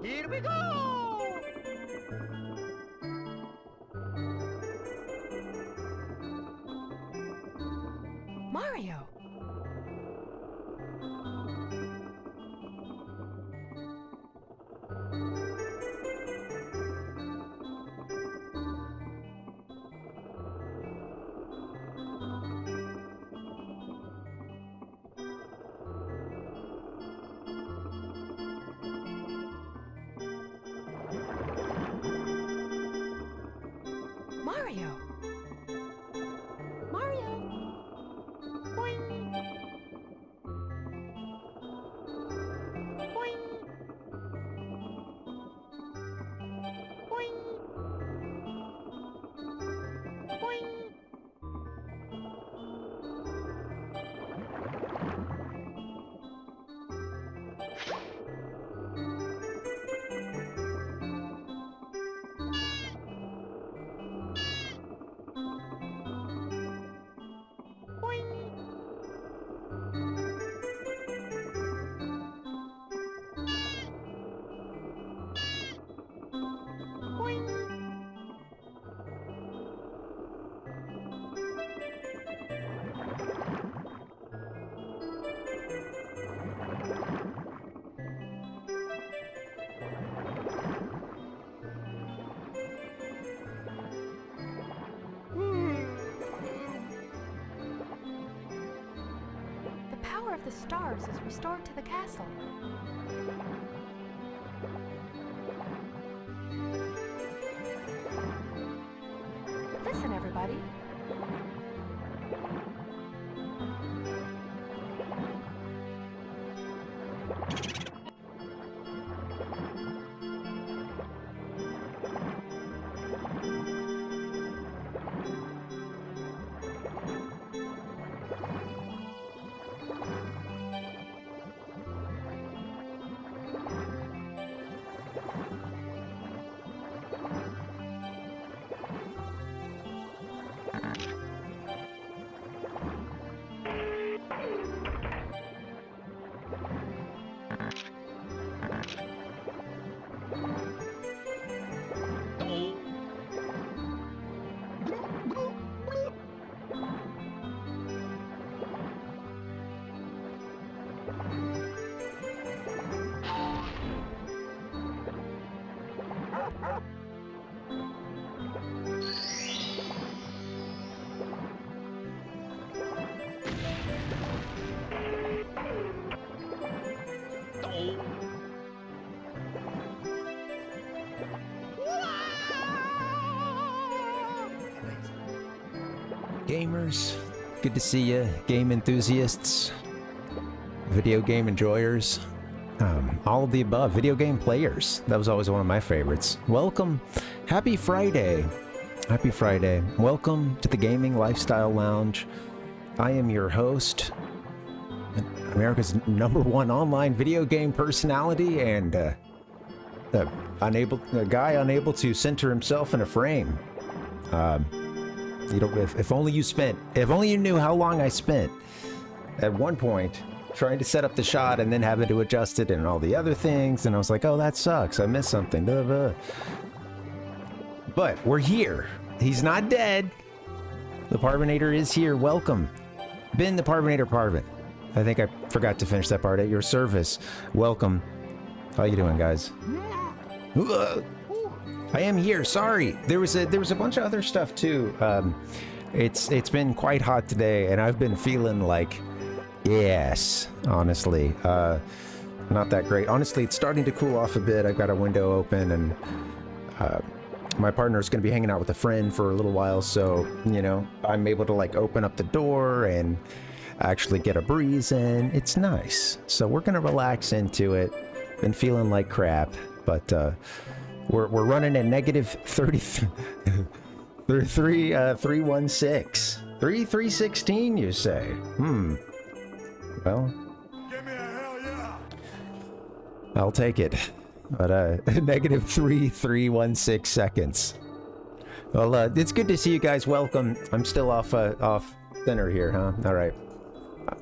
Here we go! Mario! Mario! Mario! Boing! Boing! Boing! Boing! The power of the stars is restored to the castle. Listen, everybody. Gamers, good to see you. Game enthusiasts, video game enjoyers, all of the above. Video game players. That was always one of my favorites. Welcome. Happy Friday. Happy Friday. Welcome to the Gaming Lifestyle Lounge. I am your host, America's #1 online video game personality, and a guy unable to center himself in a frame. You know, if only you knew how long I spent at one point trying to set up the shot and then having to adjust it and all the other things, and I was like, oh, that sucks. I missed something. Blah, blah. But we're here. He's not dead. The Parvinator is here. Welcome. Ben the Parvinator Parvin. I think I forgot to finish that part. At your service. Welcome. How you doing, guys? I am here. Sorry. There was a bunch of other stuff too. It's been quite hot today, and I've been feeling like, yes, honestly, not that great. Honestly, it's starting to cool off a bit. I've got a window open, and my partner's going to be hanging out with a friend for a little while, so you know, I'm able to like open up the door and actually get a breeze in. It's nice. So we're going to relax into it. Been feeling like crap, but we're running at negative 316, you say? Well, Give me a hell yeah! I'll take it. But negative 316 seconds. Well, it's good to see you guys. Welcome. I'm still off center here, huh? All right.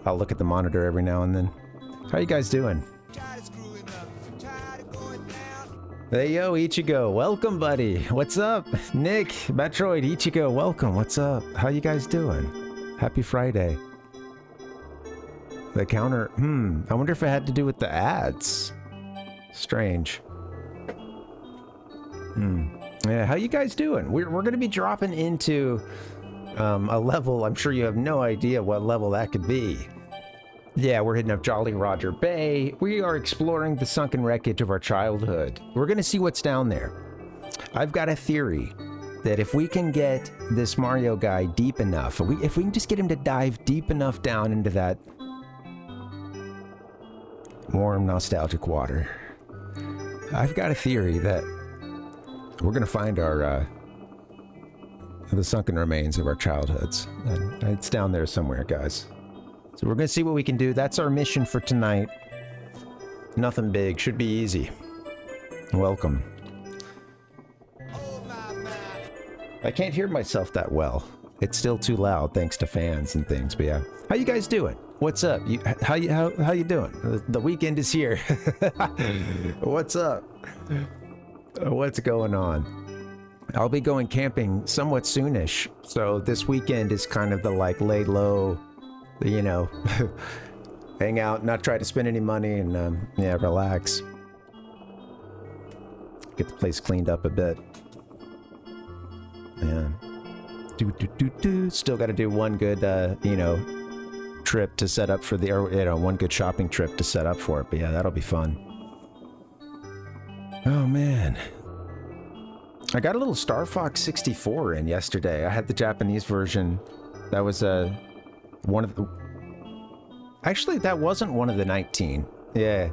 I'll look at the monitor every now and then. How you guys doing? Hey, yo, Ichigo. Welcome, buddy. What's up? Nick, Metroid, Ichigo, welcome. What's up? How you guys doing? Happy Friday. The counter, I wonder if it had to do with the ads. Strange. Yeah, how you guys doing? We're going to be dropping into a level. I'm sure you have no idea what level that could be. Yeah, we're hitting up Jolly Roger Bay. We are exploring the sunken wreckage of our childhood. We're going to see what's down there. I've got a theory that if we can get this Mario guy deep enough, if we can just get him to dive deep enough down into that warm, nostalgic water, I've got a theory that we're going to find our the sunken remains of our childhoods. And it's down there somewhere, guys. So we're going to see what we can do. That's our mission for tonight. Nothing big. Should be easy. Welcome. I can't hear myself that well. It's still too loud thanks to fans and things. But yeah. How you guys doing? What's up? How you doing? The weekend is here. What's up? What's going on? I'll be going camping somewhat soonish. So this weekend is kind of the like lay low, you know, hang out, not try to spend any money, and yeah, relax. Get the place cleaned up a bit. Yeah. Still got to do one good, you know, trip to set up for the, or, you know, one good shopping trip to set up for it. But yeah, that'll be fun. Oh man. I got a little Star Fox 64 in yesterday. I had the Japanese version. That was one of the... Actually, that wasn't one of the 19. Yeah.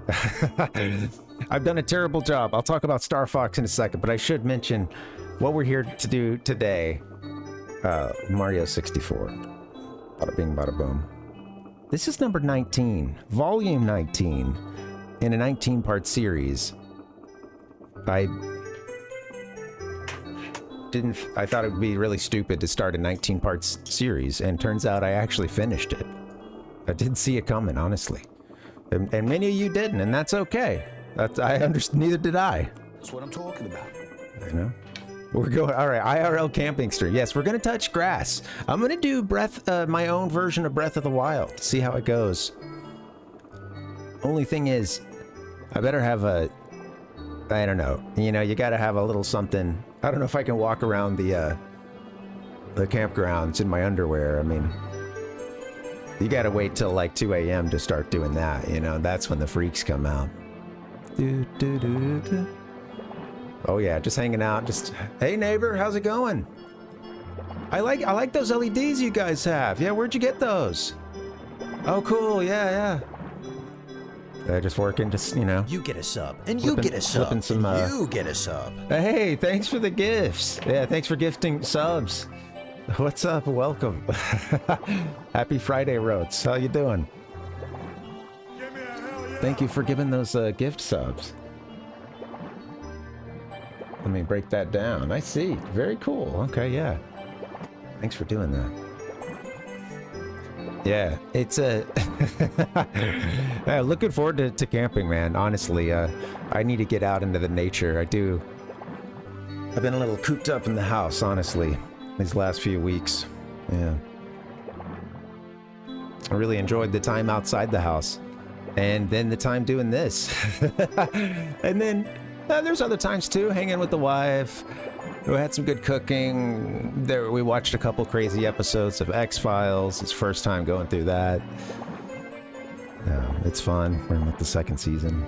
I've done a terrible job. I'll talk about Star Fox in a second, but I should mention what we're here to do today. Mario 64. Bada bing, bada boom. This is number 19. Volume 19. In a 19-part series. I thought it would be really stupid to start a 19-part series, and turns out I actually finished it. I didn't see it coming, honestly. And many of you didn't, and that's okay. I understand, neither did I. That's what I'm talking about. I know. We're going, all right, IRL camping stream. Yes, we're going to touch grass. I'm going to do my own version of Breath of the Wild, see how it goes. Only thing is, I better have I don't know. You know, you got to have a little something. I don't know if I can walk around the campgrounds in my underwear. I mean, you got to wait till like 2 a.m. to start doing that. You know, that's when the freaks come out. Oh yeah, just hanging out. Just, hey neighbor, how's it going? I like those LEDs you guys have. Yeah, where'd you get those? Oh cool, yeah. Just working, just, you know. You get a sub, and you get a sub, and you get a sub. Hey, thanks for the gifts. Yeah, thanks for gifting subs. What's up? Welcome. Happy Friday, Roats. How you doing? Give me a hell yeah. Thank you for giving those gift subs. Let me break that down. I see. Very cool. Okay, yeah. Thanks for doing that. Yeah, it's looking forward to camping, man. Honestly, I need to get out into the nature. I do. I've been a little cooped up in the house, honestly, these last few weeks. Yeah. I really enjoyed the time outside the house. And then the time doing this. And then there's other times too, hanging with the wife. We had some good cooking. We watched a couple crazy episodes of X-Files. It's first time going through that. It's fun. We're in like the second season.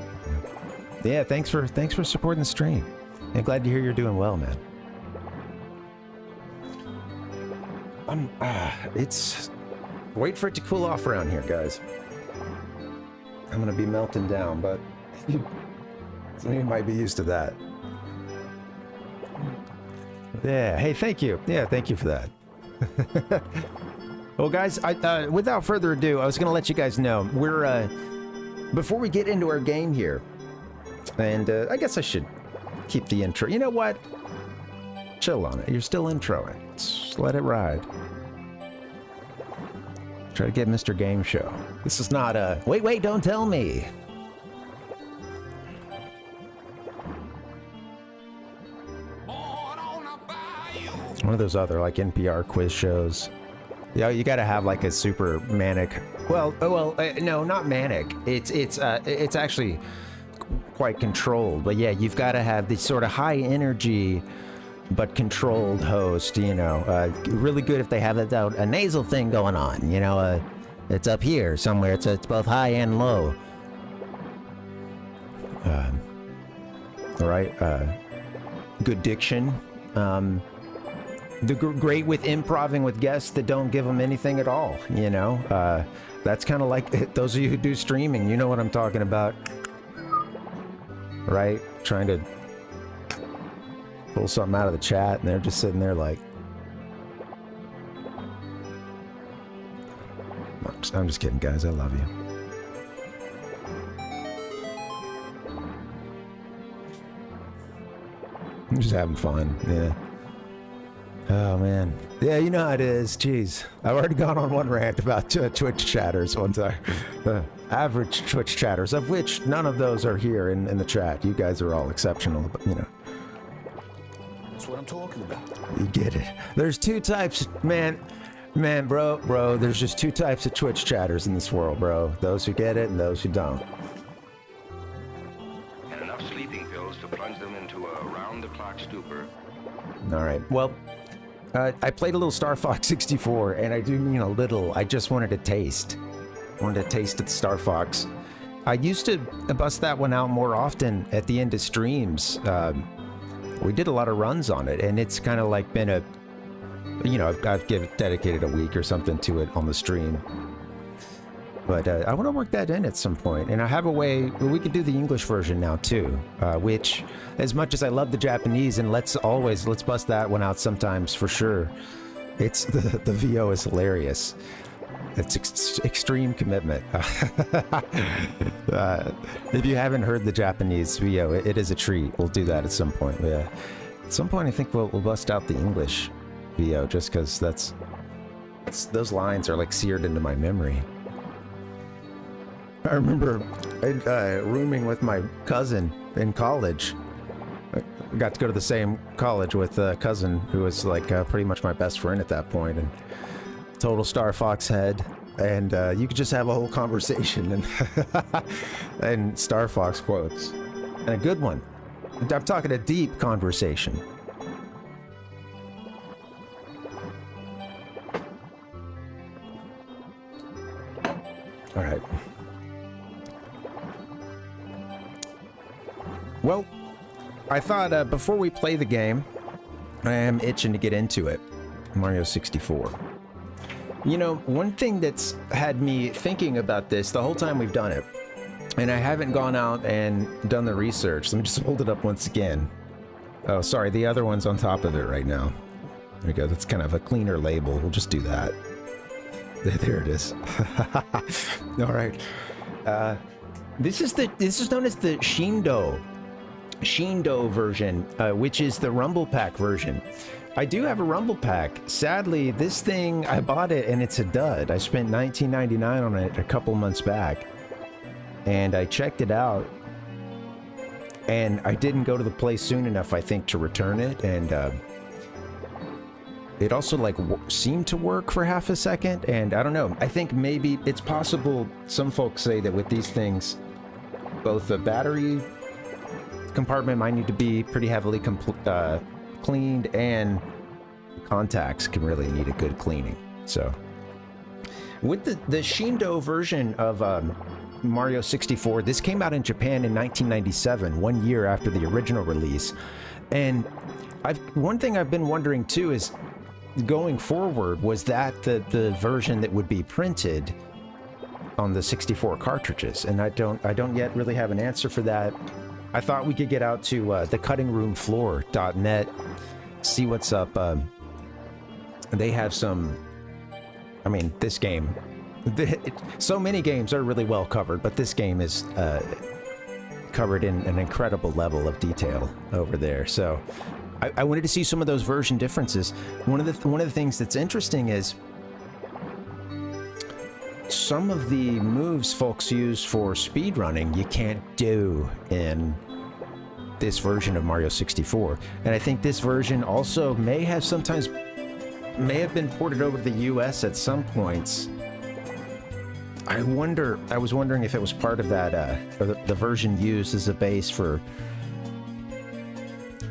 Yeah, thanks for supporting the stream. And glad to hear you're doing well, man. It's wait for it to cool off around here, guys. I'm gonna be melting down, but some of you might be used to that. Yeah, hey, thank you. Yeah, thank you for that. Well, guys, without further ado, I was going to let you guys know, we're, before we get into our game here, and I guess I should keep the intro. You know what? Chill on it. You're still introing. Just let it ride. Try to get Mr. Game Show. This is not a, wait, don't tell me. One of those other like NPR quiz shows. Yeah, you got to have like a super manic. No, not manic. It's actually quite controlled. But yeah, you've got to have this sort of high energy but controlled host. You know, really good if they have a nasal thing going on. You know, it's up here somewhere. It's both high and low. All right. Good diction. Great with improving with guests that don't give them anything at all, you know? That's kind of like those of you who do streaming, you know what I'm talking about. Right? Trying to pull something out of the chat and they're just sitting there like... I'm just kidding, guys. I love you. I'm just having fun, yeah. Oh, man. Yeah, you know how it is. Jeez. I've already gone on one rant about Twitch chatters one time. Average Twitch chatters, of which none of those are here in the chat. You guys are all exceptional, but, you know. That's what I'm talking about. You get it. There's two types, bro, there's just two types of Twitch chatters in this world, bro. Those who get it and those who don't. And enough sleeping pills to plunge them into a round-the-clock stupor. All right. Well, I played a little Star Fox 64, and I do mean a little. I just wanted to taste. Wanted to taste the Star Fox. I used to bust that one out more often at the end of streams. We did a lot of runs on it, and it's kind of like been a, you know, I've dedicated a week or something to it on the stream. But I want to work that in at some point, and I have a way we could do the English version now too. Which, as much as I love the Japanese, and let's bust that one out sometimes for sure. It's the VO is hilarious. It's extreme commitment. If you haven't heard the Japanese VO, it is a treat. We'll do that at some point. Yeah, at some point I think we'll bust out the English VO just because those lines are like seared into my memory. I remember rooming with my cousin in college. I got to go to the same college with a cousin who was like pretty much my best friend at that point, and total Star Fox head. And you could just have a whole conversation and and Star Fox quotes, and a good one. I'm talking a deep conversation. All right. Well, I thought before we play the game, I am itching to get into it. Mario 64. You know, one thing that's had me thinking about this the whole time we've done it, and I haven't gone out and done the research. Let me just hold it up once again. Oh, sorry, the other one's on top of it right now. There we go. That's kind of a cleaner label. We'll just do that. There it is. All right. This is known as the Shindo version, which is the Rumble Pack version. I do have a Rumble Pack. Sadly, this thing, I bought it and it's a dud. I spent $19.99 on it a couple months back, and I checked it out, and I didn't go to the place soon enough, I think, to return it, and it also like seemed to work for half a second, and I don't know. I think maybe it's possible. Some folks say that with these things, both the battery compartment might need to be pretty heavily cleaned, and contacts can really need a good cleaning. So with the Shindo version of Mario 64, this came out in Japan in 1997, 1 year after the original release. And one thing I've been wondering too is, going forward, was that the version that would be printed on the 64 cartridges? And I don't yet really have an answer for that. I thought we could get out to thecuttingroomfloor.net, see what's up. They have some, I mean, this game, so many games are really well covered, but this game is covered in an incredible level of detail over there. So I wanted to see some of those version differences. One of the things that's interesting is some of the moves folks use for speedrunning you can't do in this version of Mario 64. And I think this version also may have been ported over to the US at some points. I was wondering if it was part of that, or the version used as a base for,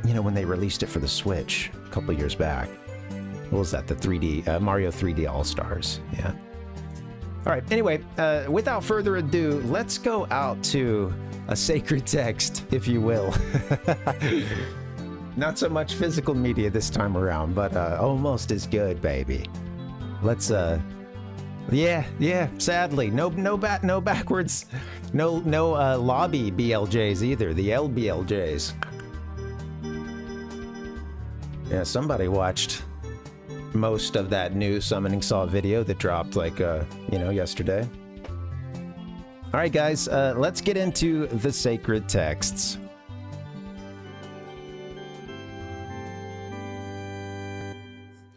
you know, when they released it for the Switch a couple years back. What was that? The 3D, Mario 3D All-Stars. Yeah. All right. Anyway, without further ado, let's go out to a sacred text, if you will. Not so much physical media this time around, but almost as good, baby. Let's yeah, sadly, no backwards, no lobby BLJs either, the LBLJs. Yeah, somebody watched most of that new Summoning Saw video that dropped like you know, yesterday. All right, guys, let's get into the sacred texts.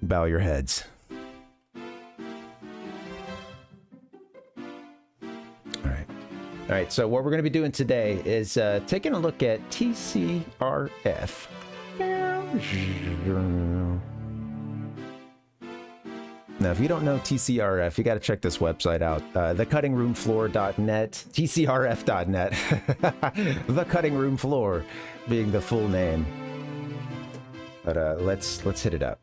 Bow your heads. All right, so what we're going to be doing today is taking a look at TCRF. Now, if you don't know TCRF, you got to check this website out. thecuttingroomfloor.net, tcrf.net. The Cutting Room Floor being the full name. But let's hit it up.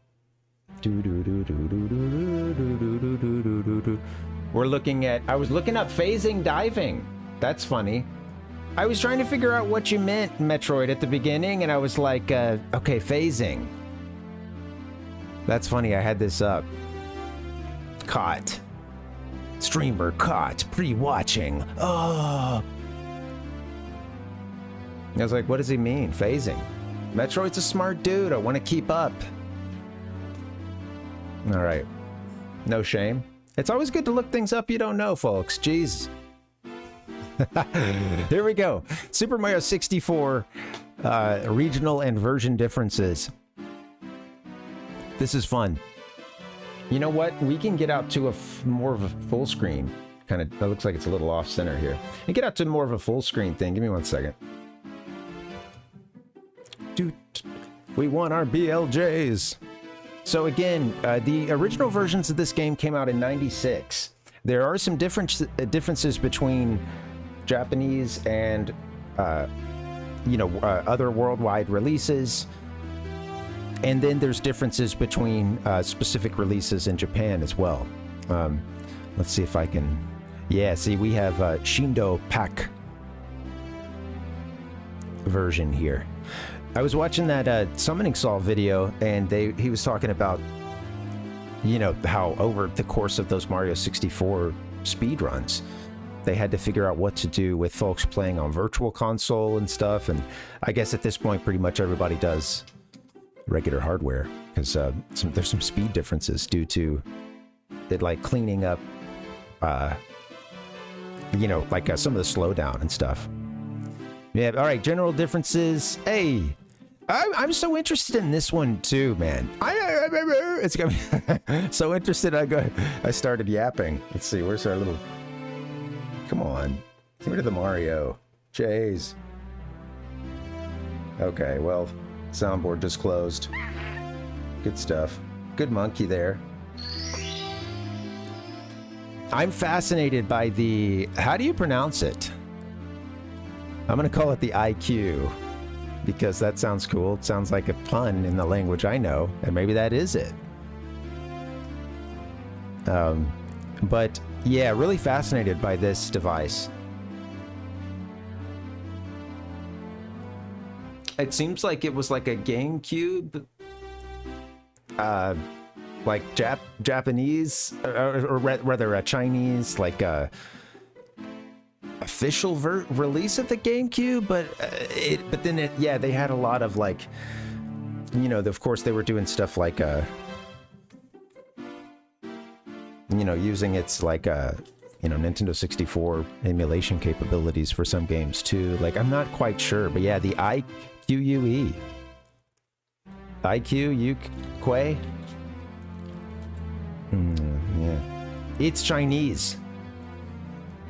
We're looking at, I was looking up phasing diving. That's funny. I was trying to figure out what you meant, Metroid, at the beginning, and I was like, okay, phasing. That's funny, I had this up. Caught. Streamer caught. Pre-watching. Oh. I was like, what does he mean? Phasing. Metroid's a smart dude. I want to keep up. All right. No shame. It's always good to look things up you don't know, folks. Jeez. Here we go. Super Mario 64 regional and version differences. This is fun. You know what? We can get out to more of a full screen. Kind of, it looks like it's a little off center here. And get out to more of a full screen thing. Give me 1 second. We want our BLJs. So again, the original versions of this game came out in '96. There are some differences between Japanese and, you know, other worldwide releases. And then there's differences between specific releases in Japan as well. Let's see if I can... Yeah, see, we have Shindo Pack version here. I was watching that Summoning Saw video, and he was talking about, you know, how over the course of those Mario 64 speedruns, they had to figure out what to do with folks playing on Virtual Console and stuff. And I guess at this point, pretty much everybody does regular hardware, because there's some speed differences due to it, like cleaning up, you know, like some of the slowdown and stuff. Yeah, all right, general differences. Hey, I'm so interested in this one too, man. It's got me so interested. I started yapping. Let's see, where's our little... Come on, get rid of the Mario. Jeez. Okay, well, soundboard just closed. Good stuff. Good monkey there. I'm fascinated by the... How do you pronounce it? I'm going to call it the IQ, because that sounds cool. It sounds like a pun in the language I know, and maybe that is it. But yeah, really fascinated by this device. It seems like it was like a GameCube, like Japanese, or rather a Chinese, like official release of the GameCube, but then yeah, they had a lot of, like, you know, of course they were doing stuff like you know, using its, like, you know, Nintendo 64 emulation capabilities for some games too. Like, I'm not quite sure, but yeah, the IQUE. IQ. Yeah. It's Chinese.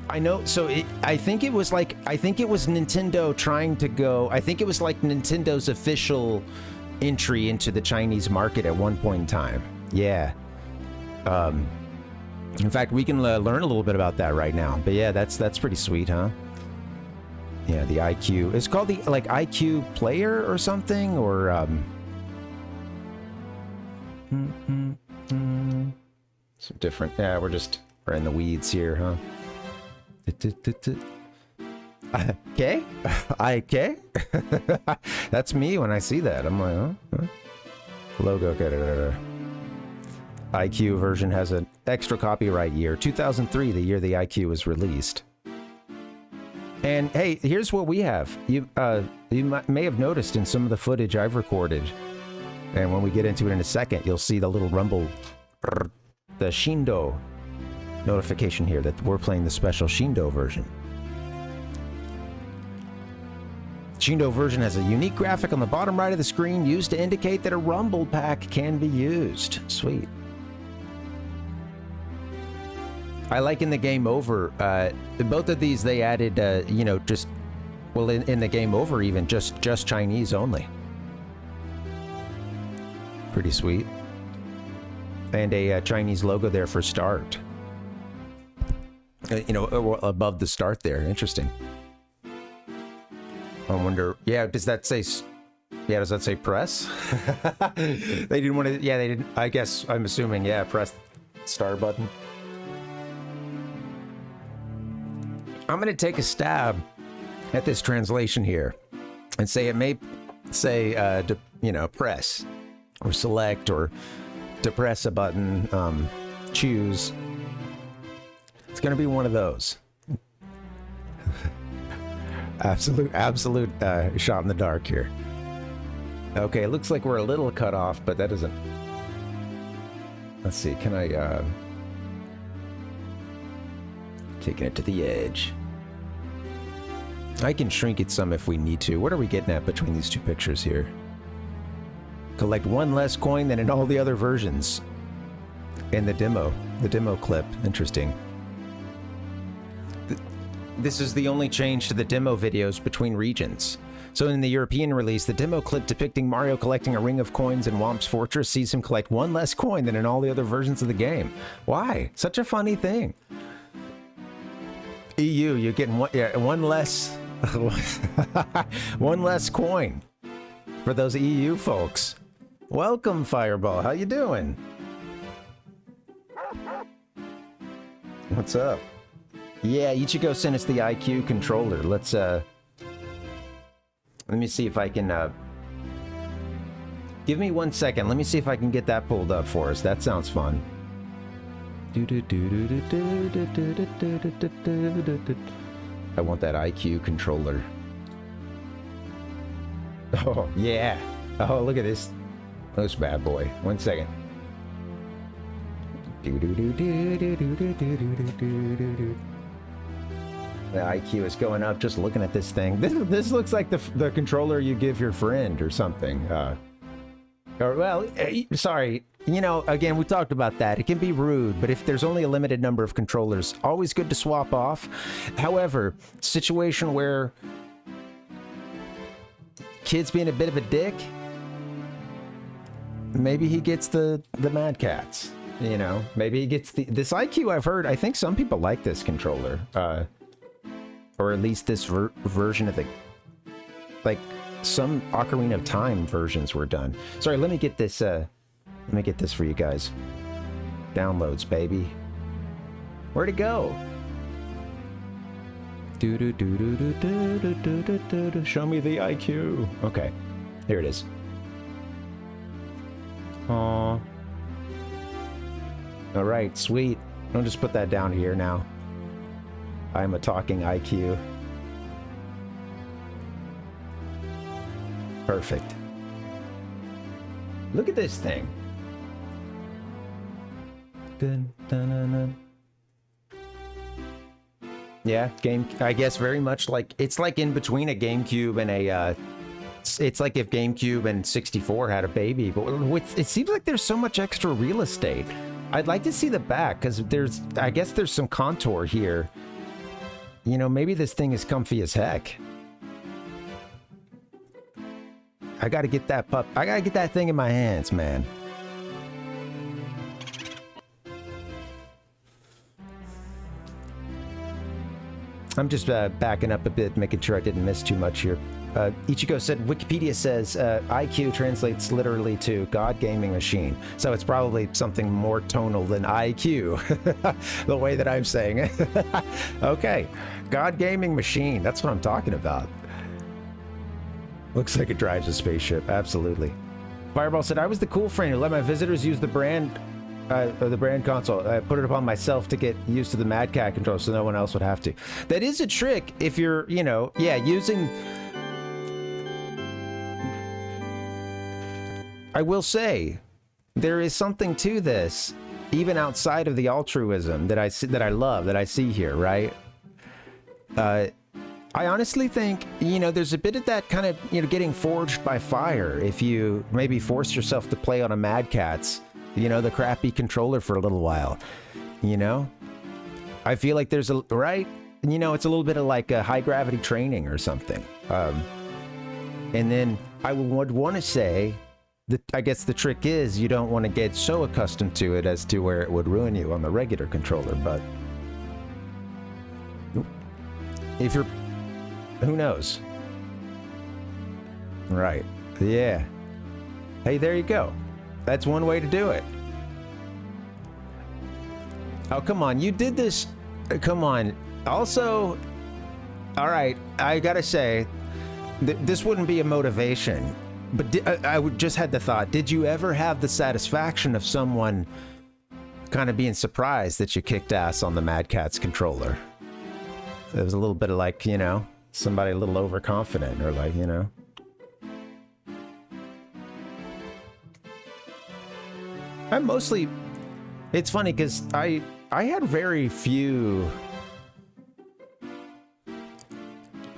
I know. So I think it was Nintendo trying to go. I think it was like Nintendo's official entry into the Chinese market at one point in time. Yeah. In fact, we can learn a little bit about that right now. But yeah, that's pretty sweet, huh? Yeah, the IQ. It's called the like IQ player or something, or some different. Yeah, we're in the weeds here, huh? Okay, okay. That's me when I see that. I'm like, huh? Logo. Okay. IQ version has an extra copyright year, 2003, the year the IQ was released. And hey, here's what we have. You may have noticed in some of the footage I've recorded, and when we get into it in a second, you'll see the little rumble, the Shindo notification here that we're playing the special Shindo version. Shindo version has a unique graphic on the bottom right of the screen used to indicate that a rumble pack can be used. Sweet. I like in the game over, both of these they added, just, well, in the game over even, just Chinese only. Pretty sweet. And a Chinese logo there for start. Above the start there. Interesting. I wonder, does that say press? They didn't want to, they didn't, I guess, I'm assuming, press star button. I'm going to take a stab at this translation here and say it may say, press or select or to press a button, choose. It's going to be one of those. Absolute shot in the dark here. Okay, it looks like we're a little cut off, but that doesn't... Let's see, can I... Taking it to the edge. I can shrink it some if we need to. What are we getting at between these two pictures here? Collect one less coin than in all the other versions. In the demo clip. Interesting. This is the only change to the demo videos between regions. So in the European release, the demo clip depicting Mario collecting a ring of coins in Whomp's Fortress sees him collect one less coin than in all the other versions of the game. Why? Such a funny thing. EU, you're getting one less one less coin for those EU folks. Welcome, Fireball. How you doing? What's up? Yeah, Ichigo sent us the IQ controller. Let's let me see if I can give me 1 second. Let me see if I can get that pulled up for us. That sounds fun. I want that IQ controller. Oh, yeah. Oh, look at this. This bad boy. 1 second. The IQ is going up just looking at this thing. This looks like the controller you give your friend or something. Sorry. Again, we talked about that. It can be rude, but if there's only a limited number of controllers, always good to swap off. However, situation where kid's being a bit of a dick, maybe he gets the Mad Cats. Maybe he gets this IQ. I've heard. I think some people like this controller, or at least this version of the, like some Ocarina of Time versions were done. Sorry, let me get this. Let me get this for you guys. Downloads, baby. Where'd it go? Show me the IQ. Okay, here it is. Aww. All right, sweet. I'll just put that down here now. I'm a talking IQ. Perfect. Look at this thing. Yeah, I guess very much like, it's like in between a GameCube and a, it's like if GameCube and 64 had a baby, but it seems like there's so much extra real estate. I'd like to see the back, because I guess there's some contour here you know, maybe this thing is comfy as heck. I gotta get that pup. I gotta get that thing in my hands, man. I'm just backing up a bit, making sure I didn't miss too much here. Ichigo said, Wikipedia says IQ translates literally to God Gaming Machine. So it's probably something more tonal than IQ, the way that I'm saying it. Okay, God Gaming Machine, that's what I'm talking about. Looks like it drives a spaceship, absolutely. Fireball said, I was the cool friend who let my visitors use the brand console. I put it upon myself to get used to the Mad Cat control so no one else would have to. That is a trick if you're, you know, yeah, using... I will say, there is something to this, even outside of the altruism that I see, that I love, that I see here, right? I honestly think, you know, there's a bit of that kind of, you know, getting forged by fire if you maybe force yourself to play on a Mad Cat's, you know, the crappy controller for a little while, you know? I feel like there's a, right? You know, it's a little bit of like a high gravity training or something. And then I would want to say that I guess the trick is you don't want to get so accustomed to it as to where it would ruin you on the regular controller, but if you're, who knows? Right. Yeah. Hey, there you go. That's one way to do it. Oh, come on. You did this. Come on. Also, all right, I gotta say, this wouldn't be a motivation, but I just had the thought, did you ever have the satisfaction of someone kind of being surprised that you kicked ass on the Mad Cat's controller? It was a little bit of like, you know, somebody a little overconfident or like, you know. I'm mostly, it's funny because I had very few,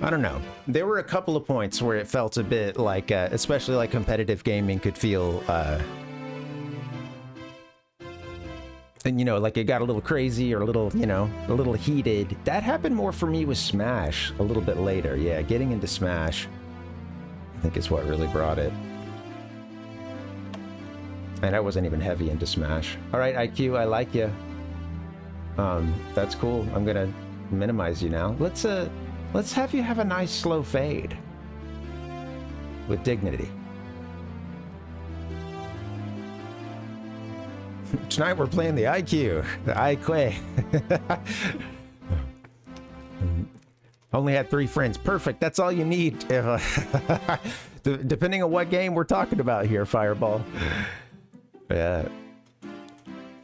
I don't know. There were a couple of points where it felt a bit like, especially like competitive gaming could feel, and you know, like it got a little crazy or a little, you know, a little heated. That happened more for me with Smash a little bit later. Yeah, getting into Smash, I think is what really brought it. And I wasn't even heavy into Smash. All right, IQ, I like you. That's cool. I'm gonna minimize you now. Let's have you have a nice slow fade with dignity. Tonight we're playing the IQ, the IQ. Only had 3 friends. Perfect. That's all you need. Depending on what game we're talking about here, Fireball. Yeah.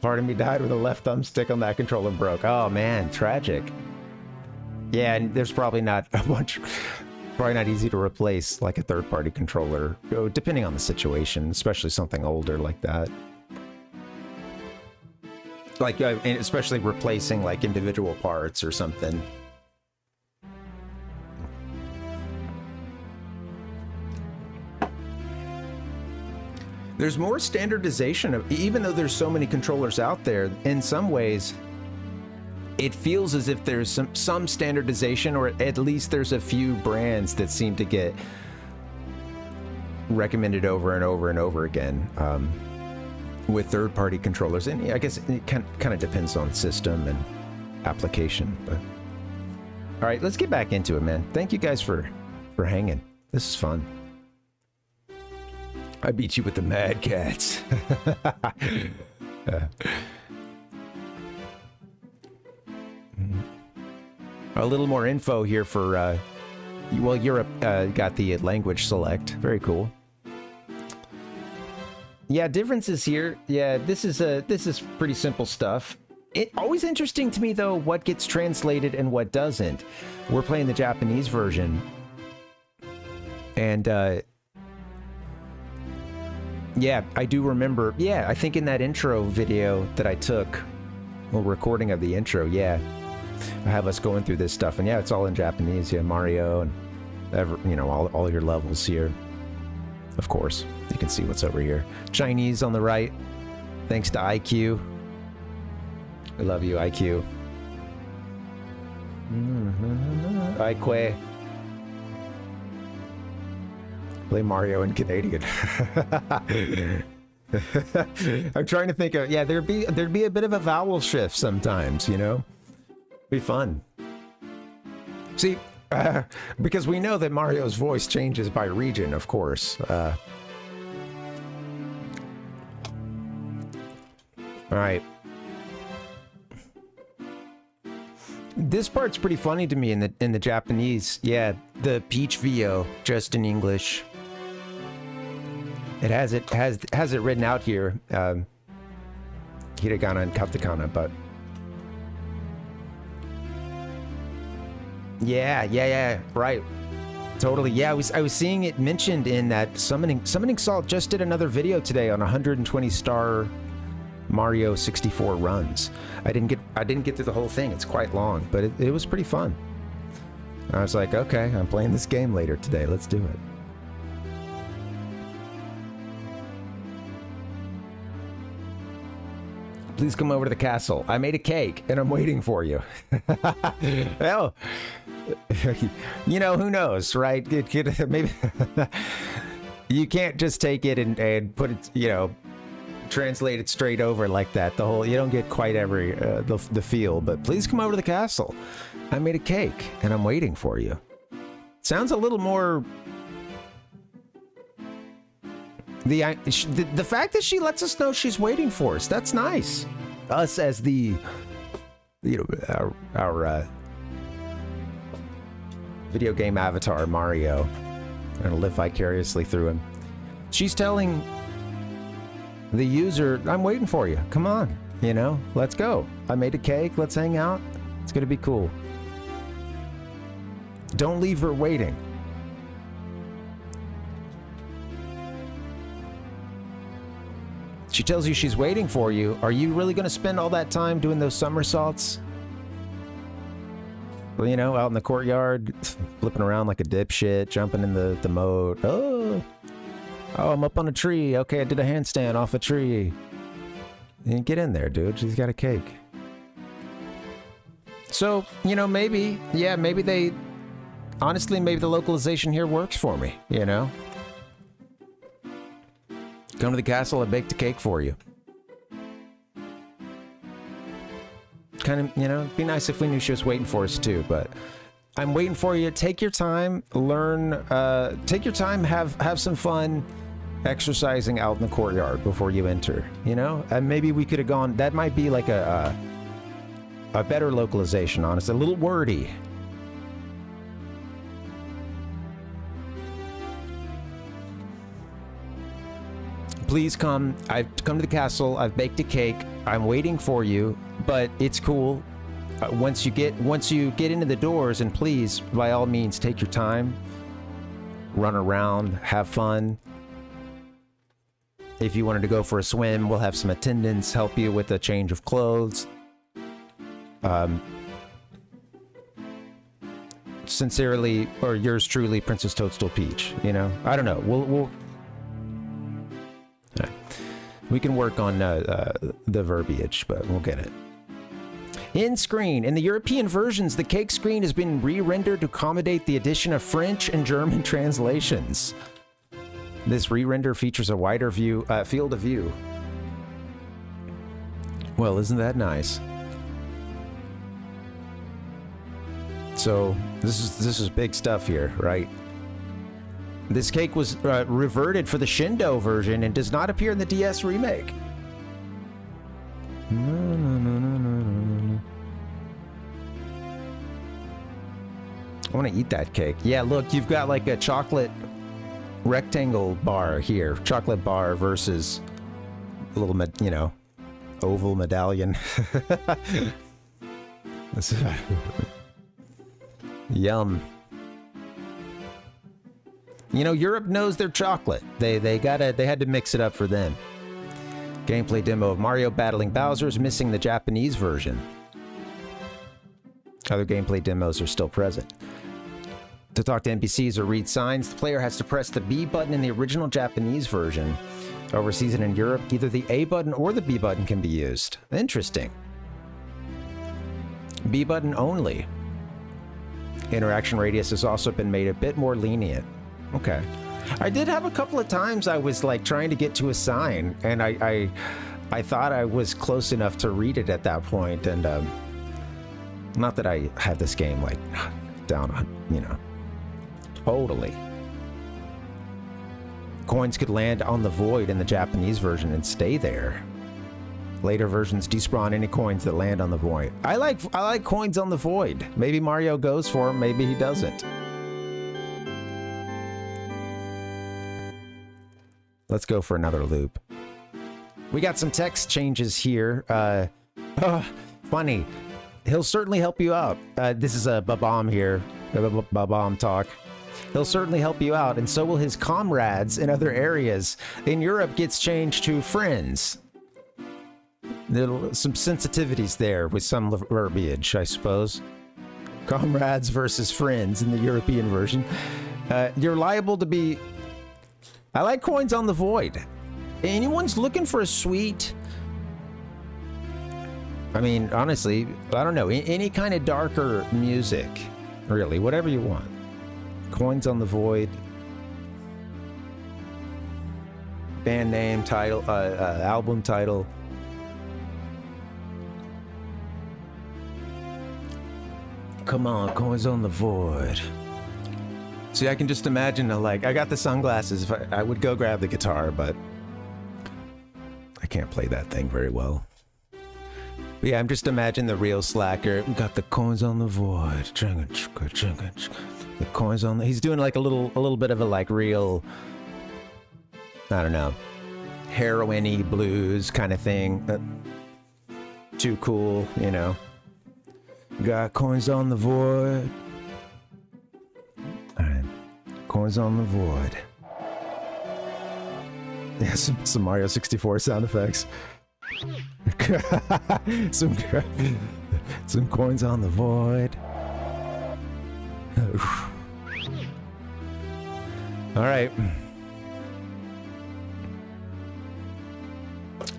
Part of me died with a left thumbstick on that controller and broke. Oh man, tragic. Yeah, and there's probably not a bunch, probably not easy to replace like a third-party controller, depending on the situation, especially something older like that. Like, and especially replacing like individual parts or something. There's more standardization of, even though there's so many controllers out there, in some ways, it feels as if there's some standardization, or at least there's a few brands that seem to get recommended over and over and over again with third-party controllers. And I guess it kind of depends on system and application. But all right, let's get back into it, man. Thank you guys for hanging. This is fun. I beat you with the Mad Cats. A little more info here for, well, Europe got the language select. Very cool. Yeah, differences here. Yeah, this is pretty simple stuff. It always interesting to me though what gets translated and what doesn't. We're playing the Japanese version, and yeah, I do remember. Yeah, I think in that intro video that I took, well, recording of the intro, yeah, I have us going through this stuff, and yeah, it's all in Japanese. Yeah, Mario and you know, all your levels here. Of course, you can see what's over here. Chinese on the right, thanks to IQ. I love you, IQ. Aikwe. Play Mario in Canadian. I'm trying to think of, yeah, there'd be a bit of a vowel shift sometimes, you know? Be fun. See, because we know that Mario's voice changes by region, of course. All right. This part's pretty funny to me in the Japanese. Yeah, the Peach VO just in English. It has it written out here, hiragana and katakana, but yeah, right, totally. Yeah, I was seeing it mentioned in that Summoning Salt just did another video today on 120 star Mario 64 runs. I didn't get through the whole thing. It's quite long, but it was pretty fun. I was like, okay, I'm playing this game later today. Let's do it. Please come over to the castle. I made a cake and I'm waiting for you. Well, you know, who knows, right? Maybe you can't just take it and put it, you know, translate it straight over like that. The whole, you don't get quite every the feel, but please come over to the castle. I made a cake and I'm waiting for you. Sounds a little more. The fact that she lets us know she's waiting for us, that's nice. Us as the, you know, our video game avatar, Mario. I'm gonna live vicariously through him. She's telling the user, I'm waiting for you. Come on, you know, let's go. I made a cake, let's hang out. It's gonna be cool. Don't leave her waiting. She tells you she's waiting for you. Are you really going to spend all that time doing those somersaults? Well, you know, out in the courtyard, flipping around like a dipshit, jumping in the moat. Oh, I'm up on a tree. Okay, I did a handstand off a tree. Get in there, dude. She's got a cake. So, you know, maybe they... Honestly, maybe the localization here works for me, you know? Come to the castle, I baked a cake for you. Kind of, you know, it'd be nice if we knew she was waiting for us too, but I'm waiting for you. Take your time, learn, take your time, have some fun exercising out in the courtyard before you enter, you know? And maybe we could have gone, that might be like a better localization, honestly, a little wordy. Please come. I've come to the castle. I've baked a cake. I'm waiting for you, but it's cool. Once you get into the doors, and please, by all means, take your time. Run around, have fun. If you wanted to go for a swim, we'll have some attendants help you with a change of clothes. Sincerely, or yours truly, Princess Toadstool Peach. You know, I don't know. We'll we can work on the verbiage, but we'll get it. In screen. In the European versions, the cake screen has been re-rendered to accommodate the addition of French and German translations. This re-render features a wider view, field of view. Well, isn't that nice? So this is big stuff here, right? This cake was reverted for the Shindo version and does not appear in the DS remake. No. I want to eat that cake. Yeah, look, you've got like a chocolate rectangle bar here. Chocolate bar versus a little, you know, oval medallion. Yum. You know, Europe knows their chocolate. They had to mix it up for them. Gameplay demo of Mario battling Bowser is missing the Japanese version. Other gameplay demos are still present. To talk to NPCs or read signs, the player has to press the B button in the original Japanese version. Overseas and in Europe, either the A button or the B button can be used. Interesting. B button only. Interaction radius has also been made a bit more lenient. Okay. I did have a couple of times I was like trying to get to a sign, and I thought I was close enough to read it at that point, and not that I have this game like down on, you know, totally. Coins could land on the void in the Japanese version and stay there. Later versions despawn any coins that land on the void. I like coins on the void. Maybe Mario goes for them, maybe he doesn't. Let's go for another loop. We got some text changes here. Funny. He'll certainly help you out. This is a Babam here. Babam talk. He'll certainly help you out, and so will his comrades in other areas. In Europe gets changed to friends. There's some sensitivities there with some verbiage, I suppose. Comrades versus friends in the European version. You're liable to be... I like coins on the void. Anyone's looking for a sweet... I mean, honestly, I don't know. Any kind of darker music. Really, whatever you want. Coins on the void. Band name, title, album title. Come on, coins on the void. See, I can just imagine, I got the sunglasses. If I would go grab the guitar, but I can't play that thing very well. But yeah, I'm just imagining the real slacker. We got the coins on the void. The coins on the... He's doing like a little bit of a like real, I don't know, heroin-y blues kind of thing. Too cool, you know. Got coins on the void. Alright. Coins on the void. Yeah, some Mario 64 sound effects. some coins on the void. Alright.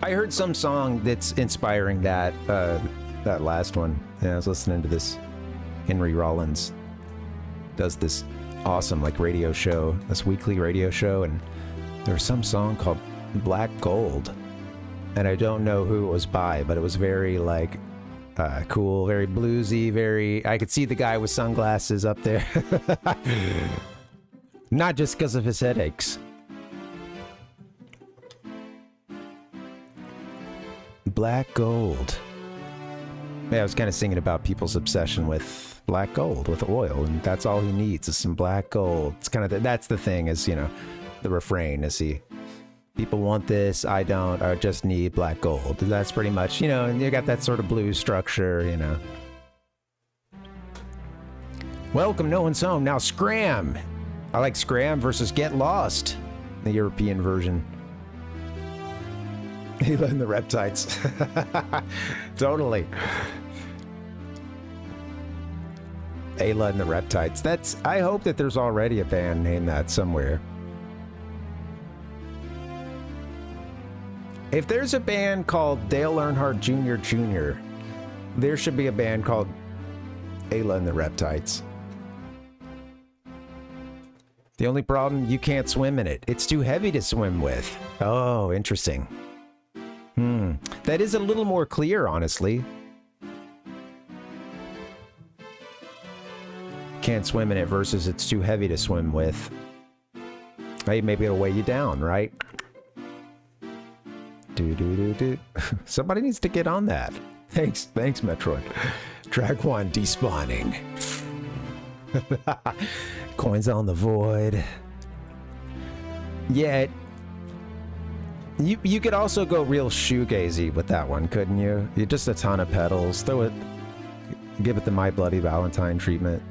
I heard some song that's inspiring that last one. Yeah, I was listening to this. Henry Rollins does this awesome like radio show, this weekly radio show, and there's some song called Black Gold, and I don't know who it was by, but it was very like cool, very bluesy, very... I could see the guy with sunglasses up there. Not just because of his headaches. Black Gold. Yeah, I was kind of singing about people's obsession with black gold, with oil, and that's all he needs is some black gold. It's kind of that's the thing, is, you know, the refrain is people want this, I don't, I just need black gold. That's pretty much, you know, and you got that sort of blues structure, you know. Welcome, no one's home. Now Scram. I like Scram versus Get Lost, the European version. Ayla and the Reptites. Totally. Ayla and the Reptites. That's... I hope that there's already a band named that somewhere. If there's a band called Dale Earnhardt Jr., there should be a band called Ayla and the Reptites. The only problem, you can't swim in it. It's too heavy to swim with. Oh, interesting. That is a little more clear, honestly. Can't swim in it versus it's too heavy to swim with. Hey, maybe it'll weigh you down, right? Do. Somebody needs to get on that. Thanks, Metroid. Track 1, despawning. Coins on the void. Yeah, you could also go real shoegazy with that one, couldn't you? You just a ton of pedals. Throw it, give it the My Bloody Valentine treatment.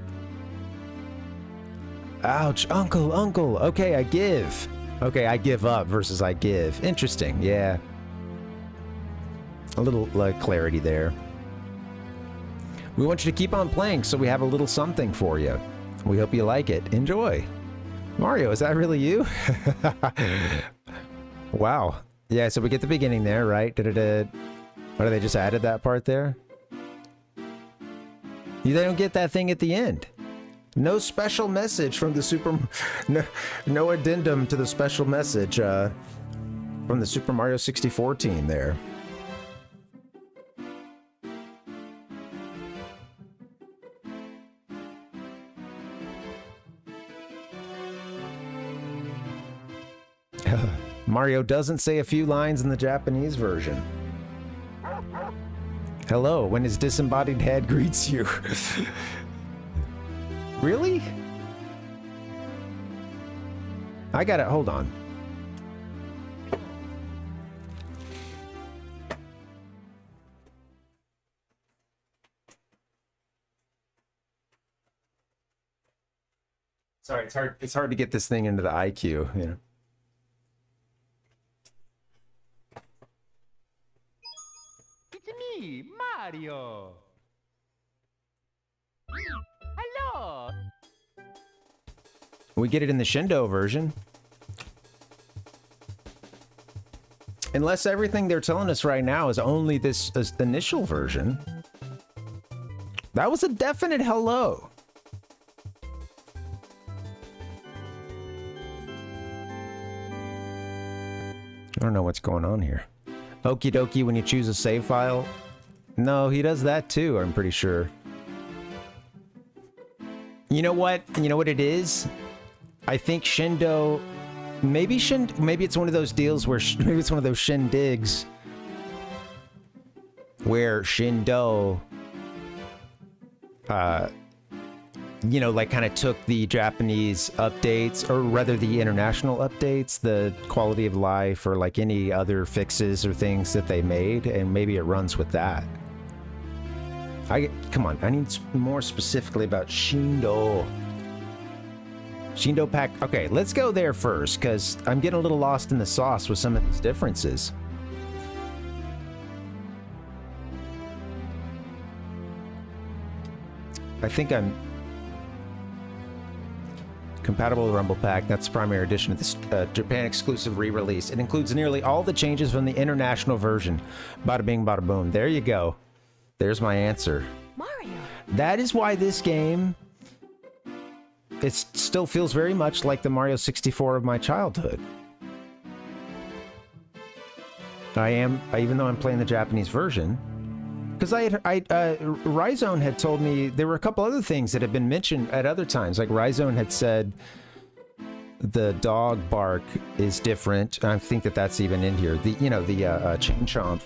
Ouch, uncle. Okay, I give. Okay, I give up versus I give. Interesting, yeah. A little clarity there. We want you to keep on playing, so we have a little something for you. We hope you like it. Enjoy. Mario, is that really you? Wow. Yeah, so we get the beginning there, right? What, they just added that part there? They don't get that thing at the end. No special message from the no addendum to the special message from the Super Mario 64 team there. Mario doesn't say a few lines in the Japanese version. Hello, when his disembodied head greets you. Really? I got it. Hold on. Sorry, it's hard to get this thing into the IQ, you know. It's me, Mario. Hello. We get it in the Shindo version. Unless everything they're telling us right now is only this initial version. That was a definite hello. I don't know what's going on here. Okie dokie when you choose a save file. No, he does that too, I'm pretty sure. You know what? You know what it is? I think Shindo... Maybe it's one of those deals where... Maybe it's one of those shindigs. Where Shindo... you know, like kind of took the Japanese updates, or rather the international updates, the quality of life, or like any other fixes or things that they made, and maybe it runs with that. Come on, I need more specifically about Shindo. Shindo Pack. Okay, let's go there first, because I'm getting a little lost in the sauce with some of these differences. I think I'm compatible with Rumble Pack. That's the primary edition of this Japan exclusive re-release. It includes nearly all the changes from the international version. Bada bing, bada boom. There you go. There's my answer. Mario. That is why this game, it still feels very much like the Mario 64 of my childhood. Even though I'm playing the Japanese version, because Rhizone had told me there were a couple other things that had been mentioned at other times. Like Rhizone had said the dog bark is different. I think that's even in here. The chain chomp.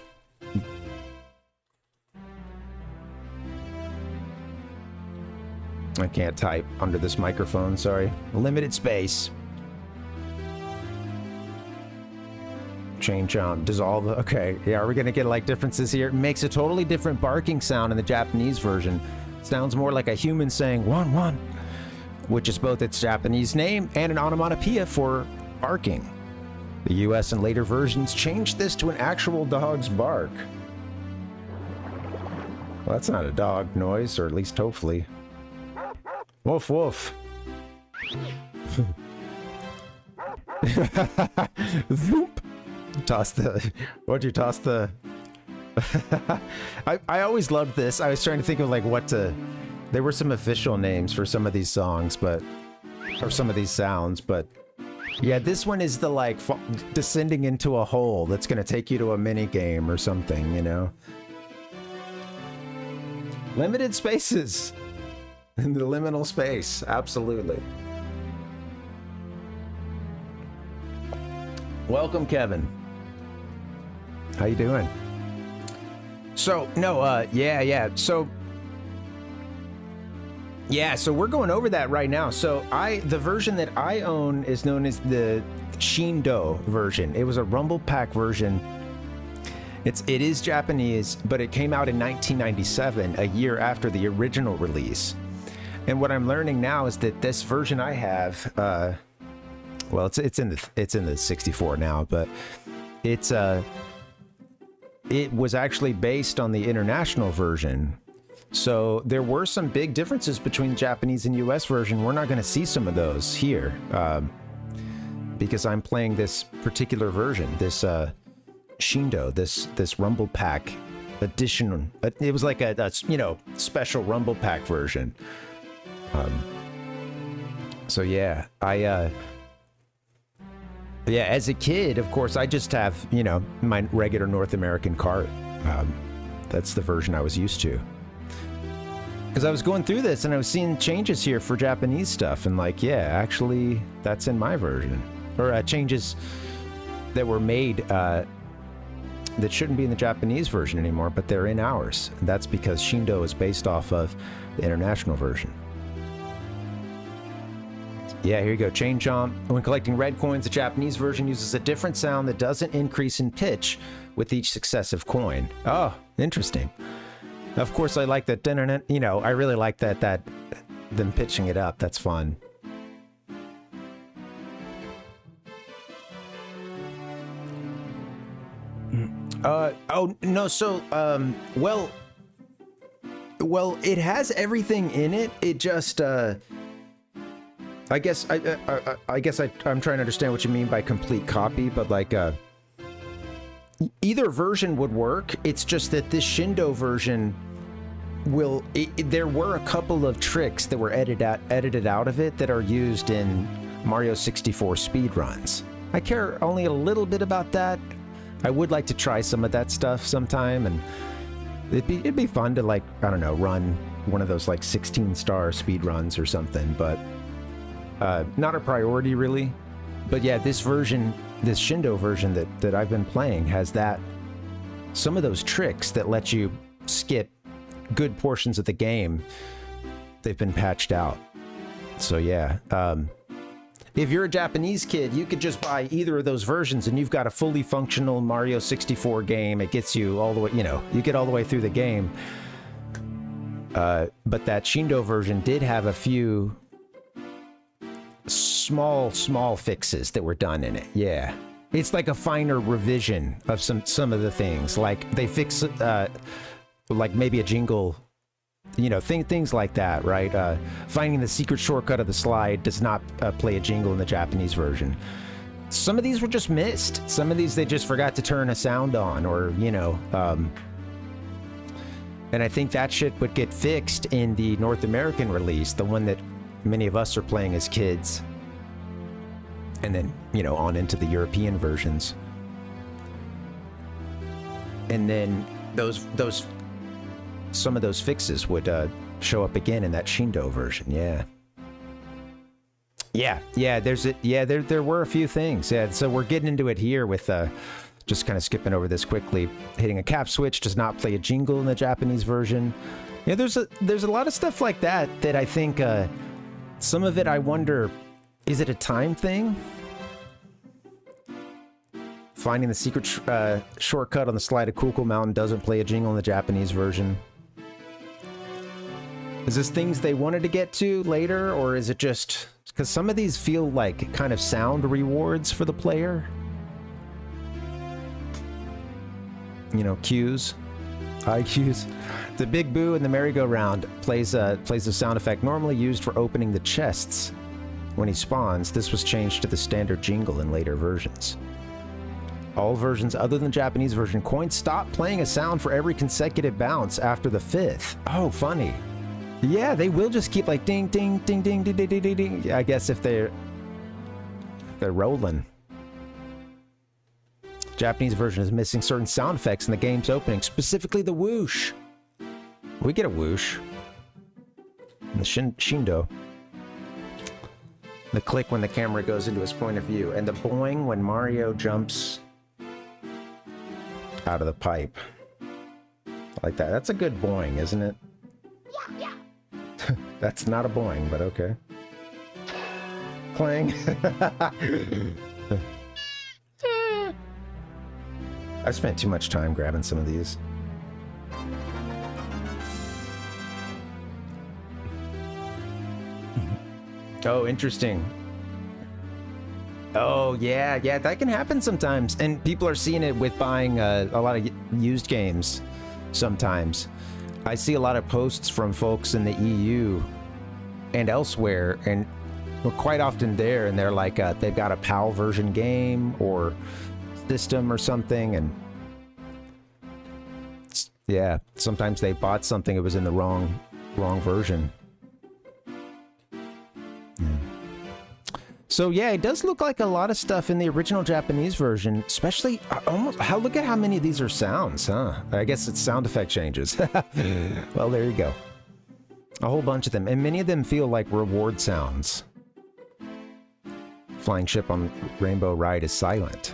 I can't type under this microphone, sorry. Limited space. Chain chomp, dissolve. Okay, yeah, are we gonna get like differences here? It makes a totally different barking sound in the Japanese version. Sounds more like a human saying "wan wan," which is both its Japanese name and an onomatopoeia for barking. The US and later versions changed this to an actual dog's bark. Well, that's not a dog noise, or at least hopefully. Woof woof. Zoop. Toss the... What'd you toss the... I always loved this. I was trying to think of like what to... There were some official names for some of these songs, but... Or some of these sounds, but... Yeah, this one is the like descending into a hole that's gonna take you to a mini game or something, you know? Limited spaces! In the liminal space, absolutely. Welcome, Kevin. How you doing? So, no, so we're going over that right now. So the version that I own is known as the Shindo version. It was a Rumble Pack version. It is Japanese, but it came out in 1997, a year after the original release. And what I'm learning now is that this version I have, well, it's in the 64 now, but it was actually based on the international version. So there were some big differences between the Japanese and US version. We're not going to see some of those here, because I'm playing this particular version, this Shindo, this Rumble Pack edition. It was like a special Rumble Pack version. So yeah, yeah, as a kid, of course, I just have, you know, my regular North American cart. That's the version I was used to. Because I was going through this and I was seeing changes here for Japanese stuff, and like, yeah, actually, that's in my version. Or changes that were made that shouldn't be in the Japanese version anymore, but they're in ours. And that's because Shindo is based off of the international version. Yeah, here you go. Chain jump. When collecting red coins, the Japanese version uses a different sound that doesn't increase in pitch with each successive coin. Oh, interesting. Of course, I like that. You know, I really like that them pitching it up. That's fun. Oh no. So, well, it has everything in it. It just, I guess I'm trying to understand what you mean by complete copy, but like either version would work. It's just that this Shindo version there were a couple of tricks that were edited out of it that are used in Mario 64 speedruns. I care only a little bit about that. I would like to try some of that stuff sometime, and it'd be fun to, like, I don't know, run one of those like 16-star speedruns or something, but not a priority, really. But yeah, this version, this Shindo version that I've been playing has some of those tricks that let you skip good portions of the game. They've been patched out. So yeah, if you're a Japanese kid, you could just buy either of those versions and you've got a fully functional Mario 64 game. It gets you all the way, you know, you get all the way through the game. But that Shindo version did have a few small fixes that were done in it. Yeah, it's like a finer revision of some of the things. Like they fix like maybe a jingle, you know, things like that, right? Finding the secret shortcut of the slide does not play a jingle in the Japanese version. Some of these were just missed. Some of these they just forgot to turn a sound on, or you know, and I think that shit would get fixed in the North American release, the one that many of us are playing as kids, and then, you know, on into the European versions. And then some of those fixes would show up again in that Shindo version. Yeah, there were a few things. Yeah, so we're getting into it here with just kind of skipping over this quickly. Hitting a cap switch does not play a jingle in the Japanese version. Yeah, there's a lot of stuff like that I think some of it, I wonder, is it a time thing? Finding the secret shortcut on the slide of Kuku Mountain doesn't play a jingle in the Japanese version. Is this things they wanted to get to later, or is it just because some of these feel like kind of sound rewards for the player? You know, cues, IQs. The Big Boo in the merry-go-round plays a sound effect normally used for opening the chests when he spawns. This was changed to the standard jingle in later versions. All versions other than the Japanese version, coins stop playing a sound for every consecutive bounce after the 5th. Oh, funny. Yeah, they will just keep like ding, ding, ding, ding, ding, ding, ding, ding, ding. I guess if they're rolling. Japanese version is missing certain sound effects in the game's opening, specifically the whoosh. We get a whoosh in the Shindo. The click when the camera goes into his point of view, and the boing when Mario jumps out of the pipe. I like that. That's a good boing, isn't it? Yeah. That's not a boing, but okay. Clang. I spent too much time grabbing some of these. Oh, interesting. Oh, yeah, that can happen sometimes. And people are seeing it with buying a lot of used games sometimes. I see a lot of posts from folks in the EU and elsewhere, and quite often there, and they're like, they've got a PAL version game or system or something, and yeah, sometimes they bought something that was in the wrong version. So yeah, it does look like a lot of stuff in the original Japanese version, especially look at how many of these are sounds, huh? I guess it's sound effect changes. Well, there you go. A whole bunch of them, and many of them feel like reward sounds. Flying ship on Rainbow Ride is silent.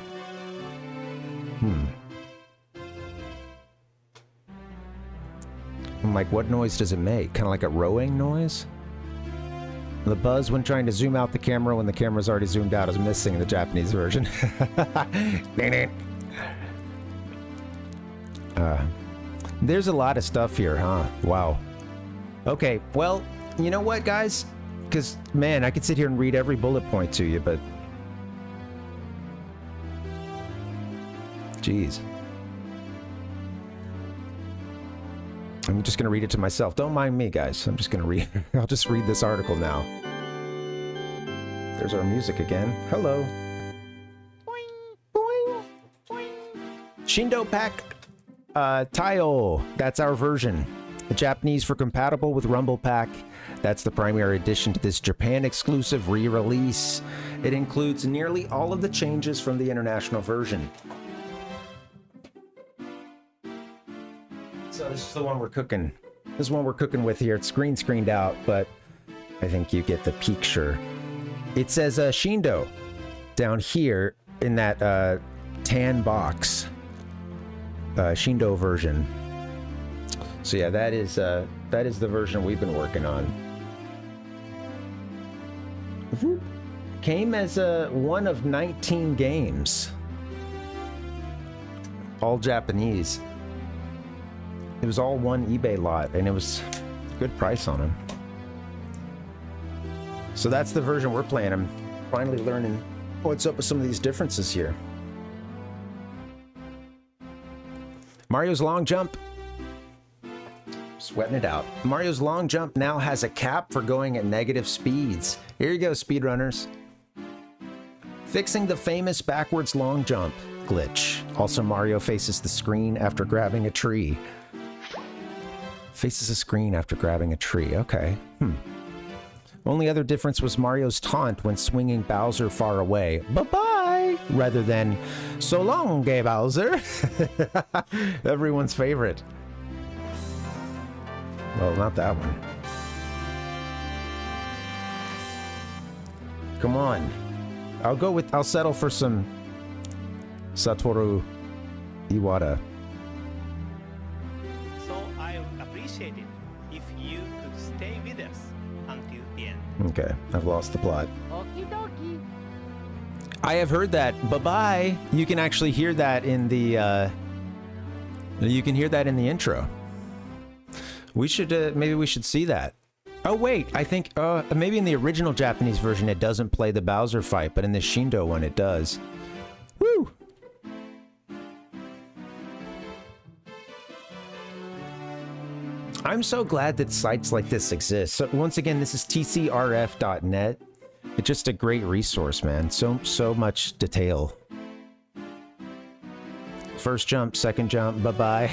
I'm like, what noise does it make? Kind of like a rowing noise? The buzz when trying to zoom out the camera when the camera's already zoomed out is missing in the Japanese version. There's a lot of stuff here, huh? Wow. Okay, well, you know what, guys? Because, man, I could sit here and read every bullet point to you, but... Jeez. I'm just going to read it to myself. Don't mind me, guys. I'm just going to read... I'll just read this article now. There's our music again. Hello. Boing. Boing. Boing. Shindo Pack Taio. That's our version. The Japanese for compatible with Rumble Pack. That's the primary addition to this Japan exclusive re-release. It includes nearly all of the changes from the international version. So this is the one we're cooking. This is one we're cooking with here. It's green screened out, but I think you get the picture. It says Shindo down here in that tan box. Shindo version. So yeah, that is the version we've been working on. Came as one of 19 games. All Japanese. It was all one eBay lot, and it was a good price on them. So that's the version we're playing. I'm finally learning what's up with some of these differences here. Mario's long jump. Sweating it out. Mario's long jump now has a cap for going at negative speeds. Here you go, speedrunners. Fixing the famous backwards long jump glitch. Also, Mario faces the screen after grabbing a tree. Faces a screen after grabbing a tree. Okay. Only other difference was Mario's taunt when swinging Bowser far away. Bye-bye! Rather than, so long, gay Bowser. Everyone's favorite. Well, not that one. Come on. I'll settle for some Satoru Iwata. So I would appreciate it if you could stay with us until the end. Okay, I've lost the plot. Okie dokie. I have heard that. Bye-bye. You can actually hear that in the, you can hear that in the intro. We should, maybe we should see that. Oh, wait, I think, maybe in the original Japanese version it doesn't play the Bowser fight, but in the Shindo one it does. Woo! I'm so glad that sites like this exist. So once again, this is tcrf.net. It's just a great resource, man. So much detail. First jump, second jump, bye-bye.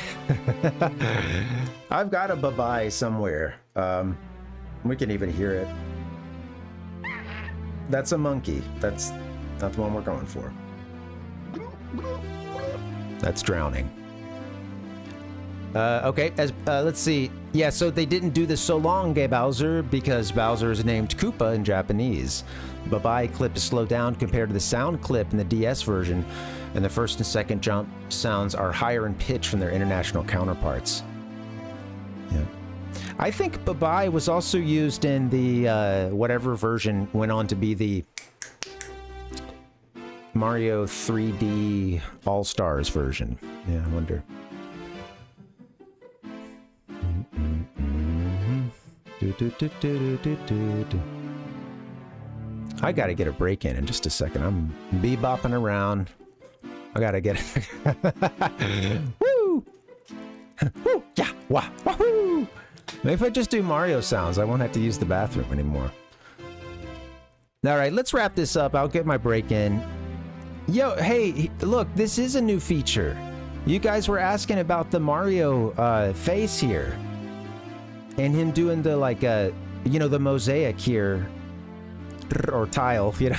I've got a bye-bye somewhere. We can even hear it. That's a monkey. That's not the one we're going for. That's drowning. Okay, let's see. Yeah, so they didn't do the so long, gay Bowser, because Bowser is named Koopa in Japanese. Bye-bye clip is slowed down compared to the sound clip in the DS version, and the first and second jump sounds are higher in pitch from their international counterparts. Yeah. I think bye-bye was also used in the, whatever version went on to be the Mario 3D All-Stars version. Yeah, I wonder. I gotta get a break in just a second. I'm bebopping around. I gotta get woo! Woo! Yeah! Wah! Wahoo! Maybe if I just do Mario sounds, I won't have to use the bathroom anymore. Alright, let's wrap this up. I'll get my break in. Yo, hey, look, this is a new feature. You guys were asking about the Mario face here. And him doing the, like, you know, the mosaic here. or tile, you know.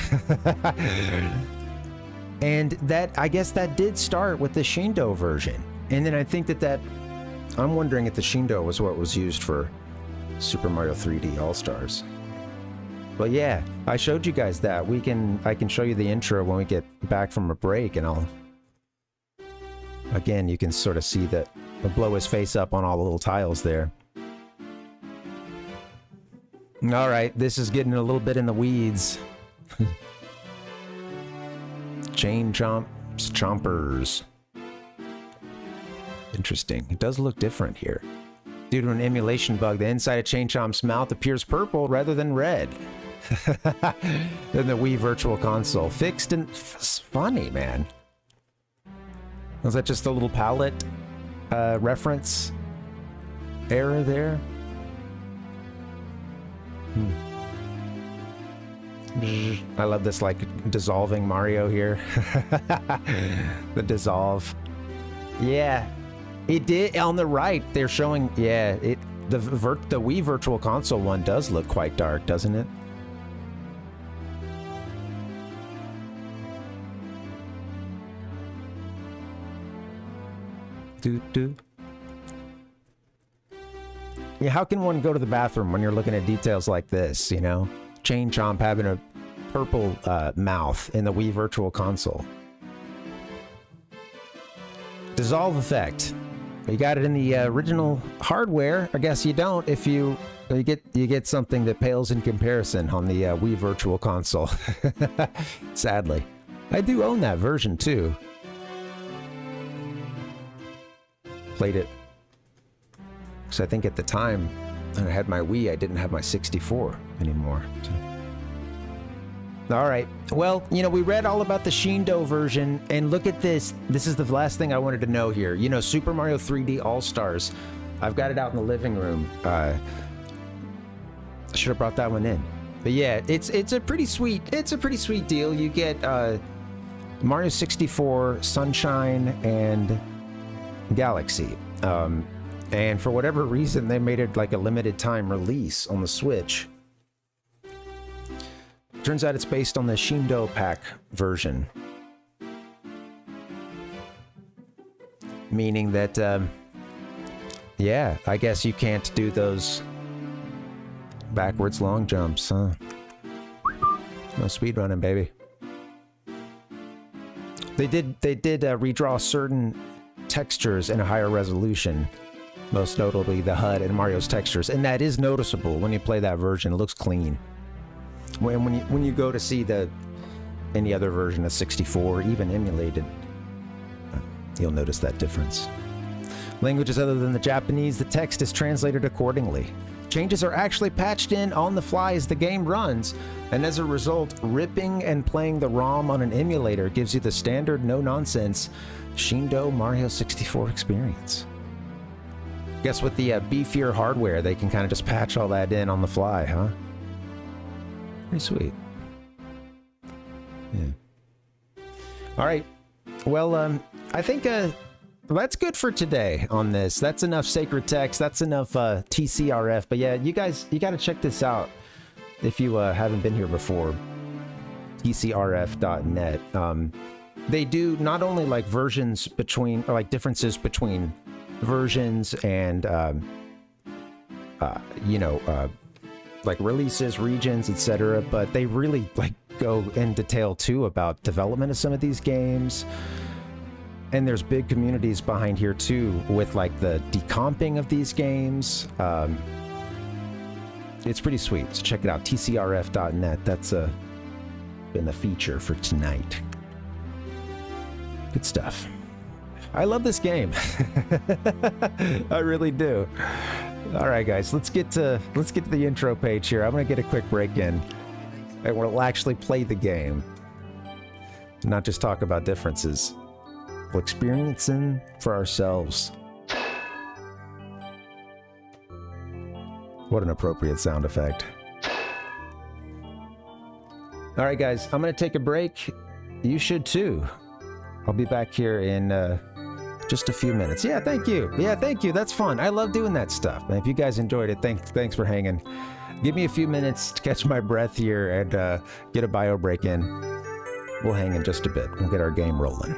And that, I guess that did start with the Shindo version. And then I think that I'm wondering if the Shindo was what was used for Super Mario 3D All-Stars. But yeah, I showed you guys that. I can show you the intro when we get back from a break, and again, you can sort of see that I'll blow his face up on all the little tiles there. All right, this is getting a little bit in the weeds. Chain chompers. Interesting. It does look different here. Due to an emulation bug, the inside of Chain Chomp's mouth appears purple rather than red. Than the Wii Virtual Console. Fixed and funny, man. Was that just a little palette reference error there? I love this, like, dissolving Mario here. The dissolve. Yeah. It did, on the right, they're showing, yeah, the Wii Virtual Console one does look quite dark, doesn't it? Yeah, how can one go to the bathroom when you're looking at details like this, you know? Chain Chomp having a purple mouth in the Wii Virtual Console. Dissolve effect. You got it in the original hardware. I guess you don't if you get something that pales in comparison on the Wii Virtual Console. Sadly. I do own that version too. Played it. Because I think at the time when I had my Wii, I didn't have my 64 anymore. So. All right. Well, you know, we read all about the Shindo version, and look at this. This is the last thing I wanted to know here. You know, Super Mario 3D All-Stars. I've got it out in the living room. I should have brought that one in. But yeah, it's a pretty sweet deal. You get Mario 64, Sunshine, and Galaxy. And for whatever reason, they made it like a limited time release on the Switch. Turns out it's based on the Shindo Pack version. Meaning that, yeah, I guess you can't do those backwards long jumps, huh? No speedrunning, baby. They did redraw certain textures in a higher resolution. Most notably the HUD and Mario's textures. And that is noticeable when you play that version. It looks clean. When you go to see any other version of 64, even emulated, you'll notice that difference. Languages other than the Japanese, the text is translated accordingly. Changes are actually patched in on the fly as the game runs, and as a result, ripping and playing the ROM on an emulator gives you the standard no-nonsense Shindo Mario 64 experience. Guess with the beefier hardware, they can kind of just patch all that in on the fly, huh? Pretty sweet. Yeah. All right. Well, I think that's good for today on this. That's enough sacred text. That's enough TCRF. But yeah, you guys, you got to check this out if you haven't been here before. TCRF.net. They do not only like versions between, or like differences between versions and, you know, like releases, regions, etc. But they really like go in detail too about development of some of these games. And there's big communities behind here too with like the decomping of these games. It's pretty sweet. So check it out, tcrf.net. That's been the feature for tonight. Good stuff. I love this game. I really do. All right, guys, let's get to the intro page here. I'm gonna get a quick break in, and we'll actually play the game, not just talk about differences. We'll experience them for ourselves. What an appropriate sound effect. All right, guys, I'm gonna take a break. You should too. I'll be back here in just a few minutes. Yeah, thank you. Yeah, thank you. That's fun. I love doing that stuff. And if you guys enjoyed it, thanks for hanging. Give me a few minutes to catch my breath here and get a bio break in. We'll hang in just a bit. We'll get our game rolling.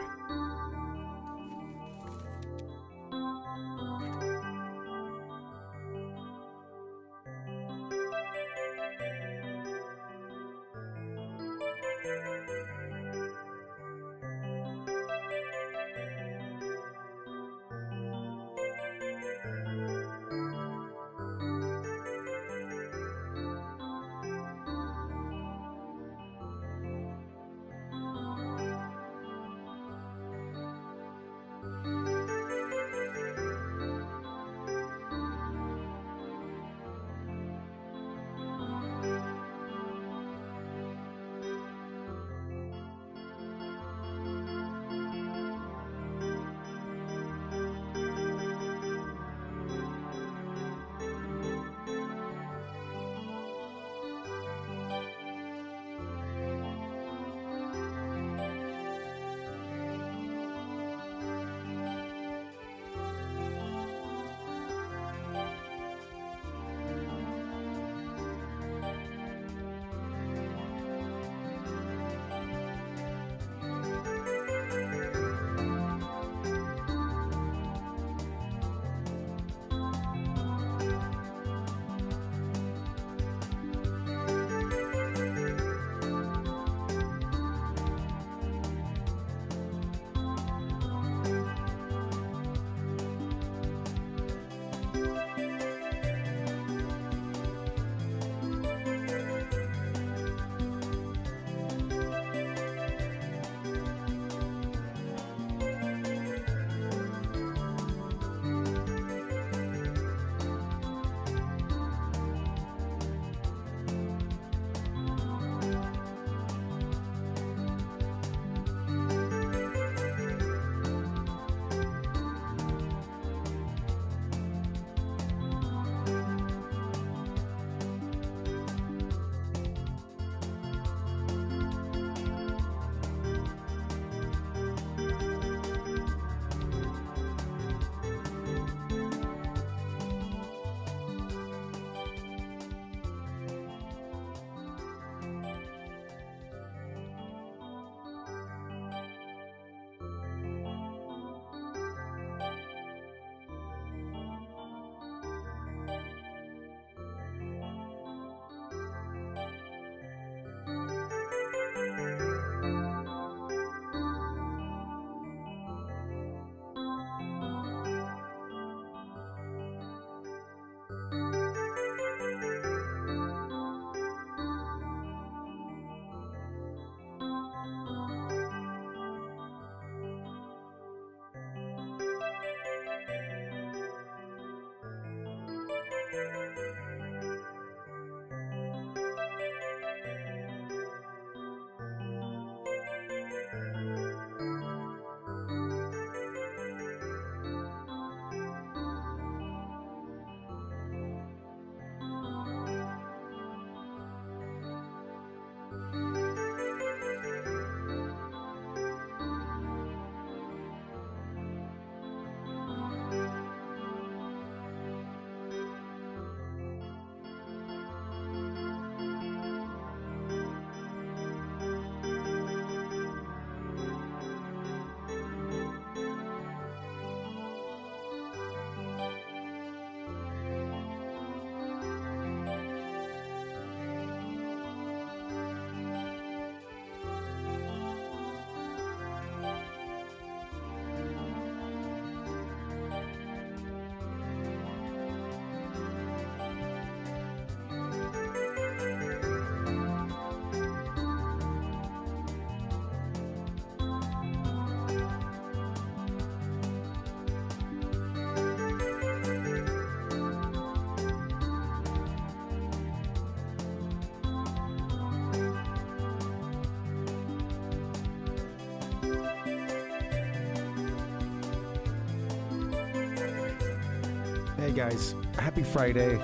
Hey guys, happy Friday.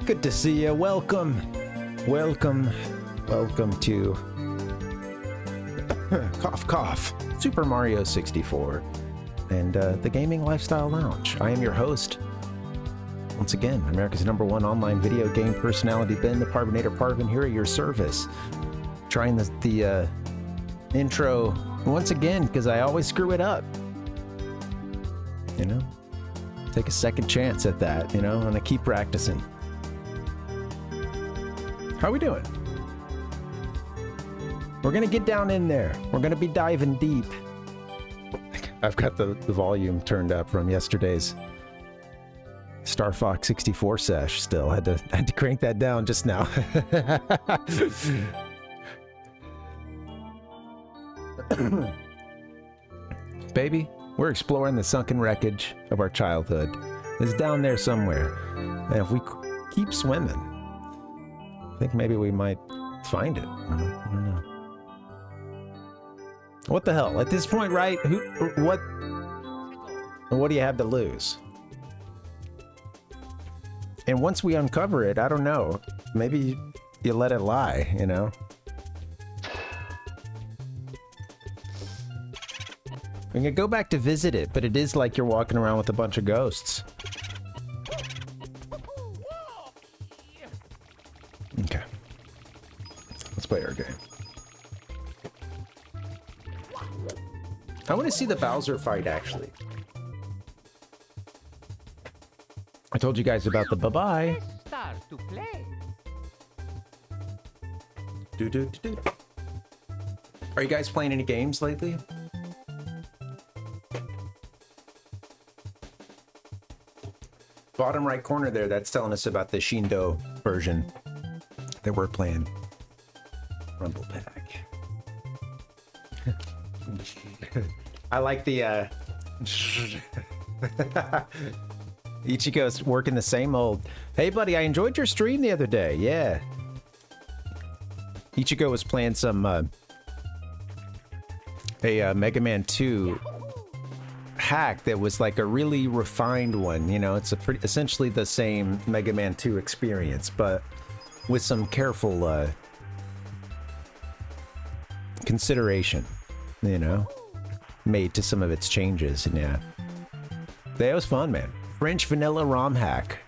Good to see you. Welcome to cough cough Super Mario 64 and the Gaming Lifestyle Lounge. I am your host, Once again, America's #1 online video game personality, Ben the Parvinator Parvin, here at your service. Trying the intro once again, because I always screw it up. You know? Take a second chance at that, you know, and I keep practicing. How we doing? We're gonna get down in there. We're gonna be diving deep. I've got the volume turned up from yesterday's Star Fox 64 sesh still. Had to crank that down just now. Baby, we're exploring the sunken wreckage of our childhood. It's down there somewhere. And if we keep swimming, I think maybe we might find it. I don't know. What the hell? At this point, right? What do you have to lose? And once we uncover it, I don't know. Maybe you let it lie, you know? We can go back to visit it, but it is like you're walking around with a bunch of ghosts. Okay. Let's play our game. I want to see the Bowser fight, actually. I told you guys about the bye-bye. Let's start to play. Do. Are you guys playing any games lately? Bottom right corner there, that's telling us about the Shindo version that we're playing. Rumble Pack. I like the Ichigo's working the same old. Hey buddy, I enjoyed your stream the other day. Yeah. Ichigo was playing some a Mega Man 2 hack that was like a really refined one. You know, it's essentially the same Mega Man 2 experience, but with some careful consideration, you know, made to some of its changes. And yeah, that was fun, man. French vanilla ROM hack.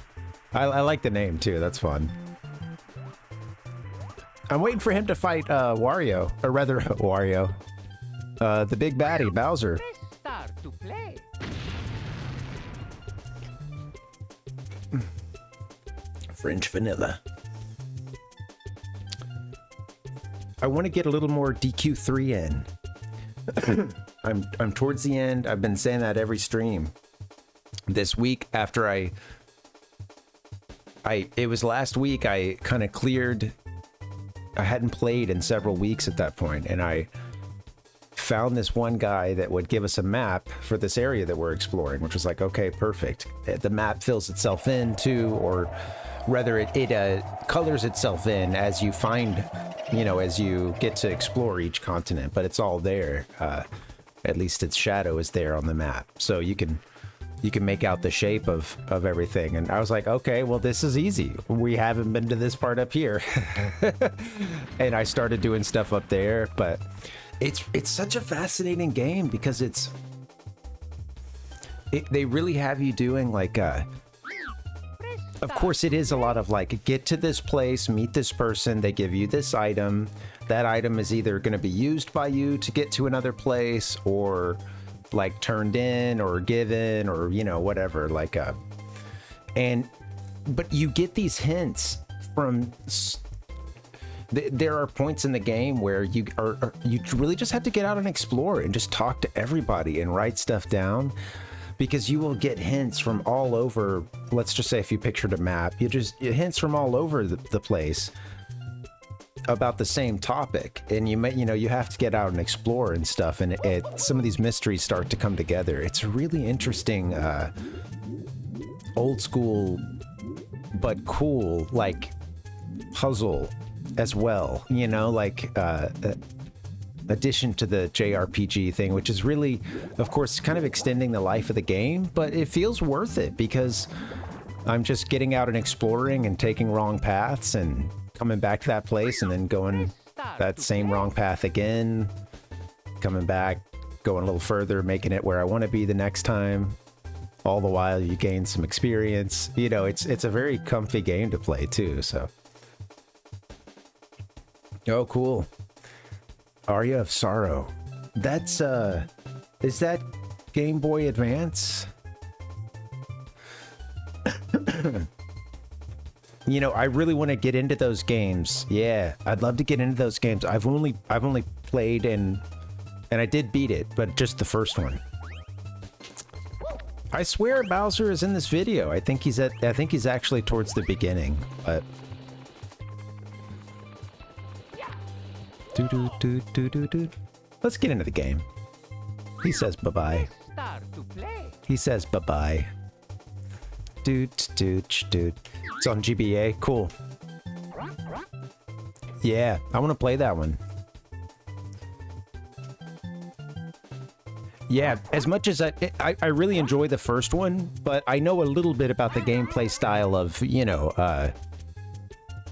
I like the name too. That's fun. I'm waiting for him to fight Wario, or rather Wario, the big baddie Bowser. Let's start to play. French vanilla. I want to get a little more DQ3 in. I'm towards the end. I've been saying that every stream. This week after it was last week, I kind of cleared. I hadn't played in several weeks at that point, and I found this one guy that would give us a map for this area that we're exploring, which was like, okay, perfect. The map fills itself in too, or rather it colors itself in as you find, you know, as you get to explore each continent, but it's all there. At least its shadow is there on the map, so you can make out the shape of everything. And I was like, okay, well, this is easy. We haven't been to this part up here. And I started doing stuff up there, but it's such a fascinating game because they really have you doing like of course it is a lot of like, get to this place, meet this person, they give you this item. That item is either going to be used by you to get to another place, or like turned in or given, or, you know, whatever, like but you get these hints from there are points in the game where you really just have to get out and explore and just talk to everybody and write stuff down, because you will get hints from all over. Let's just say if you pictured a map, you hints from all over the place about the same topic, and you have to get out and explore and stuff, and some of these mysteries start to come together. It's a really interesting old school but cool like puzzle as well, you know, like addition to the JRPG thing, which is really, of course, kind of extending the life of the game, but it feels worth it because I'm just getting out and exploring and taking wrong paths and coming back to that place and then going that same wrong path again, coming back, going a little further, making it where I want to be the next time. all the while you gain some experience. You know, it's a very comfy game to play too, so. Oh, cool. Aria of Sorrow. That's, is that Game Boy Advance? You know, I really want to get into those games. Yeah, I'd love to get into those games. I've only played and I did beat it, but just the first one. I swear Bowser is in this video. I think he's actually towards the beginning, but let's get into the game. He says bye-bye. Start to play. He says bye-bye. Dude. It's on GBA. Cool. Yeah, I want to play that one. Yeah, as much as I really enjoy the first one, but I know a little bit about the gameplay style of, you know,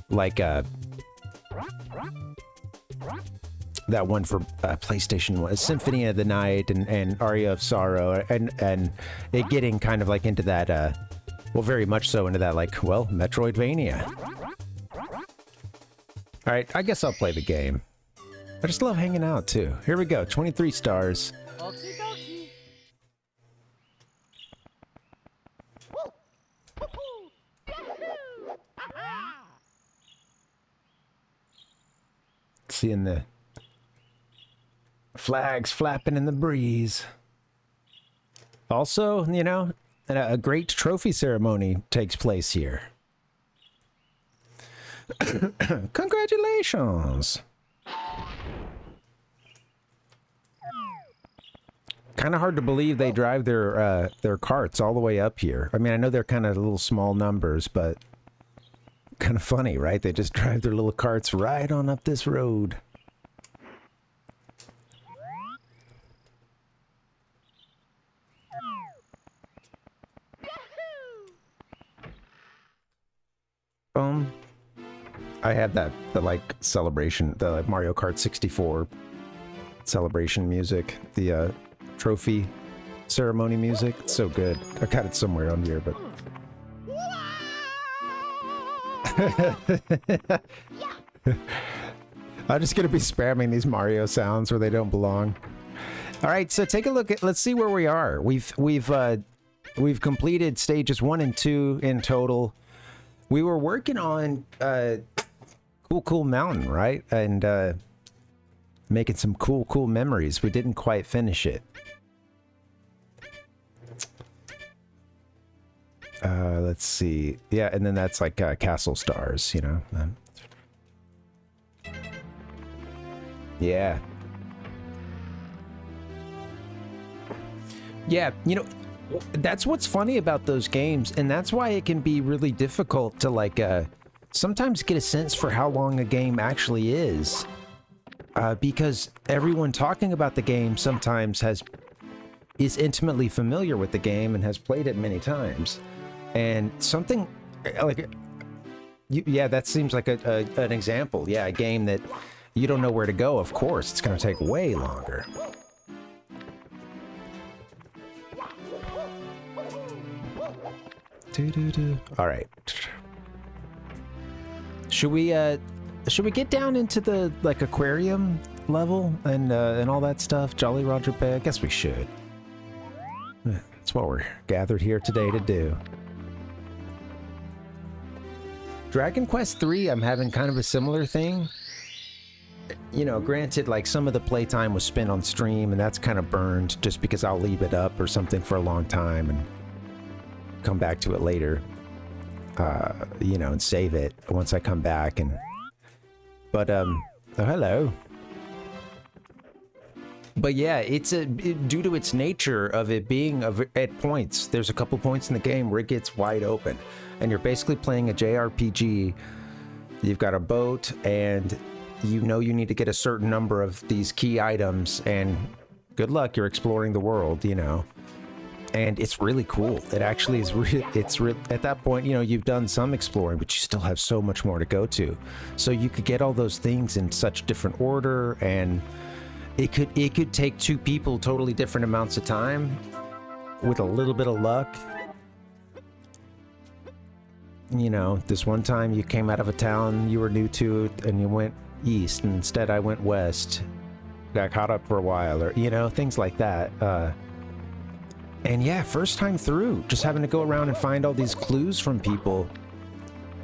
like, that one for PlayStation 1, Symphony of the Night and Aria of Sorrow, and it getting kind of like into that, well, very much so into that, like, well, Metroidvania. All right, I guess I'll play the game. I just love hanging out, too. Here we go, 23 stars. Okie dokie. Seeing the flags flapping in the breeze. Also, you know, a great trophy ceremony takes place here. Congratulations! Kind of hard to believe they drive their carts all the way up here. I mean, I know they're kind of little small numbers, but kind of funny, right? They just drive their little carts right on up this road. I had the like celebration, the like, Mario Kart 64 celebration music, the trophy ceremony music. It's so good. I got it somewhere on here, but I'm just gonna be spamming these Mario sounds where they don't belong. All right, so take a look at. Let's see where we are. We've completed stages 1 and 2 in total. We were working on Cool Mountain, right? And making some cool memories. We didn't quite finish it. Let's see. Yeah, and then that's like Castle Stars, you know. Yeah. Yeah, you know, that's what's funny about those games, and that's why it can be really difficult to like sometimes get a sense for how long a game actually is, because everyone talking about the game sometimes is intimately familiar with the game and has played it many times, and something like yeah, that seems like an example. Yeah, a game that you don't know where to go. Of course, it's going to take way longer. All right. Should we get down into the like aquarium level and all that stuff? Jolly Roger Bay? I guess we should. That's what we're gathered here today to do. Dragon Quest III, I'm having kind of a similar thing. You know, granted, like some of the playtime was spent on stream, and that's kind of burned just because I'll leave it up or something for a long time and come back to it later, you know, and save it once I come back. And but oh, hello. But yeah, it's due to its nature of it being at points. There's a couple points in the game where it gets wide open, and you're basically playing a JRPG. You've got a boat, and you know you need to get a certain number of these key items, and good luck, you're exploring the world, you know. And it's really cool. It actually is at that point, you know, you've done some exploring, but you still have so much more to go to. So you could get all those things in such different order, and it could take two people totally different amounts of time. with a little bit of luck, you know, this one time you came out of a town you were new to and you went east, and instead I went west, got caught up for a while, or, you know, things like that. And yeah, first time through, just having to go around and find all these clues from people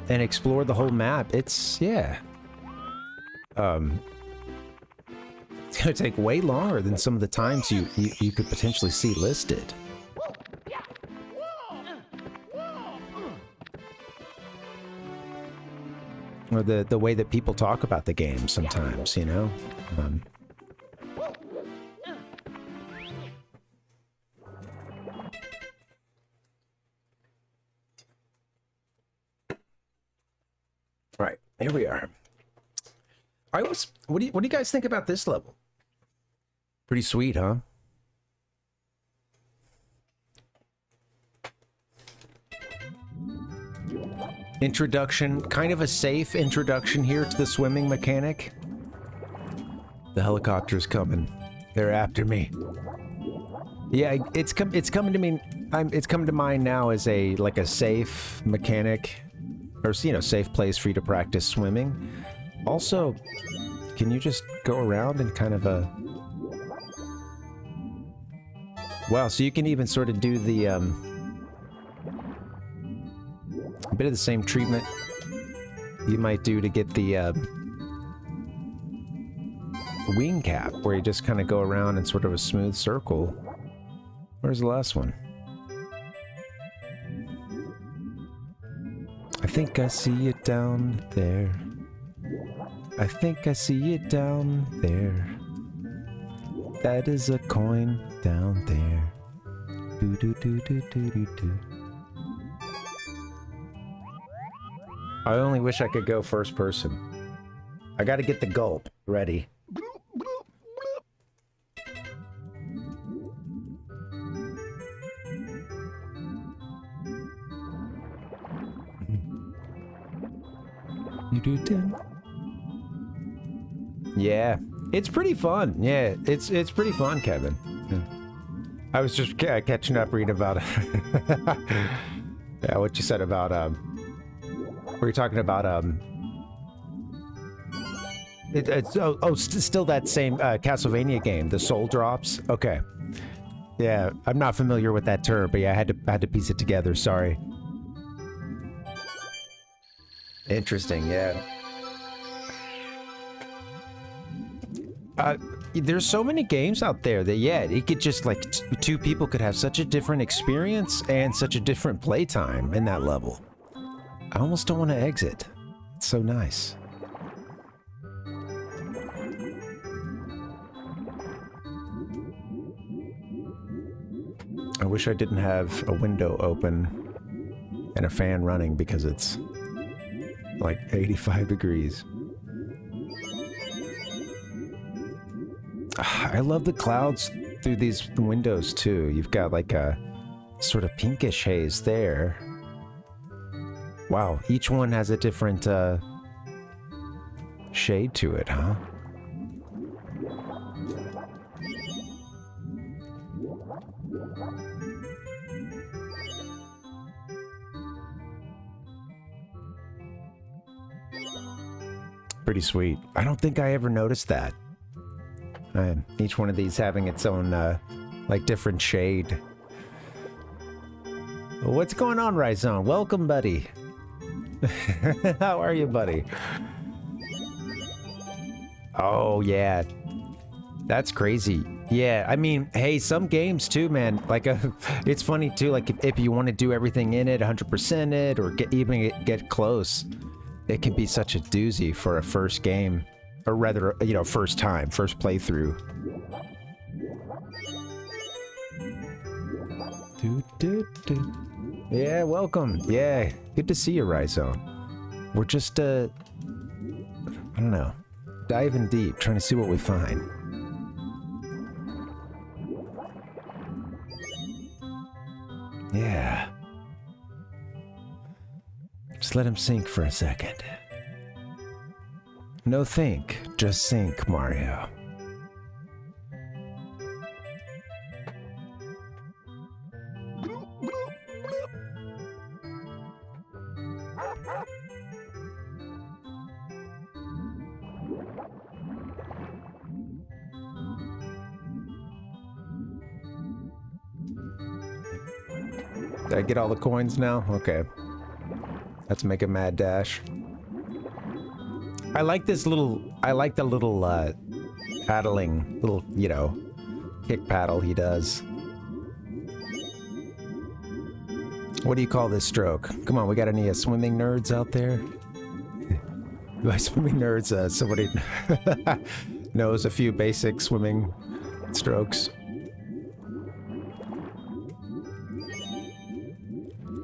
and explore the whole map. It's, yeah. It's gonna take way longer than some of the times you could potentially see listed. Or the way that people talk about the game sometimes, you know? Right, here we are. What do you guys think about this level? Pretty sweet, huh? Introduction, kind of a safe introduction here to the swimming mechanic. The helicopter's coming. They're after me. Yeah, it's coming to me. It's coming to mind now as a safe mechanic, or, you know, safe place for you to practice swimming. Also, can you just go around and kind of wow, so you can even sort of do the a bit of the same treatment you might do to get the wing cap, where you just kind of go around in sort of a smooth circle. Where's the last one? I think I see it down there. I think I see it down there. That is a coin down there. Do do do do do do do. I only wish I could go first person. I gotta get the gulp ready. You do too. Yeah, it's pretty fun. Yeah, it's pretty fun, Kevin. Yeah. I was just catching up reading about yeah, what you said about were you talking about it's still that same Castlevania game, the Soul Drops. Okay, yeah, I'm not familiar with that term, but yeah, I had to piece it together. Sorry. Interesting, yeah. There's so many games out there that, yeah, it could just, like, two people could have such a different experience and such a different playtime in that level. I almost don't want to exit. It's so nice. I wish I didn't have a window open and a fan running because it's like 85 degrees. I love the clouds through these windows too. You've got like a sort of pinkish haze there. Wow, each one has a different shade to it, huh? Pretty sweet. I don't think I ever noticed that. Each one of these having its own, like, different shade. What's going on, Ryzone? Welcome, buddy. How are you, buddy? Oh, yeah. That's crazy. Yeah, I mean, hey, some games too, man. Like, it's funny too, like, if you want to do everything in it, 100% it, or get close, it can be such a doozy for a first game. Or rather, you know, first playthrough. Yeah, welcome. Yeah, good to see you, Ryzone. We're just, I don't know, diving deep, trying to see what we find. Yeah. Just let him sink for a second. No think, just sink, Mario. Did I get all the coins now? Okay. Let's make a mad dash. I like the little, paddling, little, you know, kick paddle he does. What do you call this stroke? Come on, we got any swimming nerds out there? By swimming nerds, somebody knows a few basic swimming strokes.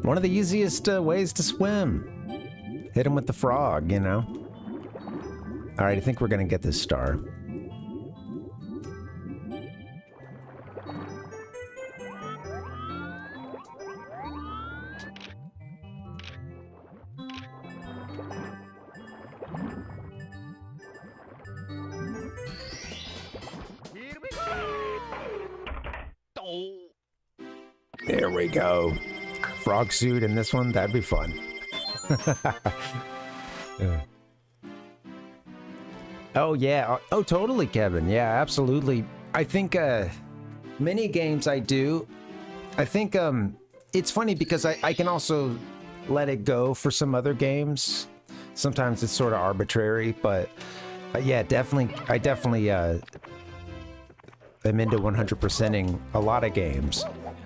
One of the easiest ways to swim. Hit him with the frog, you know? Alright, I think we're gonna get this star. There we go. Frog suit in this one, that'd be fun. Yeah. Oh yeah, oh totally, Kevin. Yeah, absolutely. I think mini games I do. I think it's funny because I can also let it go for some other games. Sometimes it's sort of arbitrary, but yeah, definitely. I definitely am into 100%ing a lot of games.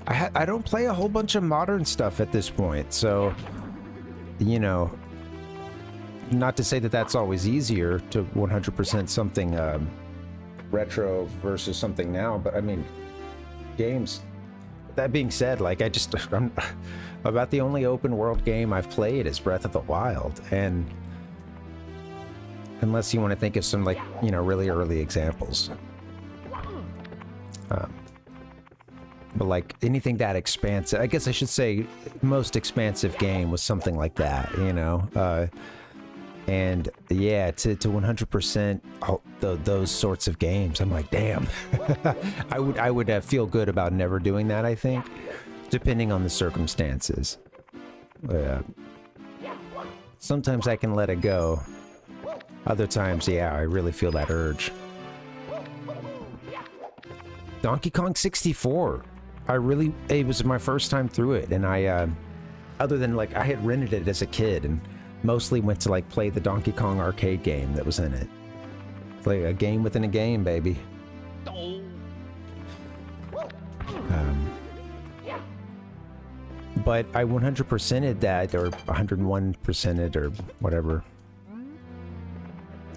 I don't play a whole bunch of modern stuff at this point, so, you know, not to say that that's always easier to 100% something retro versus something now, but I mean, games. That being said, like, I'm about the only open world game I've played is Breath of the Wild, and unless you want to think of some, like, you know, really early examples. But like anything that expansive, I guess I should say most expansive game was something like that, you know? And yeah, to 100% those sorts of games, I'm like, damn. I would feel good about never doing that, I think, depending on the circumstances. Sometimes I can let it go. Other times, yeah, I really feel that urge. Donkey Kong 64. It was my first time through it, and I, other than like, I had rented it as a kid and mostly went to like play the Donkey Kong arcade game that was in it. It's like a game within a game, baby. But I 100%ed that, or 101%ed, or whatever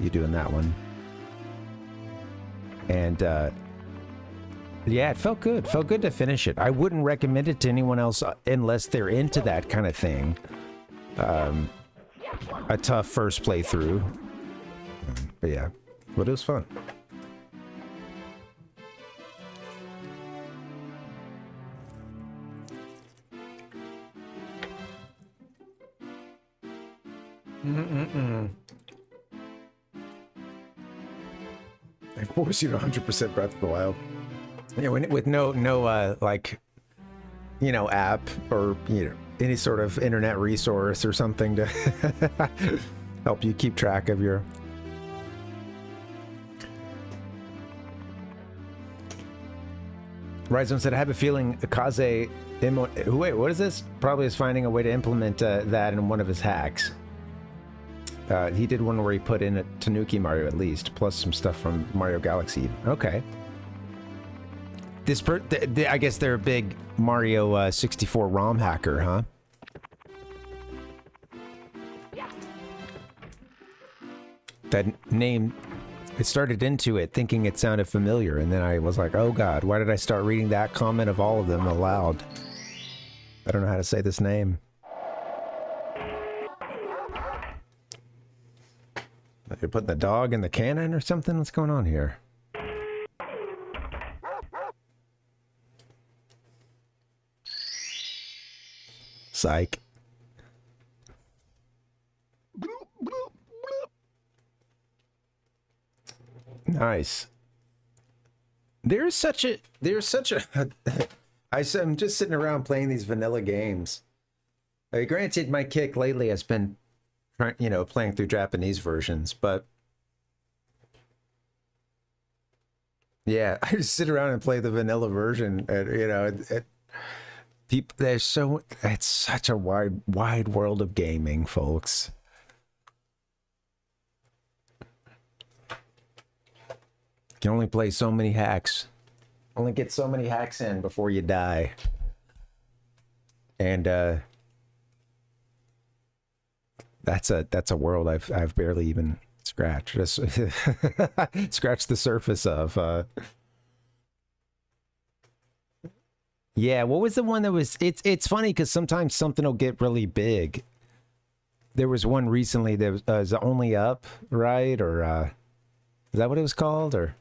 you do in that one. And, yeah, it felt good. Felt good to finish it. I wouldn't recommend it to anyone else unless they're into that kind of thing. A tough first playthrough. But yeah, but it was fun. I force you to 100% Breath of the Wild. Yeah, with no like, you know, app or, you know, any sort of internet resource or something to help you keep track of your... Ryzone said, I have a feeling Kaze... Wait, what is this? Probably is finding a way to implement that in one of his hacks. He did one where he put in a Tanuki Mario at least, plus some stuff from Mario Galaxy. Okay. I guess they're a big Mario 64 ROM hacker, huh? That name, it started into it thinking it sounded familiar, and then I was like, oh god, why did I start reading that comment of all of them aloud? I don't know how to say this name. You're putting the dog in the cannon or something? What's going on here? Psych. Nice. There's such a I'm just sitting around playing these vanilla games. Granted, my kick lately has been, you know, playing through Japanese versions, but yeah, I just sit around and play the vanilla version, and you know, People, there's so it's such a wide world of gaming, folks. You can only play so many hacks. Only get so many hacks in before you die. And that's a world I've barely even scratched. Just scratched the surface of. Yeah, what was the one that was... It's funny because sometimes something will get really big. There was one recently that was Only Up, right? Or is that what it was called? Or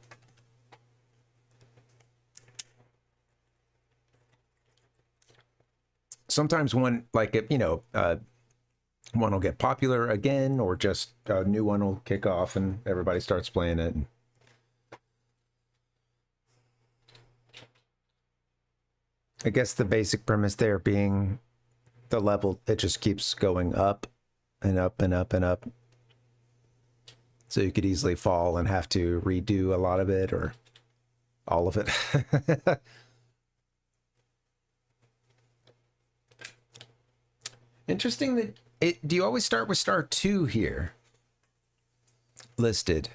sometimes one, like, one will get popular again, or just a new one will kick off and everybody starts playing it. I guess the basic premise there being the level, it just keeps going up and up and up and up. So you could easily fall and have to redo a lot of it or all of it. Interesting that do you always start with star 2 here? Listed.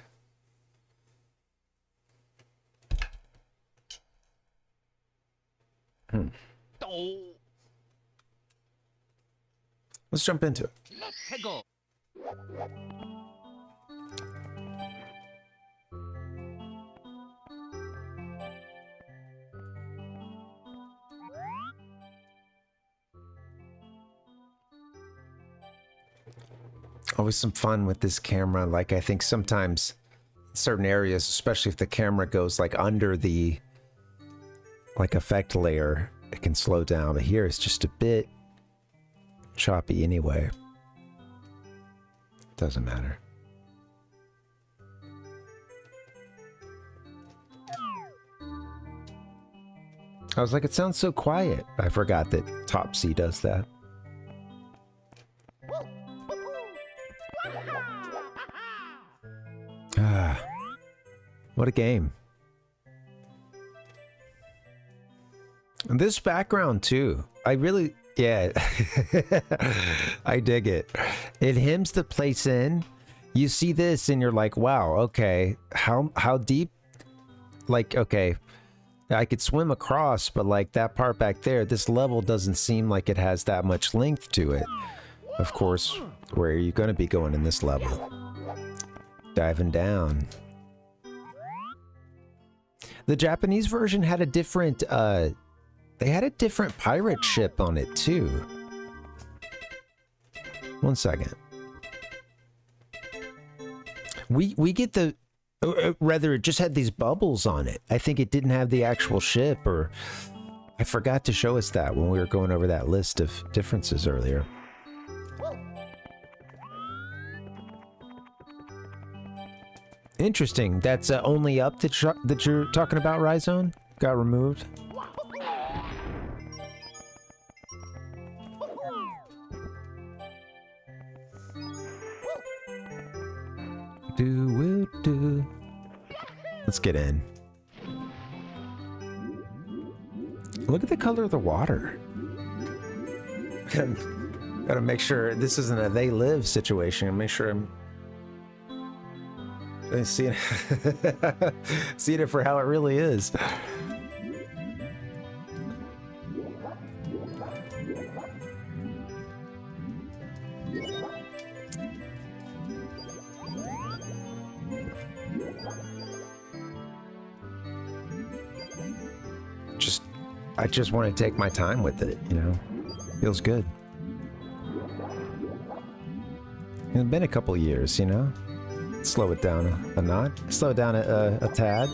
Let's jump into it. Let's go. Always some fun with this camera. Like, I think sometimes in certain areas, especially if the camera goes like under the effect layer, it can slow down, but here it's just a bit choppy anyway. Doesn't matter. I was like, it sounds so quiet. I forgot that Top C does that. Ah, what a game. And this background too, I really, yeah, I dig it. It hems the place in. You see this and you're like, wow, okay, how deep? Like, okay, I could swim across, but like that part back there, this level doesn't seem like it has that much length to it. Of course, where are you going to be going in this level? Diving down. The Japanese version had a different, they had a different pirate ship on it too. One second. We get the, rather it just had these bubbles on it. I think it didn't have the actual ship, or I forgot to show us that when we were going over that list of differences earlier. Interesting. That's Only Up that you're talking about, Rhizone? Got removed? Do. Let's get in. Look at the color of the water. Gotta make sure this isn't a they live situation. Make sure I'm seeing it for how it really is. I just want to take my time with it, you know? Feels good. It's been a couple years, you know? Slow it down a notch. Slow it down a tad.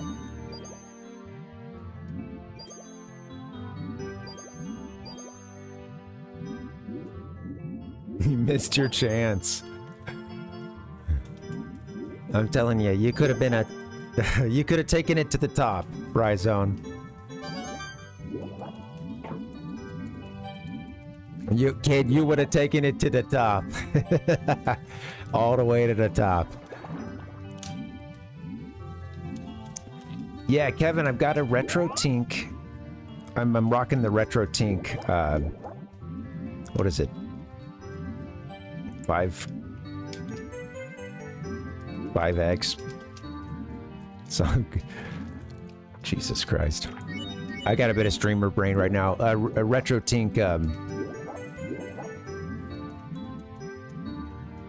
You missed your chance. I'm telling you, you could have been you could have taken it to the top, Rhizone. You would have taken it to the top. All the way to the top. Yeah, Kevin, I've got a retro tink I'm rocking the Retro Tink. What is it? 5X. So, Jesus Christ. I got a bit of streamer brain right now. A Retro Tink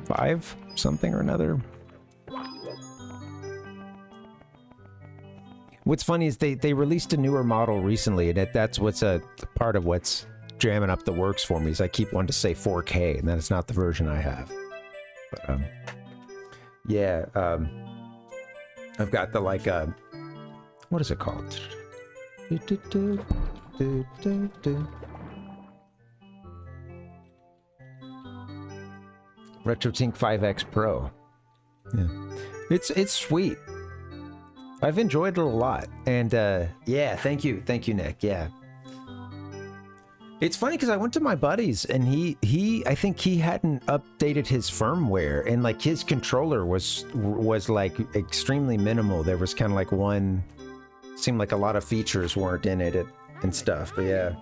5 something or another. What's funny is they released a newer model recently, and that's what's a part of what's jamming up the works for me, is I keep wanting to say 4K, and that is not the version I have. But, yeah, I've got the, like, what is it called? RetroTink 5X Pro. Yeah. It's sweet. I've enjoyed it a lot. And yeah, thank you, Nick. Yeah. It's funny because I went to my buddy's and he I think he hadn't updated his firmware, and like his controller was like extremely minimal. There was kind of like one, seemed like a lot of features weren't in it and stuff, but yeah.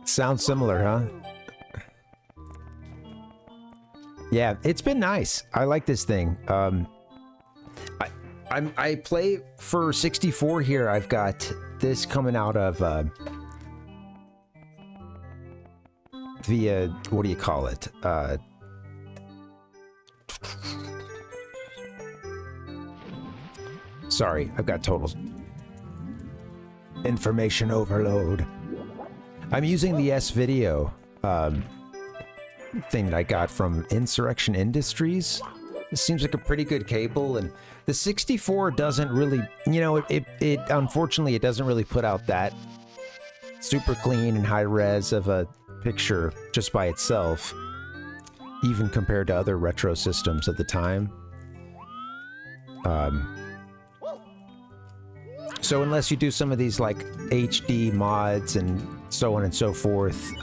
Sounds similar, huh? Yeah, it's been nice. I like this thing. I play for 64 here. I've got this coming out of via, what do you call it? Sorry, I've got total information overload. I'm using the S-Video thing that I got from Insurrection Industries. This seems like a pretty good cable, and the 64 doesn't really, you know, it unfortunately it doesn't really put out that super clean and high res of a picture just by itself, even compared to other retro systems of the time. So unless you do some of these like HD mods and so on and so forth,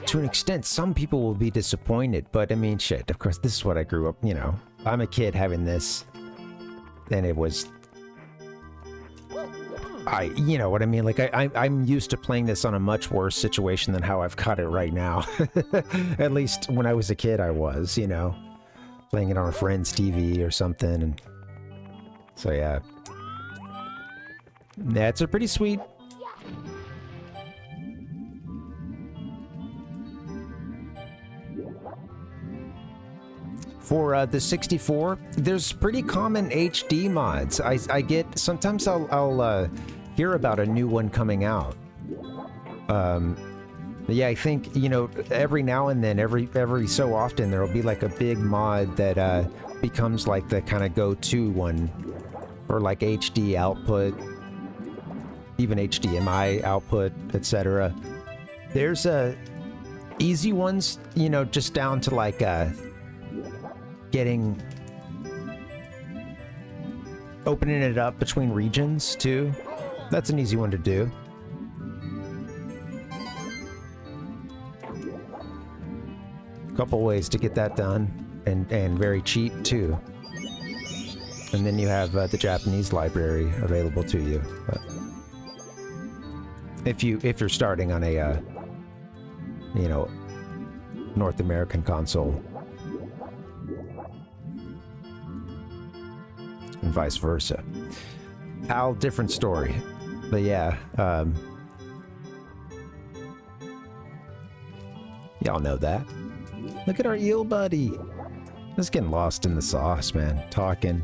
to an extent, some people will be disappointed, but I mean, shit, of course, this is what I grew up, you know. I'm a kid having this, and it was... you know what I mean? Like, I'm used to playing this on a much worse situation than how I've got it right now. At least when I was a kid, I was, you know, playing it on a friend's TV or something, and... So, yeah. That's a pretty sweet... For the 64, there's pretty common HD mods. I get, sometimes I'll hear about a new one coming out. Yeah, I think, you know, every now and then, every so often, there'll be like a big mod that becomes like the kind of go-to one for like HD output, even HDMI output, etc. There's easy ones, you know, just down to like opening it up between regions too. That's an easy one to do. A couple ways to get that done, and very cheap too. And then you have the Japanese library available to you. If you're starting on a you know, North American console. And vice versa. PAL, different story. But yeah, y'all know that. Look at our eel buddy. Just getting lost in the sauce, man. Talking.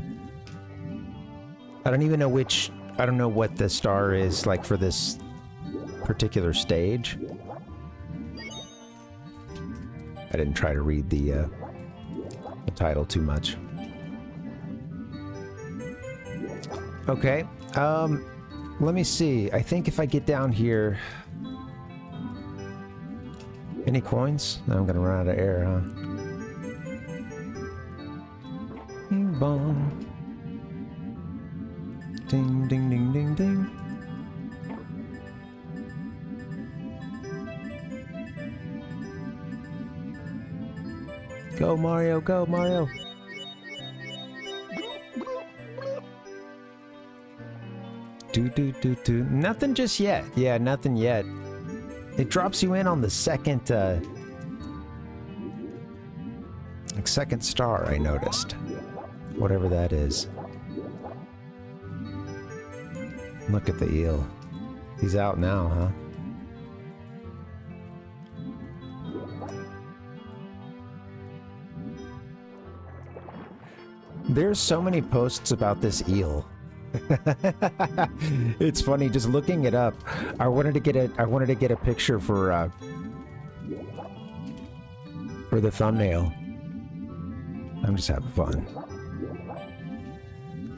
I don't even know which... I don't know what the star is, like, for this particular stage. I didn't try to read the title too much. Okay, let me see. I think if I get down here... Any coins? I'm gonna run out of air, huh? Bing bong. Ding, ding, ding, ding, ding. Go, Mario, go, Mario. Do. Nothing just yet. Yeah, nothing yet. It drops you in on the second, like second star, I noticed. Whatever that is. Look at the eel. He's out now, huh? There's so many posts about this eel. It's funny just looking it up. I wanted to get a picture for the thumbnail. I'm just having fun.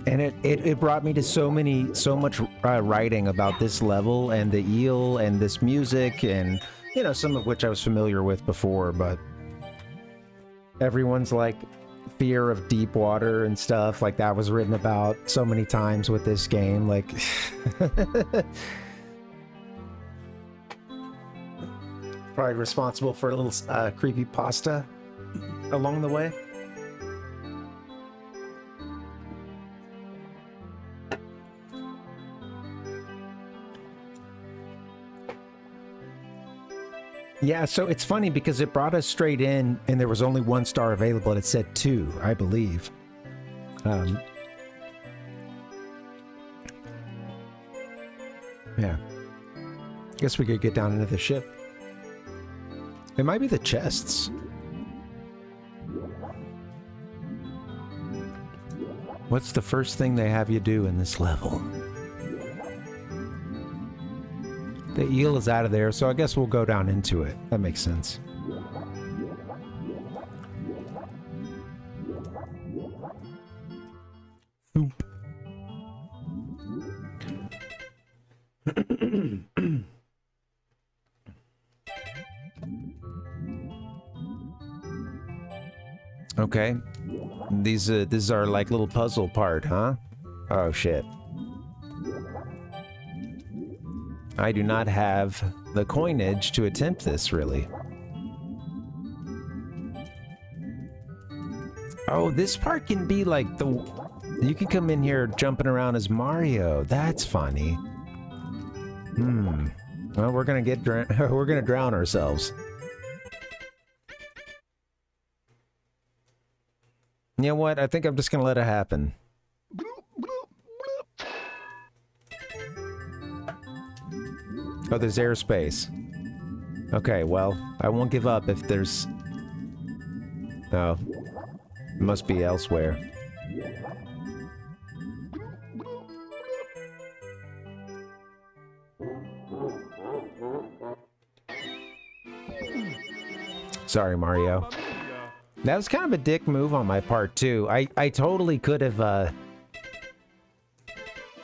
And it brought me to so much writing about this level and the eel and this music, and you know, some of which I was familiar with before, but everyone's like fear of deep water and stuff like that was written about so many times with this game, like probably responsible for a little creepy pasta along the way. Yeah, so it's funny because it brought us straight in and there was only 1 star available and it said 2, I believe. Yeah. Guess we could get down into the ship. It might be the chests. What's the first thing they have you do in this level? The eel is out of there, so I guess we'll go down into it. That makes sense. Boop. Okay. This is our like little puzzle part, huh? Oh shit. I do not have the coinage to attempt this, really. Oh, this part can be like you can come in here jumping around as Mario. That's funny. Well, we're gonna we're gonna drown ourselves. You know what? I think I'm just gonna let it happen. Oh, there's airspace. Okay, well, I won't give up if there's... Oh. It must be elsewhere. Sorry, Mario. That was kind of a dick move on my part, too. I totally could have,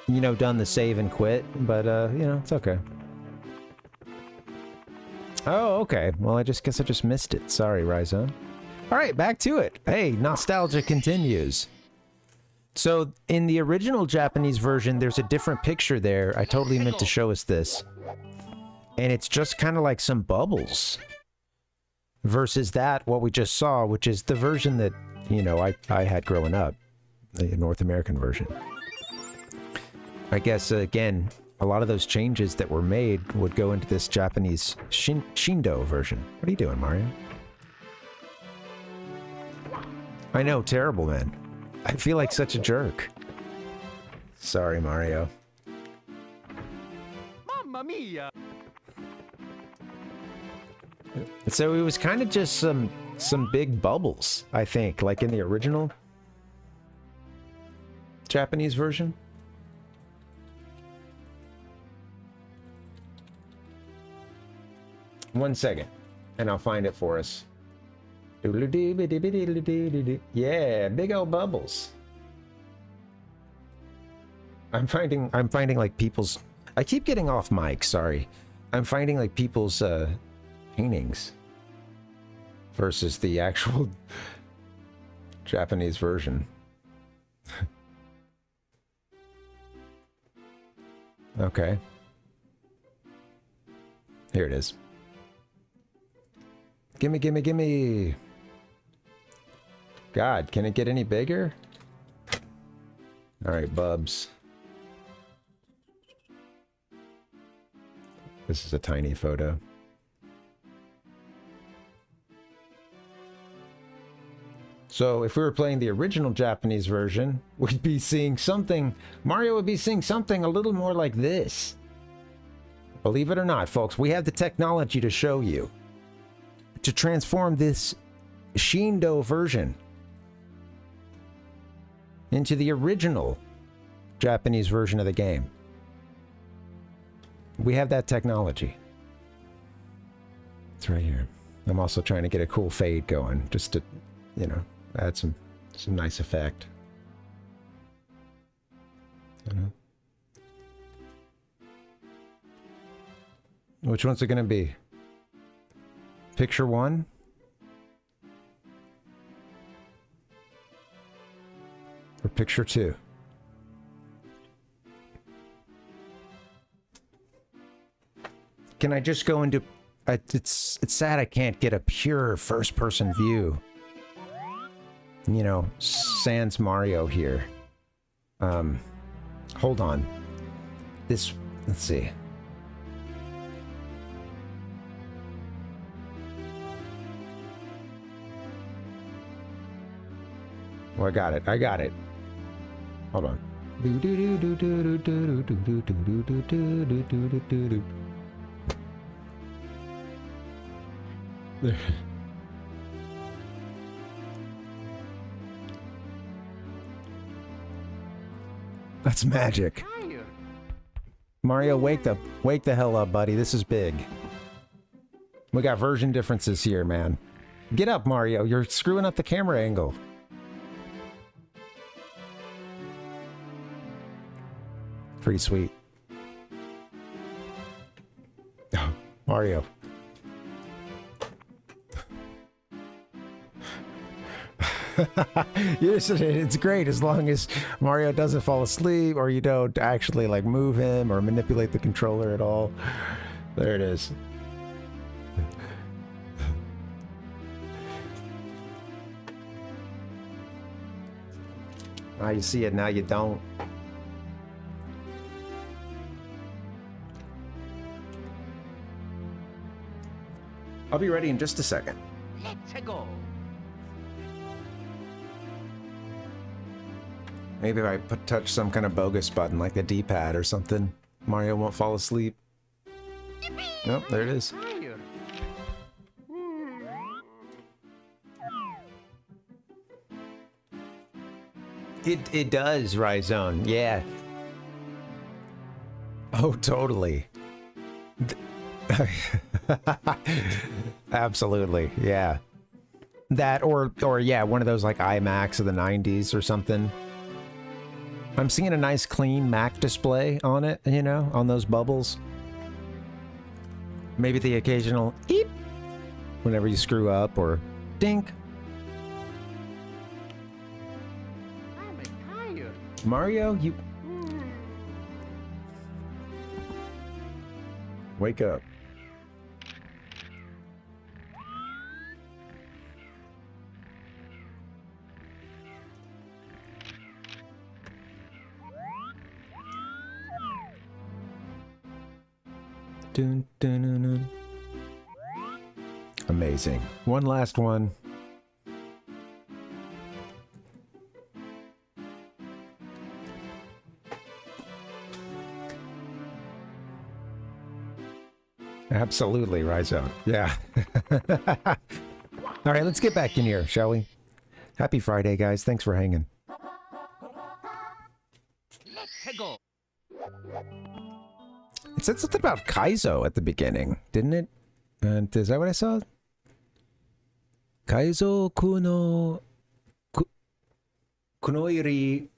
you know, done the save and quit, but, you know, it's okay. Oh, okay. Well, I guess I just missed it. Sorry, Rhizome. All right, back to it. Hey, nostalgia continues. So, in the original Japanese version, there's a different picture there. I totally meant to show us this. And it's just kind of like some bubbles. Versus that, what we just saw, which is the version that, you know, I had growing up. The North American version. I guess, again, a lot of those changes that were made would go into this Japanese Shindo version. What are you doing, Mario? I know, terrible, man. I feel like such a jerk. Sorry, Mario. Mamma mia! So it was kind of just some big bubbles, I think, like in the original Japanese version. One second, and I'll find it for us. Yeah, big old bubbles. I'm finding like people's... I keep getting off mic, sorry. I'm finding like people's paintings versus the actual Japanese version. Okay. Here it is. Gimme, gimme, gimme. God, can it get any bigger? Alright, bubs. This is a tiny photo. So if we were playing the original Japanese version, we'd be seeing something, Mario would be seeing something a little more like this. Believe it or not, folks, we have the technology to show you. To transform this Shindo version into the original Japanese version of the game. We have that technology. It's right here. I'm also trying to get a cool fade going, just to, you know, add some nice effect. You know? Which one's it gonna be? Picture one? Or picture two? Can I just go into... it's sad I can't get a pure first-person view. You know, sans Mario here. Hold on. This... let's see. Oh, I got it. I got it. Hold on. There. That's magic. Mario, wake the hell up, buddy. This is big. We got version differences here, man. Get up, Mario. You're screwing up the camera angle. Pretty sweet. Oh, Mario. It's great as long as Mario doesn't fall asleep or you don't actually like move him or manipulate the controller at all. There it is. Now you see it, now you don't. I'll be ready in just a second. Let's go. Maybe if I touch some kind of bogus button like the D-pad or something, Mario won't fall asleep. Nope, there it is. It does, Rhizone, yeah. Oh, totally. Absolutely, yeah. That or yeah, one of those like iMacs of the 90s or something. I'm seeing a nice clean Mac display on it, you know, on those bubbles. Maybe the occasional eep whenever you screw up or dink. I'm tired. Mario, you... Wake up. Dun, dun, dun, dun. Amazing. One last one. Absolutely, Rhizone. Yeah. All right, let's get back in here, shall we? Happy Friday, guys. Thanks for hanging. Let's go. It said something about Kaizo at the beginning, didn't it? And is that what I saw? Kaizo kuno... Kunoiri...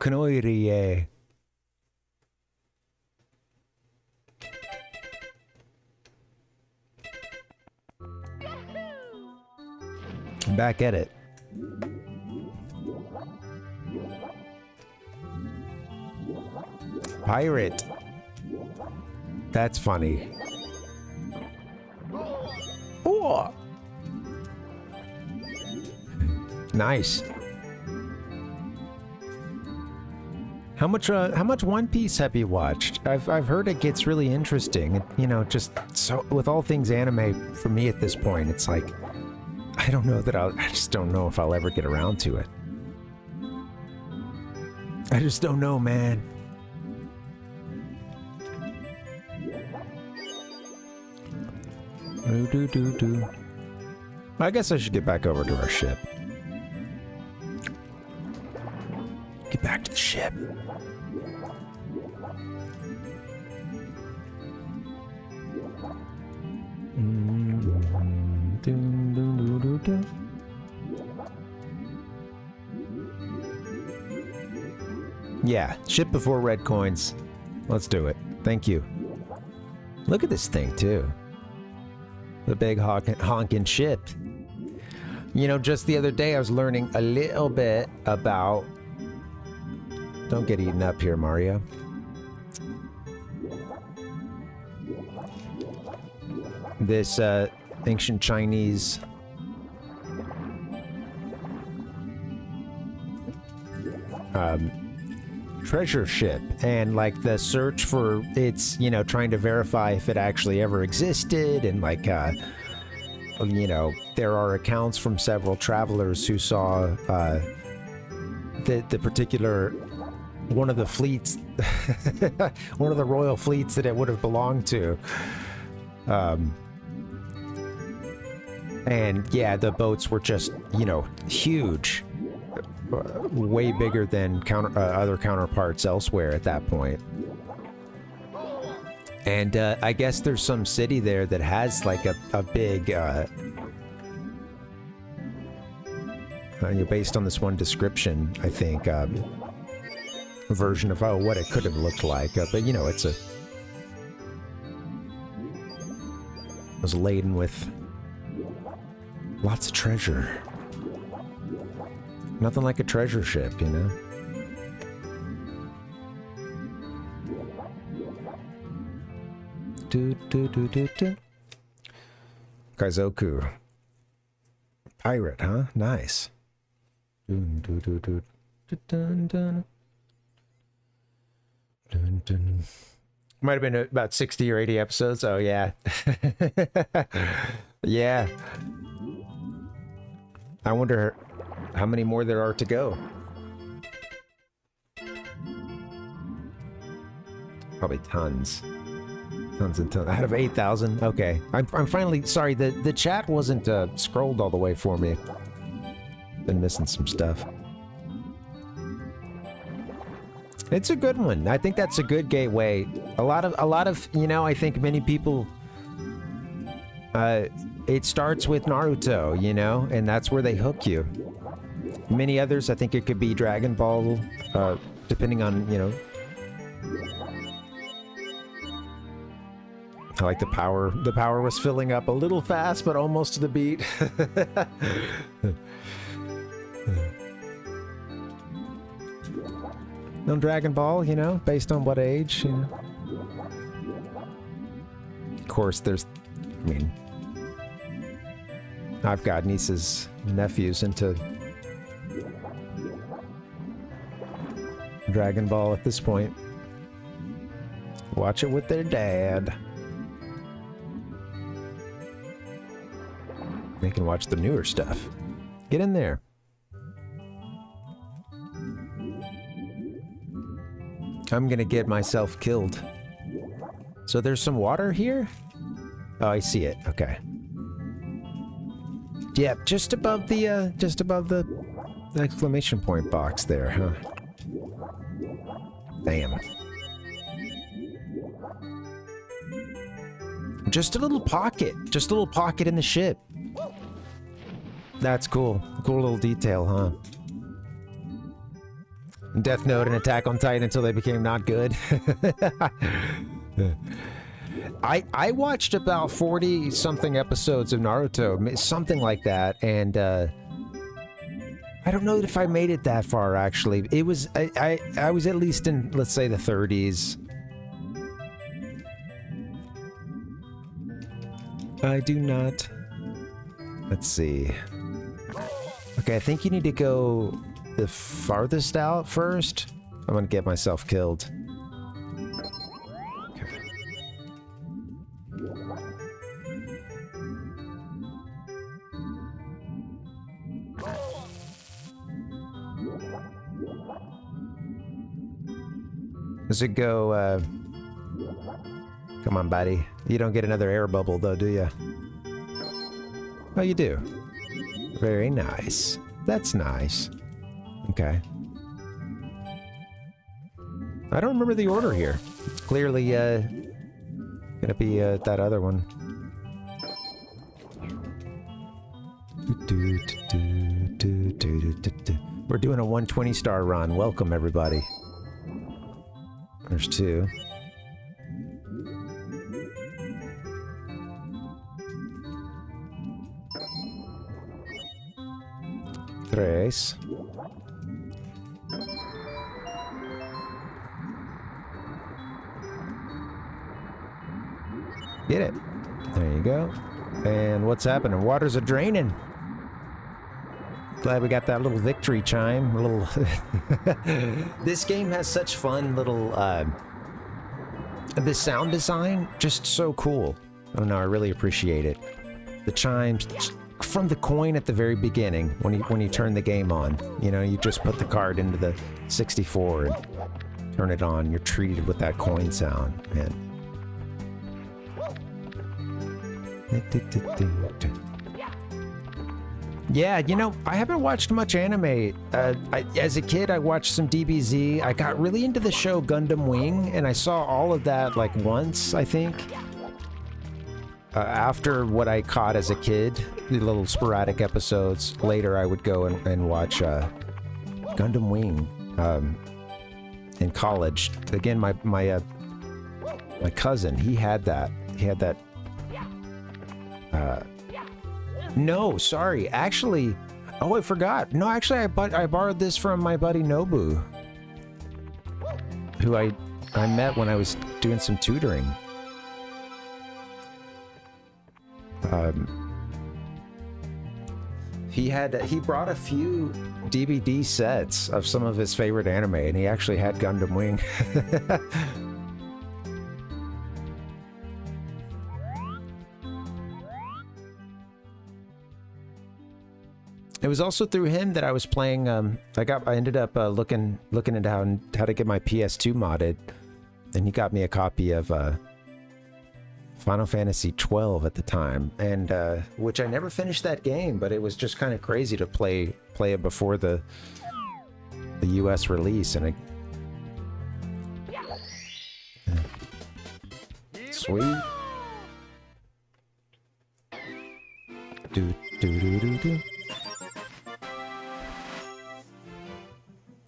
Back at it. Pirate. That's funny. Oh. Nice. How much One Piece have you watched? I've heard it gets really interesting. You know, just so with all things anime, for me at this point, it's like I don't know that I just don't know if I'll ever get around to it. I just don't know, man. I guess I should get back over to our ship. Get back to the ship. Yeah, ship before red coins. Let's do it. Thank you. Look at this thing, too. The big honkin' ship. You know, just the other day I was learning a little bit about... Don't get eaten up here, Mario. This ancient Chinese treasure ship, and like the search for its, you know, trying to verify if it actually ever existed, and like you know, there are accounts from several travelers who saw the particular one of the fleets one of the royal fleets that it would have belonged to. And yeah, the boats were just, you know, huge, way bigger than other counterparts elsewhere at that point. And I guess there's some city there that has like a big, you know, based on this one description, I think, version of what it could have looked like. But you know, it was laden with lots of treasure. Nothing like a treasure ship, you know? Kaizoku. Pirate, huh? Nice. Might have been about 60 or 80 episodes. Oh, yeah. Yeah. I wonder how many more there are to go. Probably tons. Tons and tons. Out of 8,000? Okay. I'm finally... Sorry, the chat wasn't scrolled all the way for me. Been missing some stuff. It's a good one. I think that's a good gateway. A lot of, you know, I think many people... it starts with Naruto, you know, and that's where they hook you. Many others, I think it could be Dragon Ball, depending on, you know... I like the power. The power was filling up a little fast, but almost to the beat. No Dragon Ball, you know, based on what age, you know. Of course, there's, I mean, I've got nieces and nephews into Dragon Ball at this point. Watch it with their dad. They can watch the newer stuff. Get in there. I'm gonna get myself killed. So there's some water here? Oh, I see it. Okay. Yeah, just above the exclamation point box there, huh? Damn. Just a little pocket. Just a little pocket in the ship. That's cool. Cool little detail, huh? Death Note and Attack on Titan until they became not good. I watched about 40-something episodes of Naruto, something like that, and I don't know if I made it that far, actually. It was... I was at least in, let's say, the 30s. I do not... Let's see... Okay, I think you need to go the farthest out first. I'm gonna get myself killed. Okay. Does it go, come on, buddy. You don't get another air bubble, though, do you? Oh, you do. Very nice. That's nice. Okay. I don't remember the order here. It's clearly, gonna be, that other one. We're doing a 120-star run. Welcome, everybody. There's 2. Tres. Get it. There you go. And what's happening? Waters are draining. Glad we got that little victory chime. A little. This game has such fun little. The sound design, just so cool. I don't know. I really appreciate it. The chimes from the coin at the very beginning, when you turn the game on. You know, you just put the card into the 64 and turn it on. You're treated with that coin sound, man. Yeah, you know, I haven't watched much anime. As a kid, I watched some DBZ. I got really into the show Gundam Wing, and I saw all of that like once, I think. After what I caught as a kid, the little sporadic episodes, later I would go and watch Gundam Wing in college. Again, my cousin, he had that. He had that. No, sorry. Actually, oh, I forgot. No, actually, I borrowed this from my buddy Nobu, who I met when I was doing some tutoring. He brought a few DVD sets of some of his favorite anime, and he actually had Gundam Wing. It was also through him that I was playing. I ended up looking into how to get my PS2 modded, and he got me a copy of Final Fantasy 12 at the time, and which I never finished that game, but it was just kind of crazy to play it before the US release, and sweet. Do do do do do.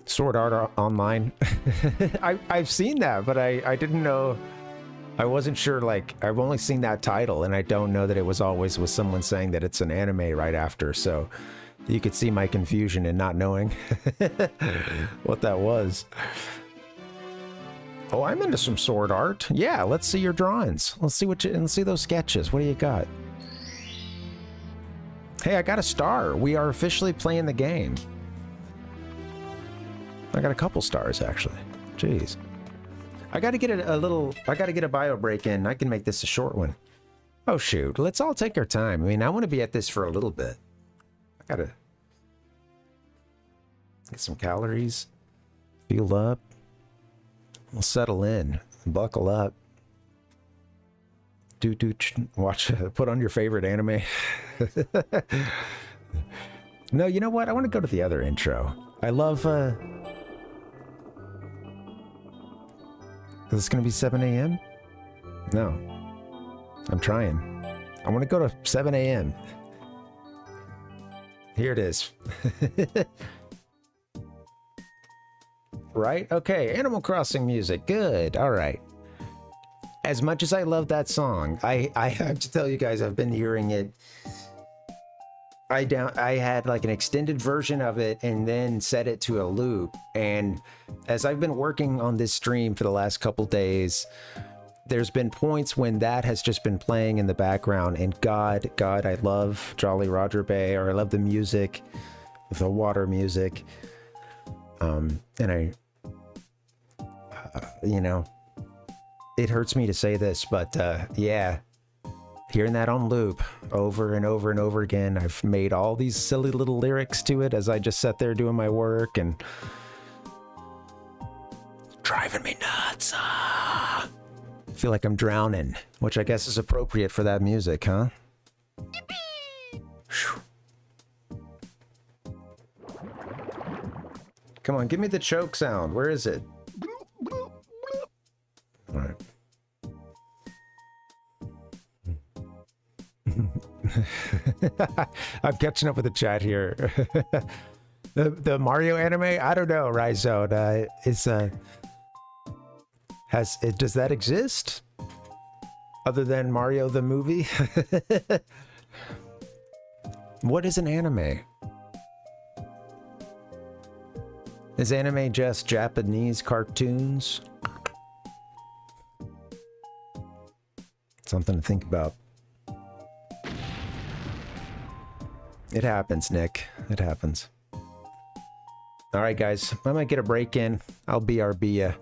Sword Art Online. I've seen that, but I didn't know. I wasn't sure, like, I've only seen that title, and I don't know that it was always with someone saying that it's an anime right after, so you could see my confusion in not knowing what that was. Oh, I'm into some sword art. Yeah, let's see your drawings. Let's see those sketches. What do you got? Hey, I got a star. We are officially playing the game. I got a couple stars, actually. Jeez. I gotta get I gotta get a bio break in. I can make this a short one. Oh, shoot. Let's all take our time. I mean, I want to be at this for a little bit. I gotta get some calories. Fuel up. We'll settle in. Buckle up. Watch, put on your favorite anime. No, you know what? I want to go to the other intro. I love, Is this going to be 7 a.m.? No. I'm trying. I want to go to 7 a.m. Here it is. Right? Okay, Animal Crossing music. Good. All right. As much as I love that song, I have to tell you guys, I've been hearing it. I had like an extended version of it and then set it to a loop. And as I've been working on this stream for the last couple days, there's been points when that has just been playing in the background. And God, I love Jolly Roger Bay, or I love the music, the water music. And you know, it hurts me to say this, but yeah, hearing that on loop over and over and over again, I've made all these silly little lyrics to it as I just sat there doing my work and driving me nuts. I feel like I'm drowning, which I guess is appropriate for that music, huh? Come on, give me the choke sound. Where is it? All right. I'm catching up with the chat here. the Mario anime? I don't know, Rhizone. Does that exist? Other than Mario the movie? What is an anime? Is anime just Japanese cartoons? Something to think about. It happens, Nick. It happens. All right, guys. I might get a break in. I'll BRB ya.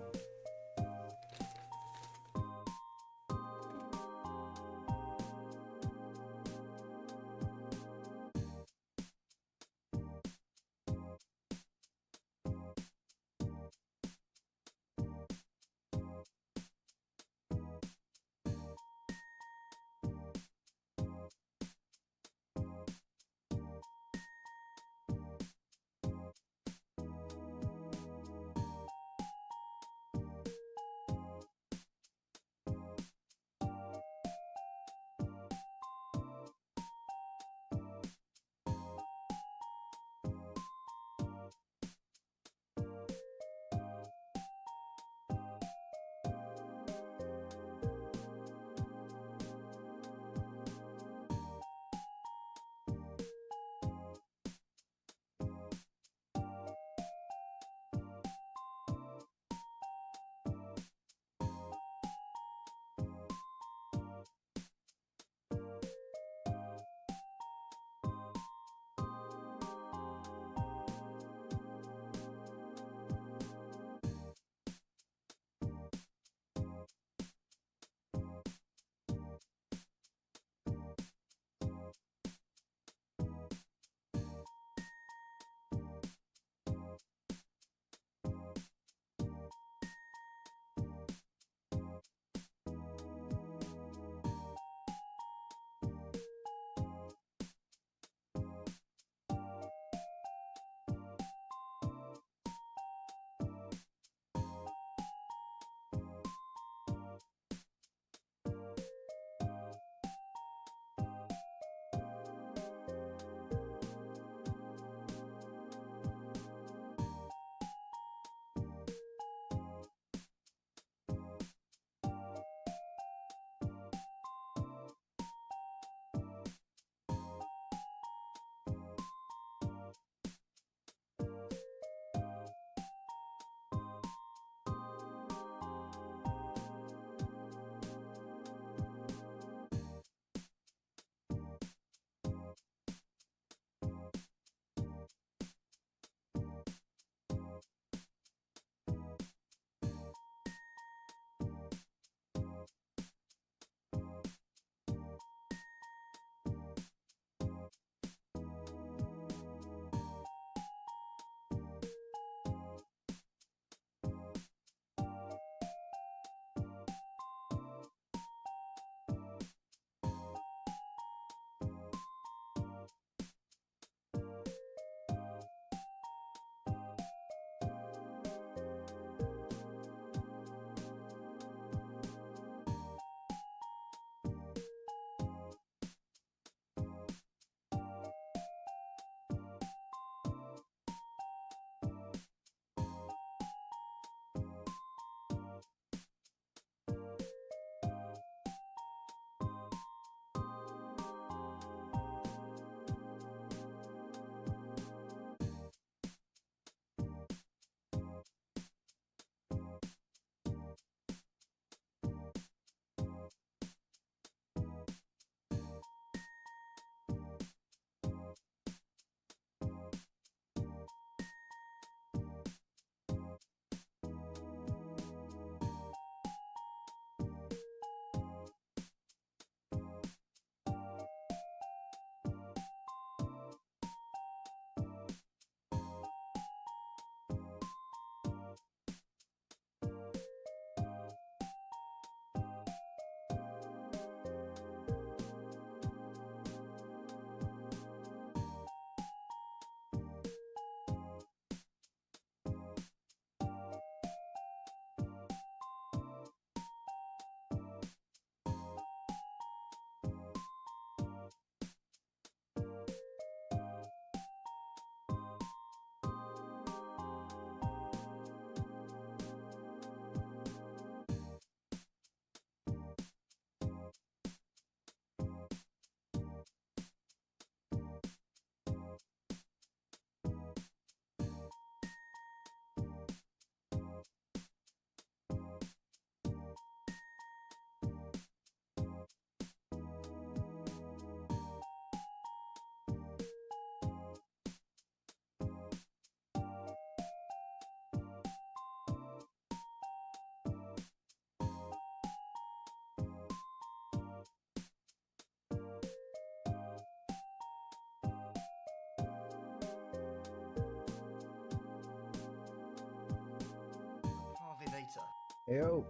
Yo.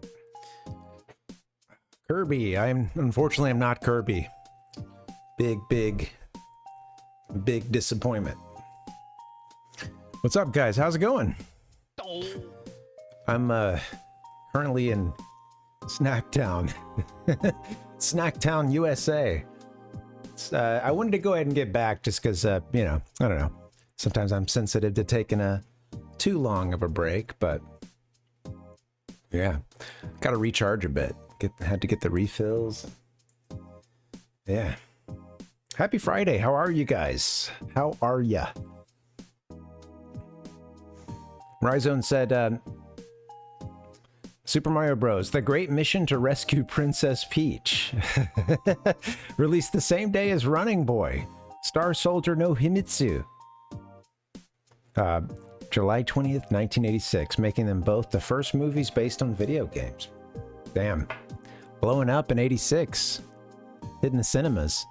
Kirby. Unfortunately, I'm not Kirby. Big disappointment. What's up, guys? How's it going? I'm currently in Snacktown. Snacktown, USA. I wanted to go ahead and get back just because, you know, I don't know. Sometimes I'm sensitive to taking a too long of a break, but yeah, got to recharge a bit. Had to get the refills. Yeah. Happy Friday. How are you guys? How are ya? Ryzone said, Super Mario Bros. The Great Mission to Rescue Princess Peach. Released the same day as Running Boy. Star Soldier no Himitsu. July 20th, 1986, making them both the first movies based on video games. Damn. Blowing up in 86. Hitting the cinemas.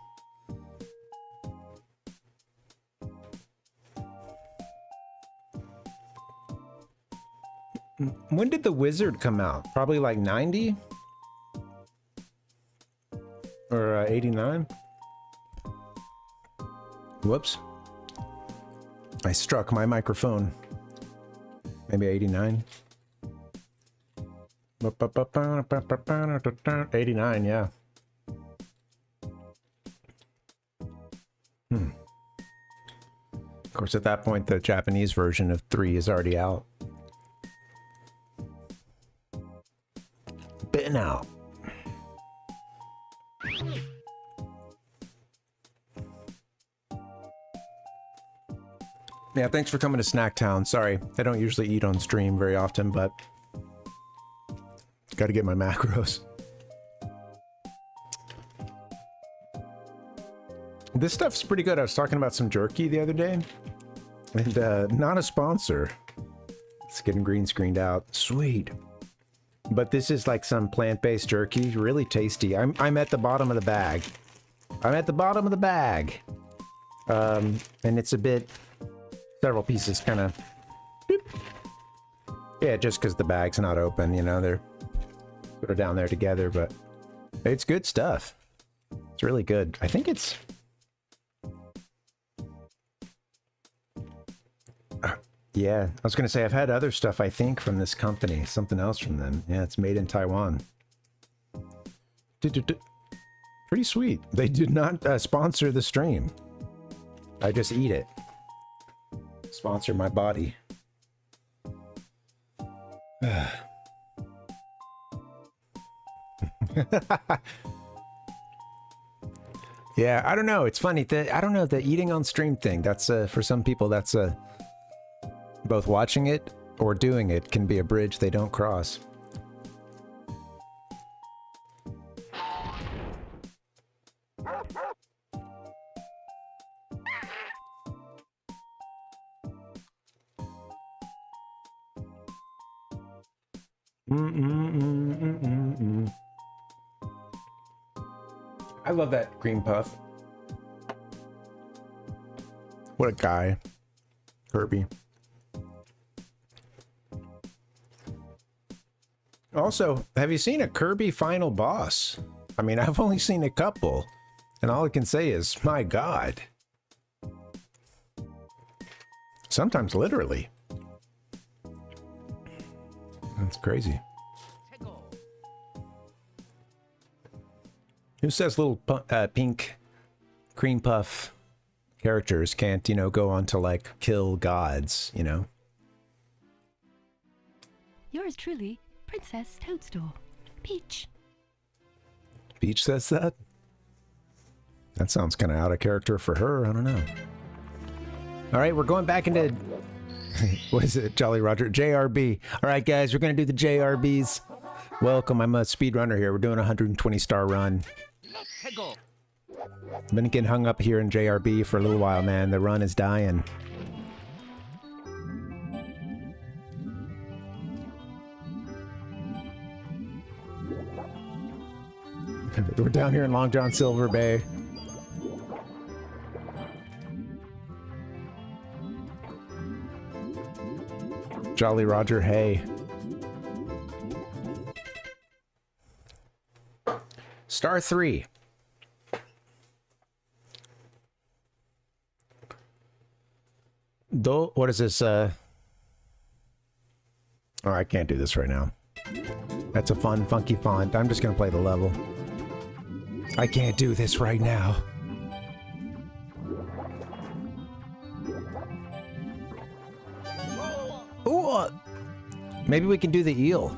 When did The Wizard come out? Probably like 90? Or 89? Whoops. I struck my microphone. Maybe 89? 89, yeah. Of course, at that point, the Japanese version of 3 is already out. Been out. Yeah, thanks for coming to Snacktown. Sorry, I don't usually eat on stream very often, but got to get my macros. This stuff's pretty good. I was talking about some jerky the other day, and not a sponsor. It's getting green screened out. Sweet. But this is like some plant-based jerky, really tasty. I'm at the bottom of the bag. I'm at the bottom of the bag. And it's a bit, several pieces kind of, yeah, just because the bag's not open, you know, they're sort of down there together, but it's good stuff. It's really good. I think it's, yeah, I was going to say, I've had other stuff, I think, from this company. Something else from them. Yeah, it's made in Taiwan. Pretty sweet. They did not sponsor the stream. I just eat it. Sponsor my body. Yeah, I don't know. It's funny. I don't know, the eating on stream thing. That's, for some people, that's both watching it or doing it can be a bridge they don't cross. I love that cream puff. What a guy. Kirby. Also, have you seen a Kirby final boss? I mean, I've only seen a couple, and all I can say is, my God. Sometimes literally. That's crazy. Who says little pink cream puff characters can't, you know, go on to, like, kill gods, you know? Yours truly, Princess Toadstool. Peach. Peach says that? That sounds kind of out of character for her. I don't know. All right, we're going back into... what is it? Jolly Roger. JRB. All right, guys, we're going to do the JRBs. Welcome. I'm a speedrunner here. We're doing a 120-star run. Let's go. I've been getting hung up here in JRB for a little while, man. The run is dying. We're down here in Long John Silver Bay. Jolly Roger, hey. Star 3. What is this? Oh, I can't do this right now. That's a fun, funky font. I'm just gonna play the level. I can't do this right now. Ooh, maybe we can do the eel.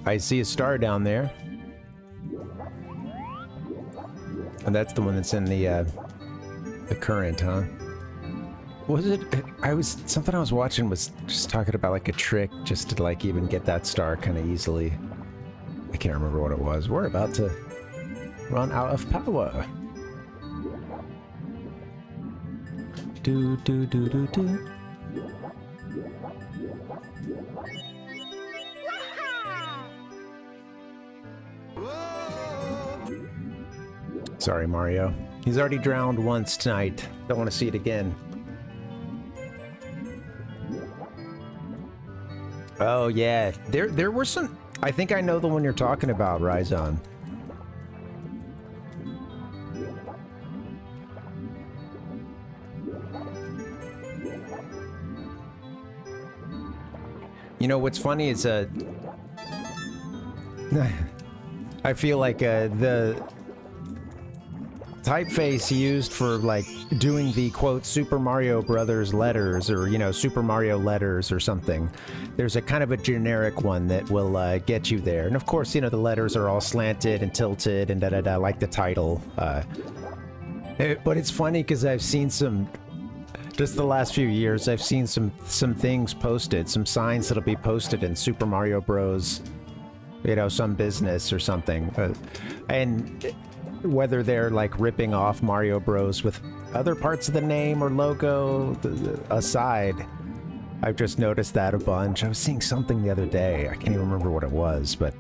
I see a star down there. And that's the one that's in the current, huh? Was it? Something I was watching was just talking about like a trick just to like even get that star kind of easily. I can't remember what it was. We're about to run out of power. Do do do do do. Sorry, Mario. He's already drowned once tonight. Don't want to see it again. Oh, yeah. There were some... I think I know the one you're talking about, Ryzon. You know, what's funny is... I feel like the... typeface used for like doing the quote Super Mario Brothers letters, or you know, Super Mario letters or something. There's a kind of a generic one that will get you there, and of course, you know, the letters are all slanted and tilted and da-da-da, like the title. But it's funny because I've seen some, just the last few years, I've seen some things posted, some signs that'll be posted in Super Mario Bros. You know, some business or something, and whether they're like ripping off Mario Bros with other parts of the name or logo aside, I've just noticed that a bunch. I was seeing something the other day. I can't even remember what it was, but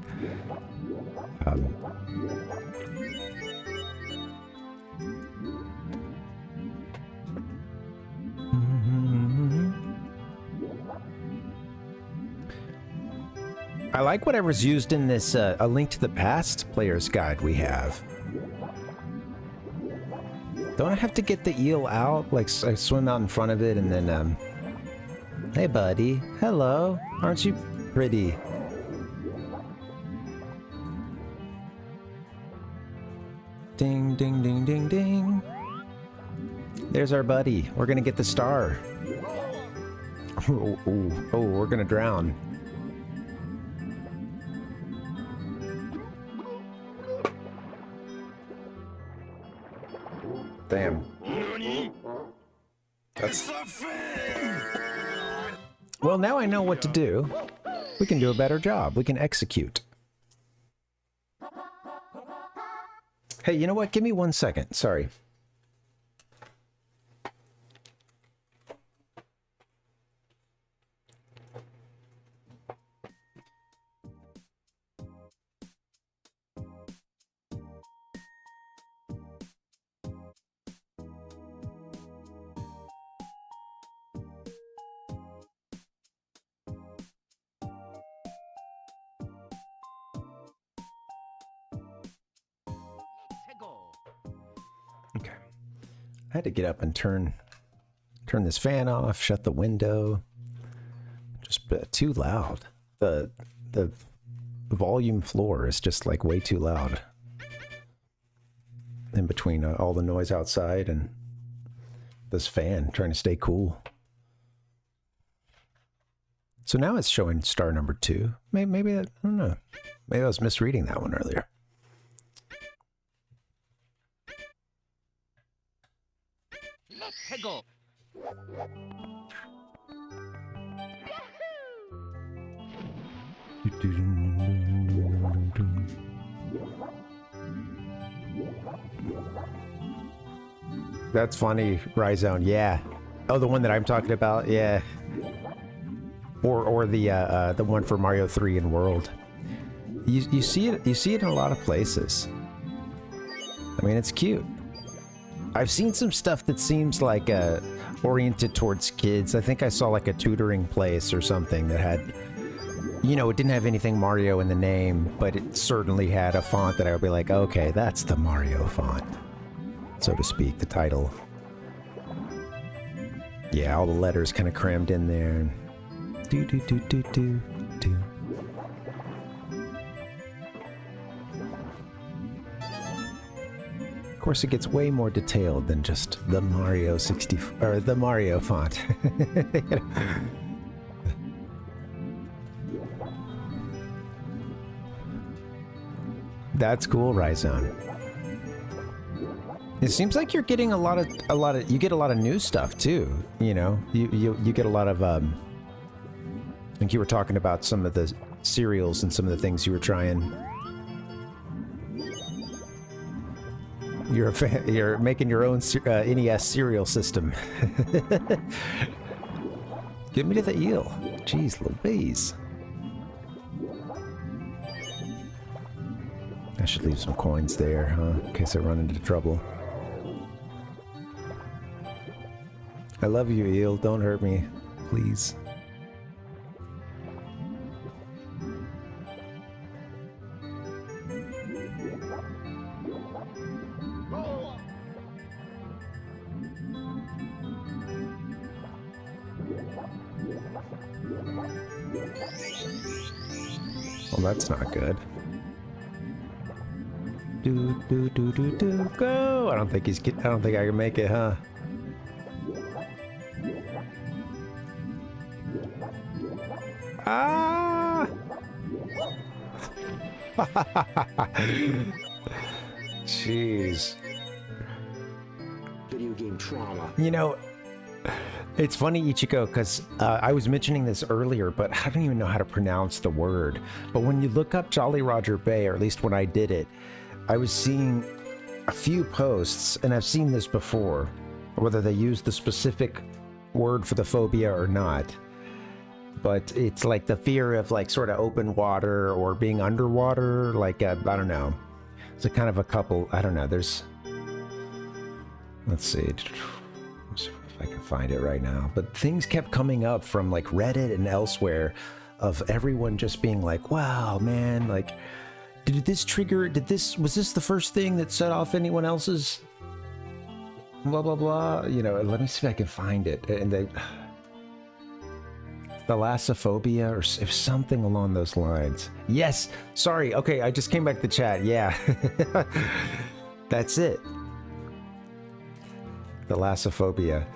I like whatever's used in this A Link to the Past player's guide we have. Don't I have to get the eel out? Like, I swim out in front of it and then, hey, buddy. Hello. Aren't you pretty? Ding, ding, ding, ding, ding. There's our buddy. We're gonna get the star. Oh, we're gonna drown. Damn. That's... Well, now I know what to do. We can do a better job. We can execute. Hey, you know what? Give me 1 second. Sorry. Okay. I had to get up and turn this fan off, shut the window. Just too loud. The volume floor is just like way too loud. In between all the noise outside and this fan trying to stay cool. So now it's showing star number 2. Maybe that, I don't know. Maybe I was misreading that one earlier. Let's go. That's funny, Ryzone. Yeah. Oh, the one that I'm talking about. Yeah. Or the one for Mario 3 and World. You see it. You see it in a lot of places. I mean, it's cute. I've seen some stuff that seems like oriented towards kids. I think I saw like a tutoring place or something that had, you know, it didn't have anything Mario in the name, but it certainly had a font that I would be like, okay, that's the Mario font, so to speak, the title. Yeah, all the letters kind of crammed in there. Do do do do do do. Of course, it gets way more detailed than just the Mario 60 or the Mario font. That's cool, Rhizone. It seems like you're getting you get a lot of new stuff too. You know, you get a lot of I think you were talking about some of the cereals and some of the things you were trying. You're making your own NES cereal system. Get me to the eel. Jeez Louise. I should leave some coins there, huh? In case I run into trouble. I love you, eel. Don't hurt me, please. Well, that's not good. Do do do do do go! I don't think I don't think I can make it, huh? Ah! Jeez. Video game trauma. You know, it's funny, Ichiko, because I was mentioning this earlier, but I don't even know how to pronounce the word. But when you look up Jolly Roger Bay, or at least when I did it, I was seeing a few posts, and I've seen this before, whether they use the specific word for the phobia or not. But it's like the fear of like sort of open water or being underwater, like I don't know. It's a kind of a couple, I don't know, there's, let's see if I can find it right now. But things kept coming up from like Reddit and elsewhere of everyone just being like, wow, man, like, was this the first thing that set off anyone else's blah, blah, blah? You know, let me see if I can find it. And they, thalassophobia or something along those lines. Yes, sorry. Okay, I just came back to chat. Yeah. That's it. Thalassophobia.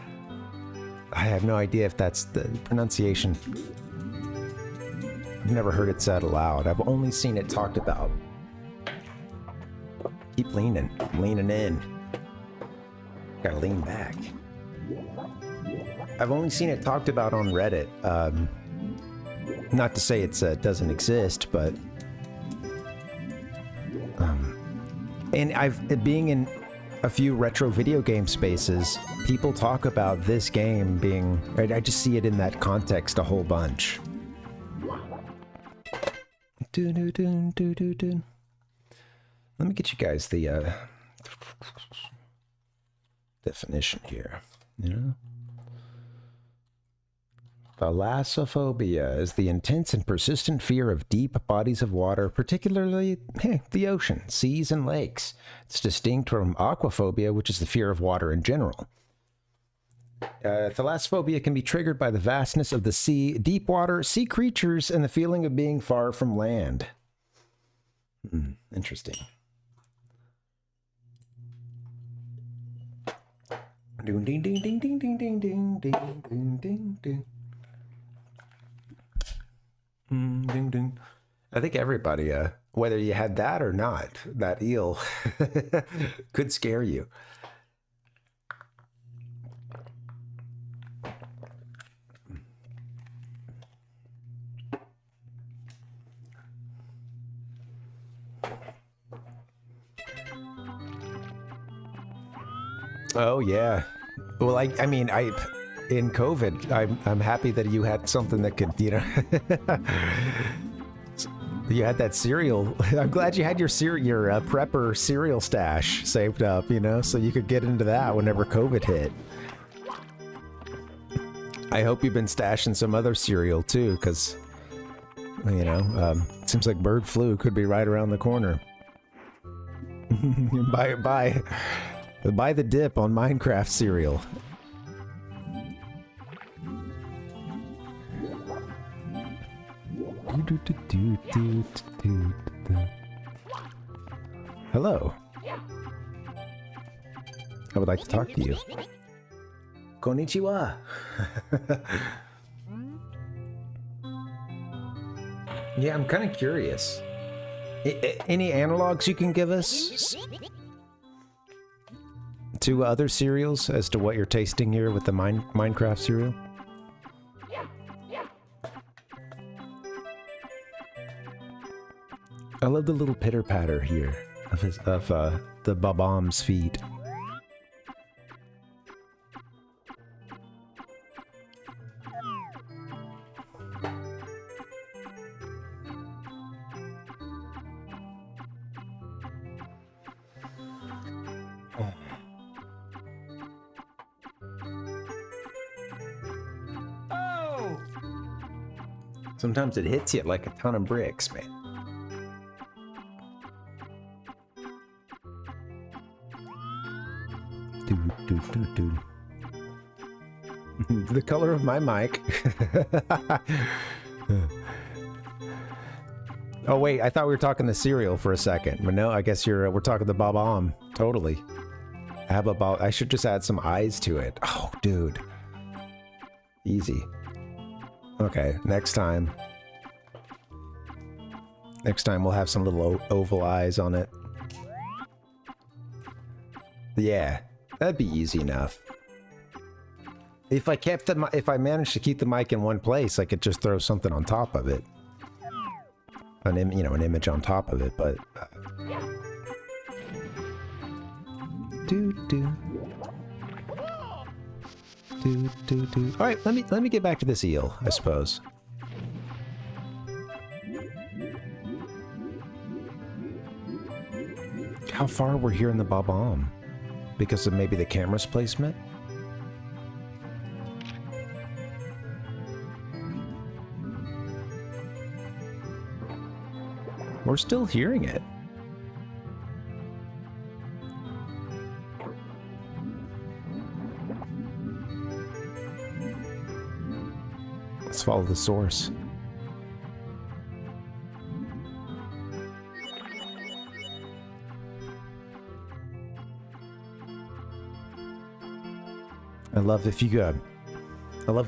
I have no idea if that's the pronunciation. I've never heard it said aloud. I've only seen it talked about. Keep leaning. I'm leaning in. Gotta lean back. I've only seen it talked about on Reddit. Not to say it doesn't exist, but... and being in a few retro video game spaces, people talk about this game being... I just see it in that context a whole bunch. Let me get you guys the definition here, you know? Thalassophobia is the intense and persistent fear of deep bodies of water, particularly the ocean, seas, and lakes. It's distinct from aquaphobia, which is the fear of water in general. Thalassophobia can be triggered by the vastness of the sea, deep water, sea creatures, and the feeling of being far from land. Interesting. Ding ding ding ding ding ding ding ding ding ding ding ding. Ding ding. I think everybody, whether you had that or not, that eel could scare you. Oh yeah. Well, I mean, in COVID, I'm happy that you had something that could, you know, you had that cereal. I'm glad you had your prepper cereal stash saved up, you know, so you could get into that whenever COVID hit. I hope you've been stashing some other cereal too, because You know, seems like bird flu could be right around the corner. buy the dip on Minecraft cereal. Hello. I would like to talk to you. Konnichiwa. Yeah, I'm kind of curious. Any analogs you can give us to other cereals as to what you're tasting here with the Minecraft cereal? I love the little pitter patter here of the Bob-omb's feet. Sometimes it hits you like a ton of bricks, man. Dude. The color of my mic. Oh wait, I thought we were talking the cereal for a second, but no, I guess we're talking the Bob-omb. Totally. I should just add some eyes to it. Oh, dude. Easy. Okay, next time. Next time we'll have some little oval eyes on it. Yeah, that'd be easy enough. If I managed to keep the mic in one place, I could just throw something on top of it. An image on top of it, but All right, let me get back to this eel, I suppose. How far we're here in the Bob-omb? Because of maybe the camera's placement? We're still hearing it. Let's follow the source. I love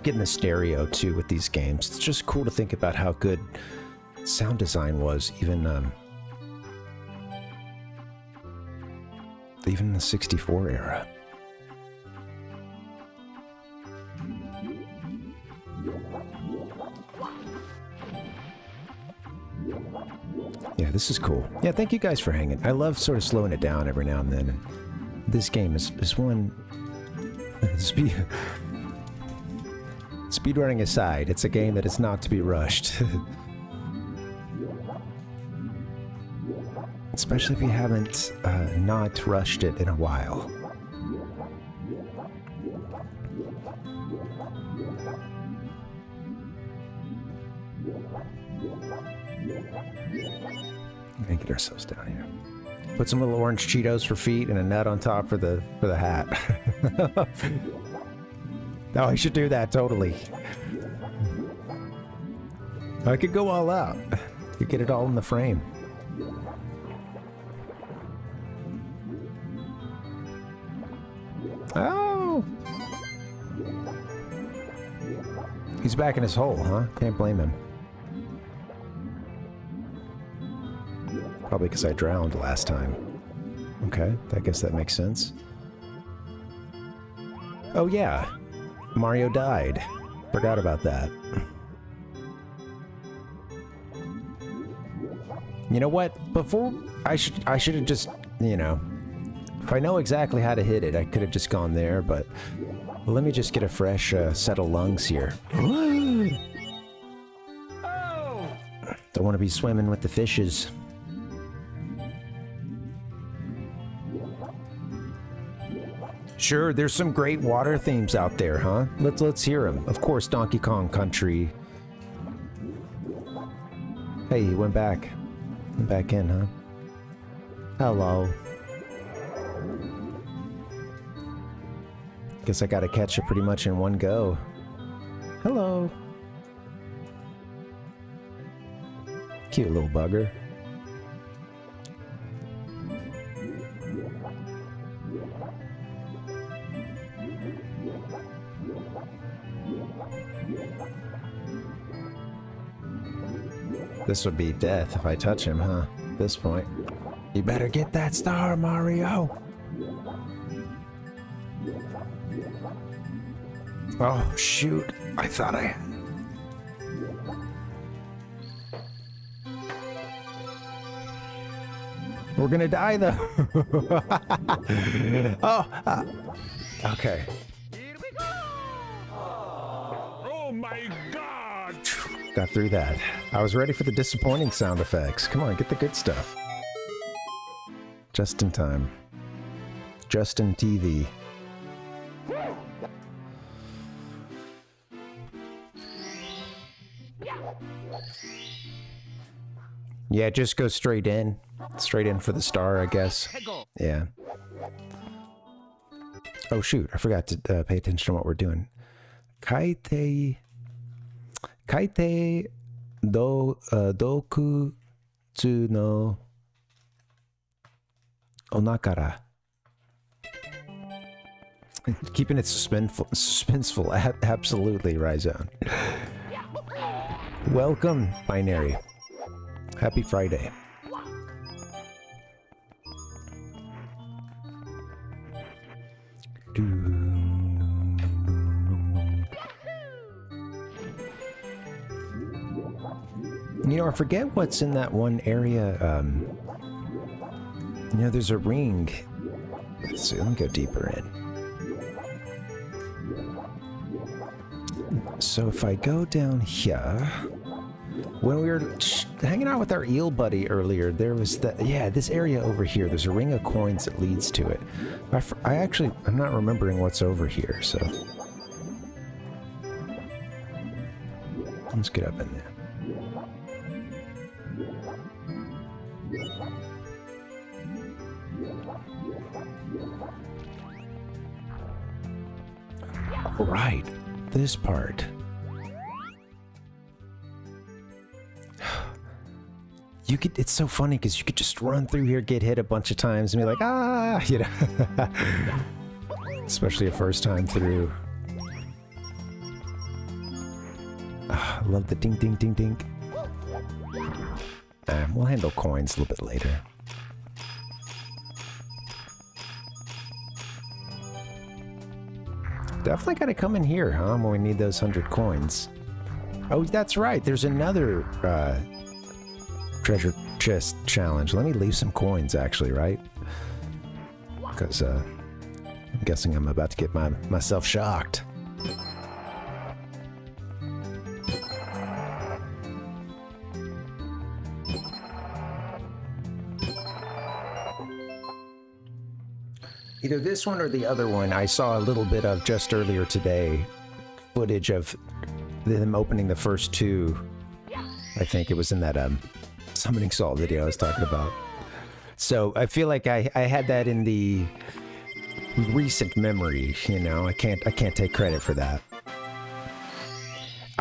getting the stereo too with these games. It's just cool to think about how good sound design was, even in the 64 era. Yeah, this is cool. Yeah, thank you guys for hanging. I love sort of slowing it down every now and then. And this game is one... Speedrunning aside, it's a game that is not to be rushed. Especially if you haven't not rushed it in a while. We're gonna get ourselves down here. Put some little orange Cheetos for feet and a nut on top for the hat. No, I should do that, totally. I could go all out. Could get it all in the frame. Oh! He's back in his hole, huh? Can't blame him. Probably because I drowned last time. Okay, I guess that makes sense. Oh yeah, Mario died. Forgot about that. You know what? Before I should have just, you know, if I know exactly how to hit it, I could have just gone there, but let me just get a fresh set of lungs here. Don't want to be swimming with the fishes. Sure, there's some great water themes out there, huh? Let's hear them. Of course, Donkey Kong Country. Hey, he went back. Went back in, huh? Hello. Guess I gotta catch it pretty much in one go. Hello. Cute little bugger. This would be death if I touch him, huh? At this point. You better get that star, Mario! Oh, shoot. I thought I... We're gonna die, though. Oh! Okay. Here we go! Oh my god! Got through that. I was ready for the disappointing sound effects. Come on, get the good stuff. Just in time. Just in TV. Yeah, just go straight in. Straight in for the star, I guess. Yeah. Oh shoot, I forgot to pay attention to what we're doing. Kaite doku tsu no onakara. Keeping it suspenseful, absolutely, Ryzone. Welcome, Binary. Happy Friday. You know, I forget what's in that one area. You know, there's a ring. Let's see, let me go deeper in. So if I go down here, when we were hanging out with our eel buddy earlier, there was that, yeah, this area over here. There's a ring of coins that leads to it. I'm not remembering what's over here, so. Let's get up in there. All right, this part. You could, it's so funny because you could just run through here, get hit a bunch of times, and be like, ah, you know. Especially a first time through. I love the ding, ding, ding, ding. We'll handle coins a little bit later. Definitely gotta come in here, huh? When we need those 100 coins. Oh, that's right. There's another treasure chest challenge. Let me leave some coins, actually, right? Because I'm guessing I'm about to get myself shocked. Either this one or the other one, I saw a little bit of just earlier today. Footage of them opening the first two. I think it was in that summoning salt video I was talking about. So I feel like I had that in the recent memory, you know. I can't take credit for that.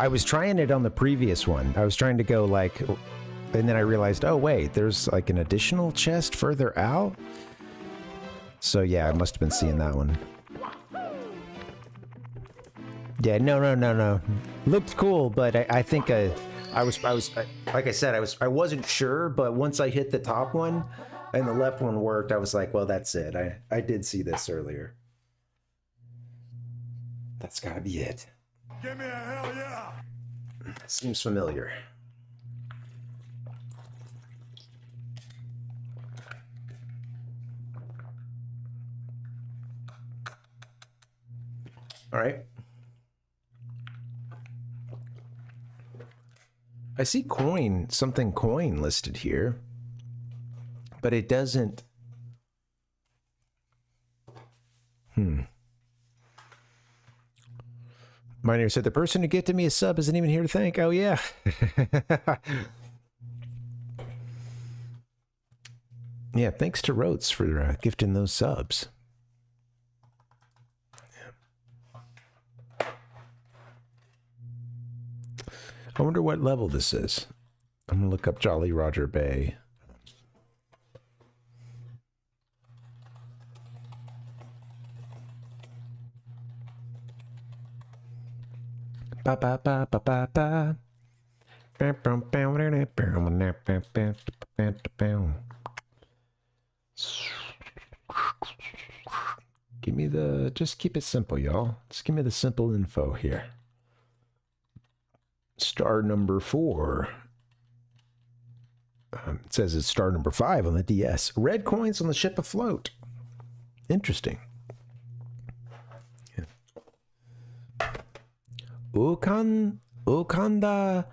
I was trying it on the previous one. I was trying to go like, and then I realized, oh wait, there's like an additional chest further out. So yeah, I must have been seeing that one. Yeah, no. Looked cool, but I think I was like I said, I wasn't sure, but once I hit the top one and the left one worked, I was like, well, that's it. I did see this earlier. That's gotta be it. Give me a hell yeah! Seems familiar. All right. I see something coin listed here, but it doesn't. Miner said the person who gifted me a sub isn't even here to thank. Oh yeah. Yeah, thanks to Rotes for gifting those subs. I wonder what level this is. I'm gonna look up Jolly Roger Bay. Ba ba ba ba ba ba. Give me the, just keep it simple, y'all. Just give me the simple info here. Star number 4. It says it's star number 5 on the DS. Red coins on the ship afloat. Interesting. Yeah. Ukanda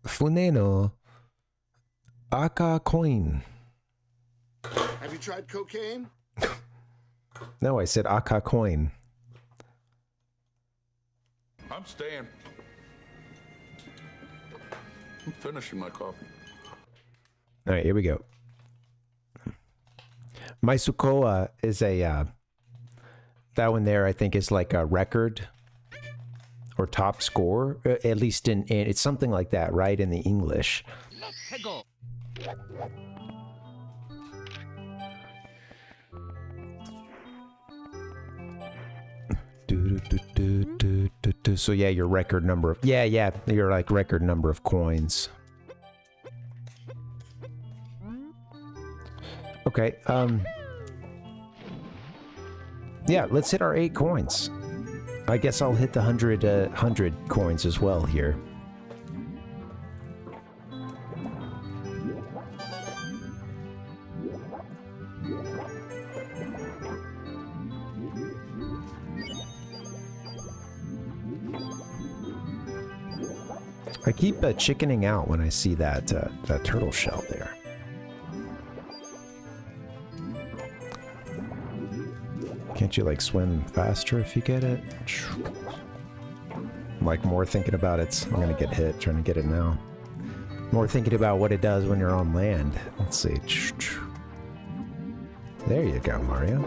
Funeno Aka coin. Have you tried cocaine? No, I said Aka coin. I'm staying. I'm finishing my coffee. All right, here we go. Maisukoa is a, that one there I think is like a record or top score, at least in it's something like that, right, in the English. Let's go. So yeah, your record number of, yeah, your like record number of coins. Okay, yeah, let's hit our 8 coins. I guess I'll hit the 100 coins as well here. I keep chickening out when I see that that turtle shell there. Can't you like swim faster if you get it? I'm like more thinking about it. I'm gonna get hit trying to get it now. More thinking about what it does when you're on land. Let's see. There you go, Mario.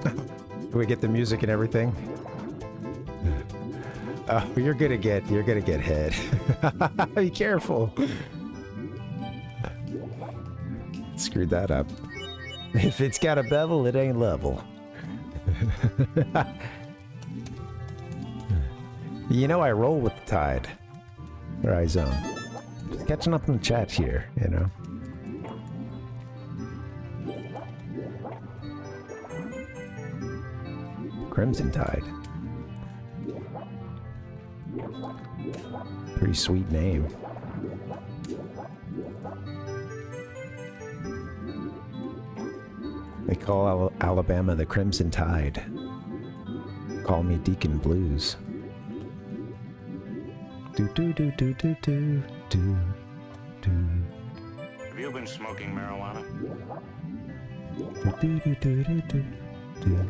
Do we get the music and everything? Oh, you're gonna get hit. Be careful. Screwed that up. If it's got a bevel, it ain't level. You know I roll with the tide. Or I zone. Just catching up in the chat here, you know. Crimson Tide. Pretty sweet name. They call Alabama the Crimson Tide. Call me Deacon Blues. Do do do do do do do do. Have you been smoking marijuana? Do do do do do do do.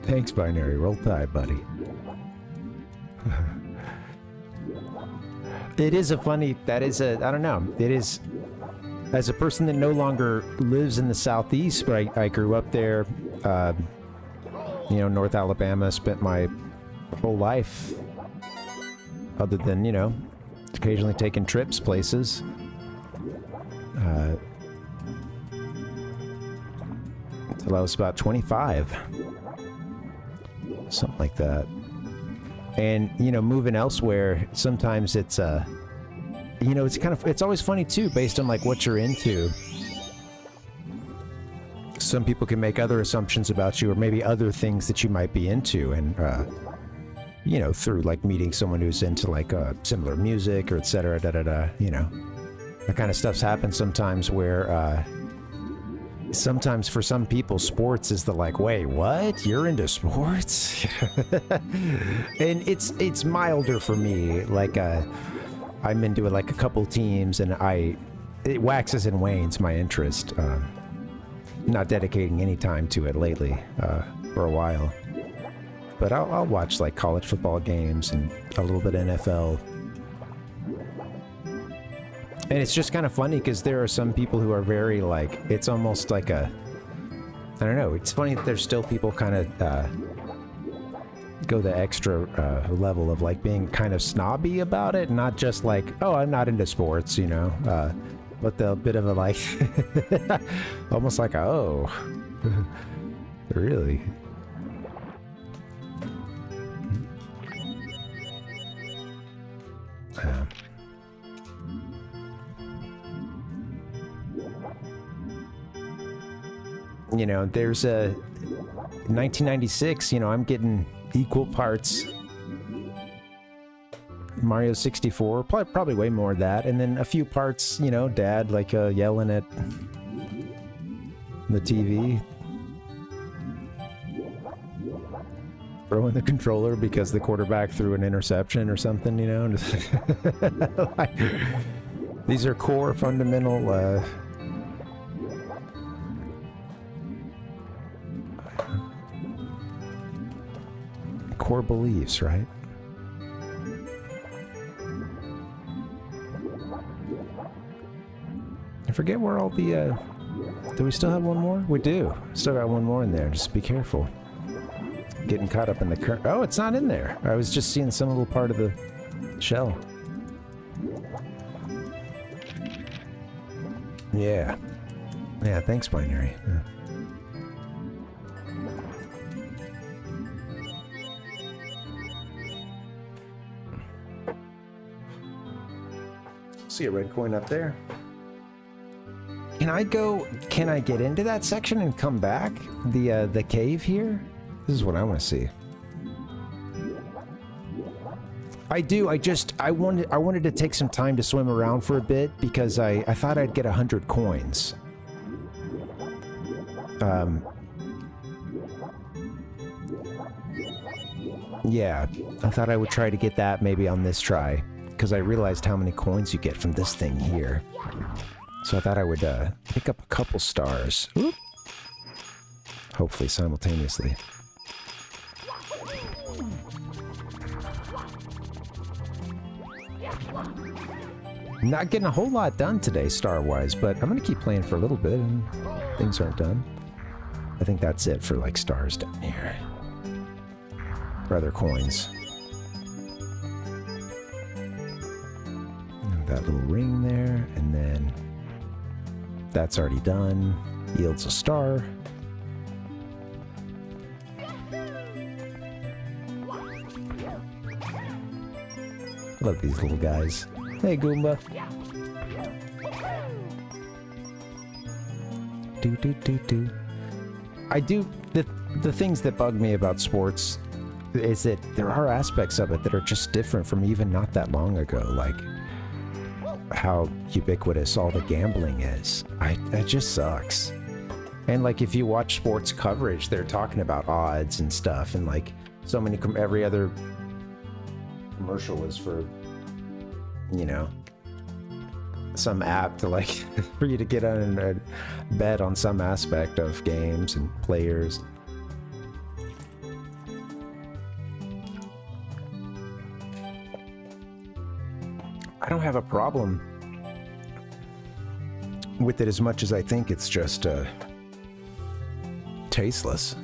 Thanks, Binary. Roll Tide, buddy. It is a funny, that is a, I don't know, it is, as a person that no longer lives in the Southeast, but I grew up there, you know, North Alabama, spent my whole life, other than, you know, occasionally taking trips places. Until I was about 25. Something like that. And, you know, moving elsewhere, sometimes it's, you know, it's kind of, it's always funny too, based on like what you're into. Some people can make other assumptions about you, or maybe other things that you might be into. And, you know, through like meeting someone who's into like similar music or et cetera, you know, that kind of stuff's happened sometimes where, sometimes for some people sports is the like, wait, what, you're into sports? And it's milder for me. Like I'm into like a couple teams, and it waxes and wanes my interest. Not dedicating any time to it lately, for a while. but I'll watch like college football games and a little bit of NFL. And it's just kind of funny because there are some people who are very like, it's almost like a, I don't know, it's funny that there's still people kind of go the extra level of like being kind of snobby about it, not just like, oh, I'm not into sports, you know, but the bit of a like, almost like, oh, really? You know, there's a 1996, you know, I'm getting equal parts Mario 64, probably way more of that, and then a few parts, you know, Dad like yelling at the TV, throwing the controller because the quarterback threw an interception or something, you know. Like, these are core fundamental core beliefs, right? I forget where all the do we still have one more? We do. Still got one more in there. Just be careful. Getting caught up in the current. Oh, it's not in there. I was just seeing some little part of the shell. Yeah. Yeah, thanks, Binary. Yeah. See a red coin up there. Can I get into that section and come back? The cave here? This is what I want to see. I do. I wanted to take some time to swim around for a bit because I thought I'd get 100 coins. Yeah, I thought I would try to get that maybe on this try because I realized how many coins you get from this thing here. So I thought I would pick up a couple stars. Oop. Hopefully simultaneously. Not getting a whole lot done today, star-wise, but I'm gonna keep playing for a little bit and things aren't done. I think that's it for like stars down here. Rather coins. That little ring there, and then that's already done. Yields a star. Love these little guys. Hey, Goomba. Do. I do. The things that bug me about sports is that there are aspects of it that are just different from even not that long ago. Like how ubiquitous all the gambling is. That just sucks. And like if you watch sports coverage, they're talking about odds and stuff, and like so many every other commercial is for, you know, some app to like for you to get on a bet on some aspect of games and players. I don't have a problem with it as much as I think it's just tasteless.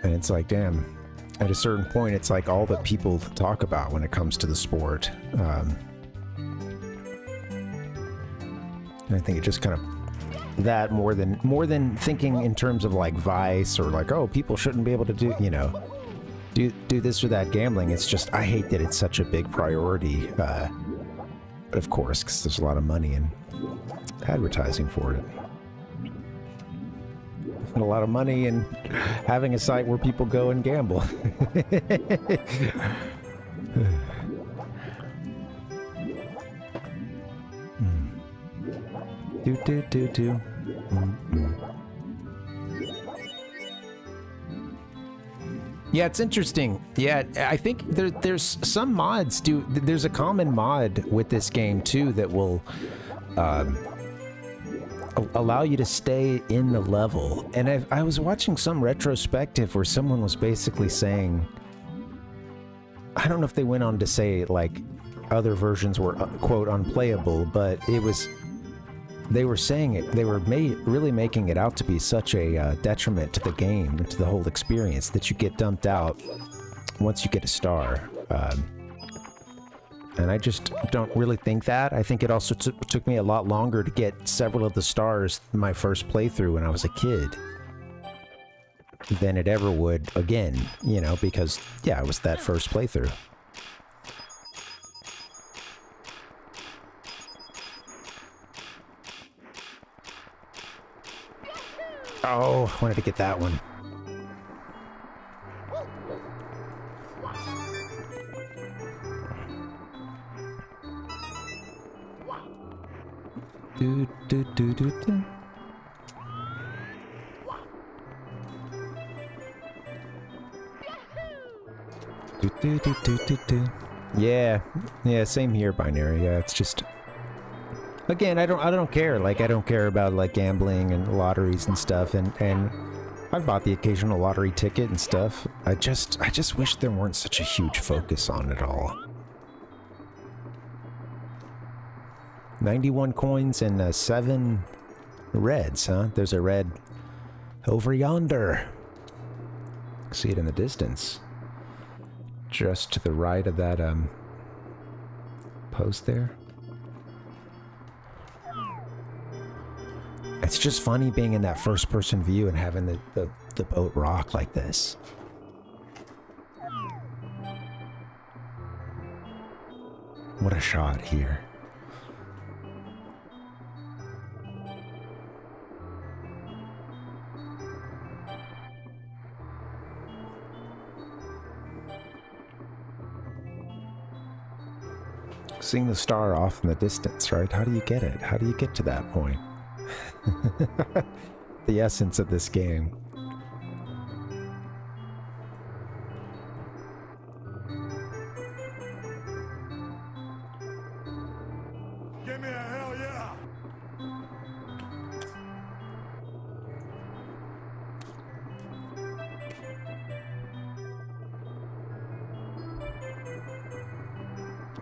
And it's like, damn, at a certain point, it's like all that people talk about when it comes to the sport. And I think it just kind of that more than thinking in terms of like vice or like, oh, people shouldn't be able to do, you know, do this or that gambling. It's just, I hate that it's such a big priority. But of course, because there's a lot of money in advertising for it. And a lot of money in having a site where people go and gamble. Do. Yeah, it's interesting. Yeah, I think there's some mods do. There's a common mod with this game too that will allow you to stay in the level. And I was watching some retrospective where someone was basically saying, I don't know if they went on to say like other versions were quote unplayable, but it was, they were saying it, they were really making it out to be such a detriment to the game and to the whole experience that you get dumped out once you get a star. And I just don't really think that. I think it also took me a lot longer to get several of the stars in my first playthrough when I was a kid than it ever would again, you know, because, yeah, it was that first playthrough. Oh, I wanted to get that one. Do, do, do, do, do. Do, do, do, do, do, do. Yeah, same here, Binary. Yeah, it's just, again, I don't care. Like, I don't care about like gambling and lotteries and stuff. And I've bought the occasional lottery ticket and stuff. I just wish there weren't such a huge focus on it all. 91 coins and 7 reds, huh? There's a red over yonder. See it in the distance. Just to the right of that post there. It's just funny being in that first person view and having the boat rock like this. What a shot here. Seeing the star off in the distance, right? How do you get it? How do you get to that point? The essence of this game. Give me a hell yeah!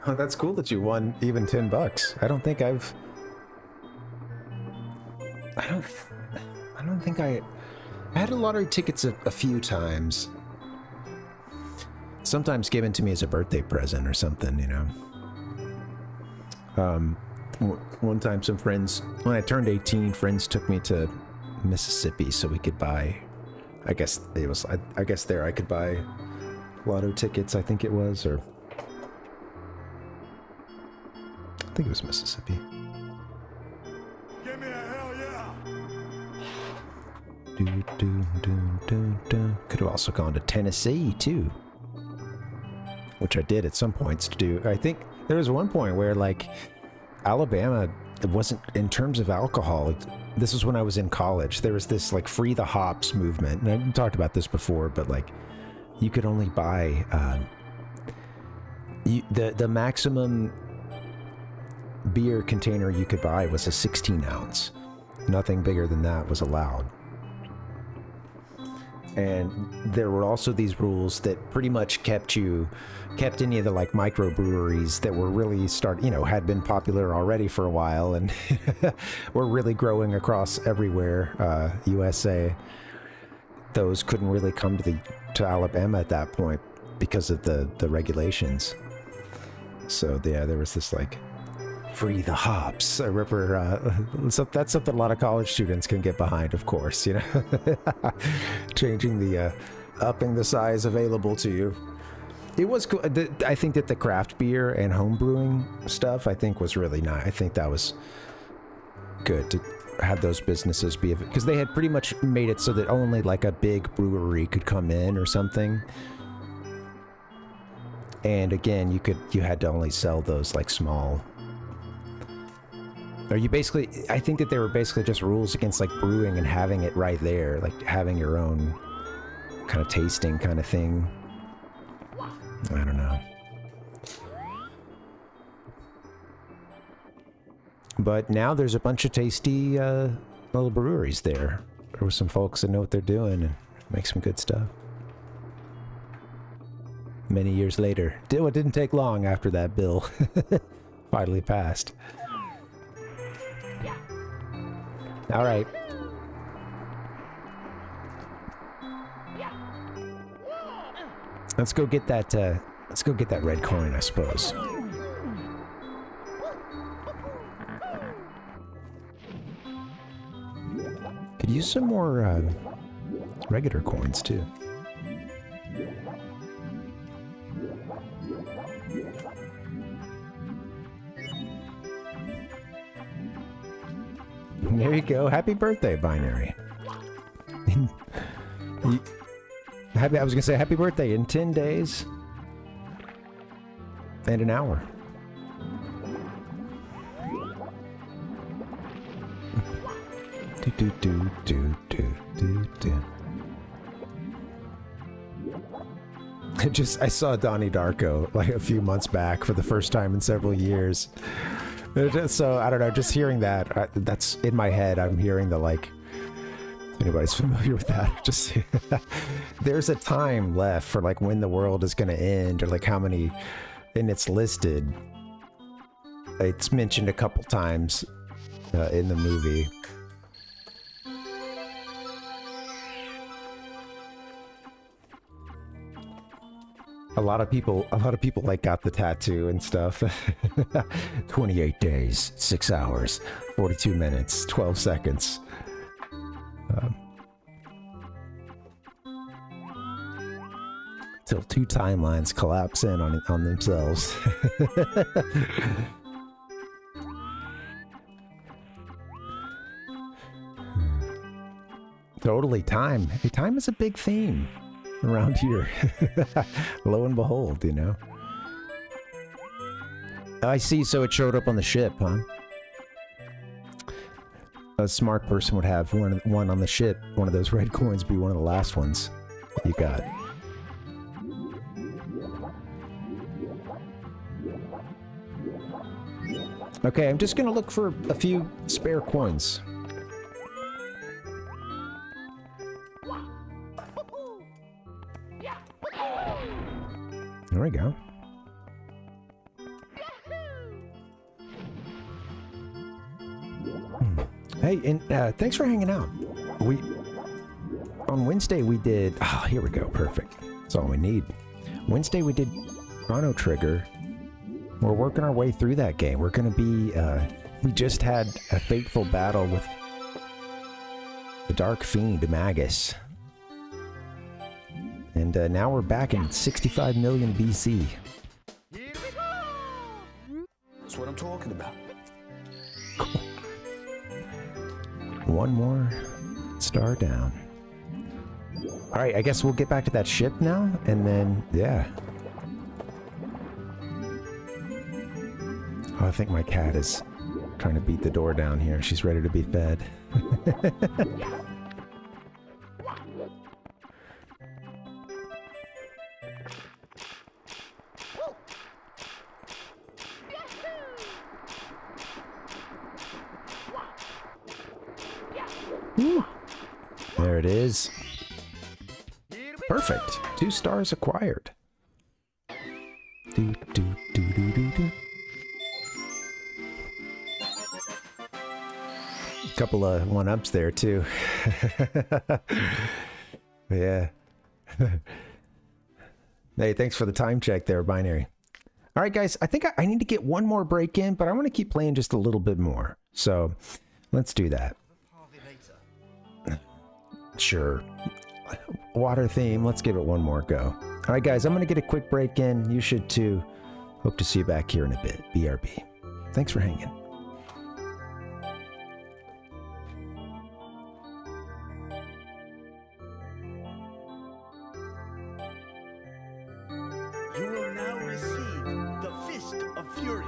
Oh, that's cool that you won even $10. I don't think I've... I don't think I had a lottery tickets a few times. Sometimes given to me as a birthday present or something, you know. One time some friends, when I turned 18, friends took me to Mississippi so we could buy, I guess it was, I guess there I could buy lotto tickets, I think it was, or I think it was Mississippi. Give me a hell yeah! Could have also gone to Tennessee too, which I did at some points to do. I think there was one point where like Alabama, it wasn't in terms of alcohol. This was when I was in college. There was this like free the hops movement, and I've talked about this before, but like you could only buy the maximum beer container you could buy was a 16 ounce. Nothing bigger than that was allowed. And there were also these rules that pretty much kept any of the like microbreweries that were really had been popular already for a while and were really growing across everywhere, USA. Those couldn't really come to Alabama at that point because of the regulations. So yeah, there was this like free the hops. I remember so that's something a lot of college students can get behind, of course, you know. Changing the upping the size available to you. It was cool. I think that the craft beer and home brewing stuff I think was really nice. I think that was good to have those businesses be, because they had pretty much made it so that only like a big brewery could come in or something. And again, you had to only sell those like small. Or you basically, I think that they were basically just rules against like brewing and having it right there, like having your own kind of tasting kind of thing. I don't know. But now there's a bunch of tasty little breweries there. There were some folks that know what they're doing and make some good stuff. Many years later. It didn't take long after that bill finally passed. All right. Let's go get that. Let's go get that red coin, I suppose. Could use some more regular coins too. There you go. Happy birthday, Binary. I was gonna say happy birthday in 10 days and an hour. I saw Donnie Darko like a few months back for the first time in several years. So I don't know, just hearing that, that's in my head. I'm hearing the like, if anybody's familiar with that, just there's a time left for like when the world is going to end, or like how many, and it's listed. It's mentioned a couple times in the movie. A lot of people like got the tattoo and stuff. 28 days, 6 hours, 42 minutes, 12 seconds. Till two timelines collapse in on themselves. Totally, time. Hey, time is a big theme around here. Lo and behold, you know. I see, so it showed up on the ship, huh? A smart person would have one on the ship. One of those red coins be one of the last ones you got. Okay, I'm just gonna look for a few spare coins. There we go. Hey, and thanks for hanging out. On Wednesday we did. Oh, here we go. Perfect. That's all we need. Wednesday we did Chrono Trigger. We're working our way through that game. We're gonna be. We just had a fateful battle with the Dark Fiend Magus. And now we're back in 65 million BC. That's what I'm talking about. Cool. One more star down. All right, I guess we'll get back to that ship now, and then, yeah. Oh, I think my cat is trying to beat the door down here. She's ready to be fed. There it is. Perfect. 2 stars acquired. Do, do, do, do, do, do. Couple of 1-ups there too. Yeah. Hey, thanks for the time check there, Binary. All right, guys, I think I need to get one more break in, but I want to keep playing just a little bit more. So let's do that. Sure. Water theme. Let's give it one more go. All right, guys, I'm going to get a quick break in. You should too. Hope to see you back here in a bit. BRB. Thanks for hanging. You will now receive the Fist of Fury.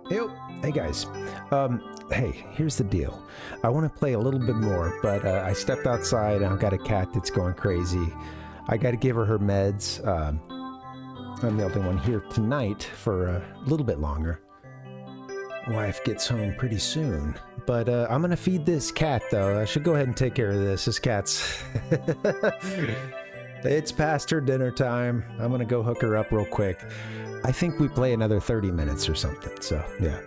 Hey guys. Hey, here's the deal. I want to play a little bit more, but I stepped outside and I've got a cat that's going crazy. I got to give her meds. I'm the only one here tonight for a little bit longer. Wife gets home pretty soon. But I'm going to feed this cat, though. I should go ahead and take care of this. This cat's... It's past her dinner time. I'm going to go hook her up real quick. I think we play another 30 minutes or something, so yeah.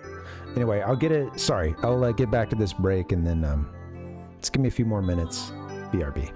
Anyway, I'll get back to this break and then just give me a few more minutes. BRB.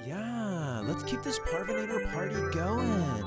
Yeah, let's keep this Parvinator party going.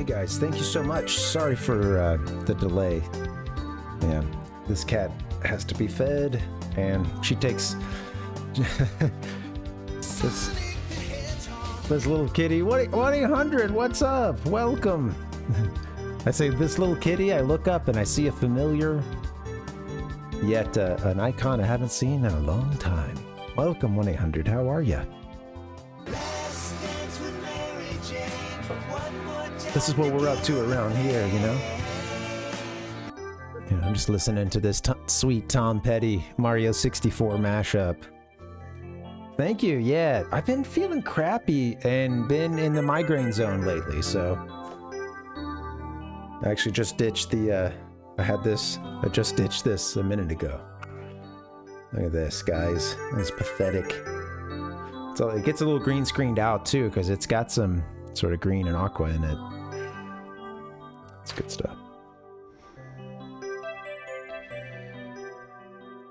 Hey guys, thank you so much. Sorry for the delay. Yeah, this cat has to be fed, and she takes this little kitty. 1-800, what's up? Welcome. I say this little kitty. I look up and I see a familiar, yet an icon I haven't seen in a long time. Welcome, 1-800. How are you? This is what we're up to around here, you know? Yeah, I'm just listening to this sweet Tom Petty Mario 64 mashup. Thank you, yeah. I've been feeling crappy and been in the migraine zone lately, so... I actually just ditched the, I just ditched this a minute ago. Look at this, guys. It's pathetic. So it gets a little green screened out, too, because it's got some sort of green and aqua in it. It's good stuff.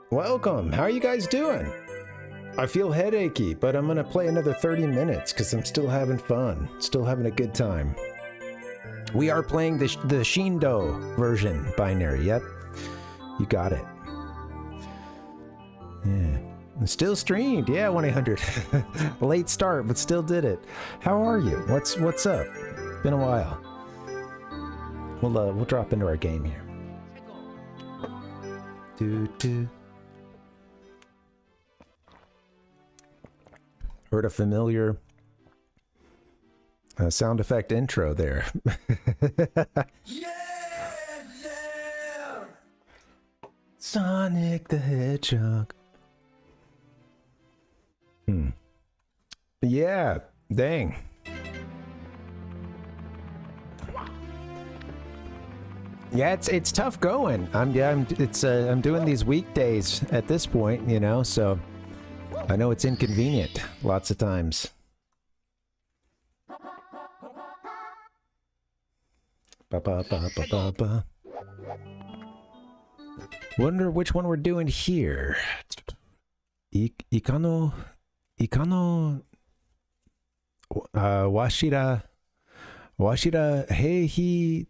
Welcome! How are you guys doing? I feel headachy, but I'm gonna play another 30 minutes because I'm still having fun. Still having a good time. We are playing the Shindo version binary. Yep. You got it. Yeah. Still streamed. Yeah, 1-800. Late start, but still did it. How are you? What's up? Been a while. We'll drop into our game here. Heard a familiar sound effect intro there. Sonic the Hedgehog. Yeah, dang. Yeah, it's tough going. I'm doing these weekdays at this point, you know, so I know it's inconvenient lots of times. Ba. Wonder which one we're doing here. Ikano washira heihi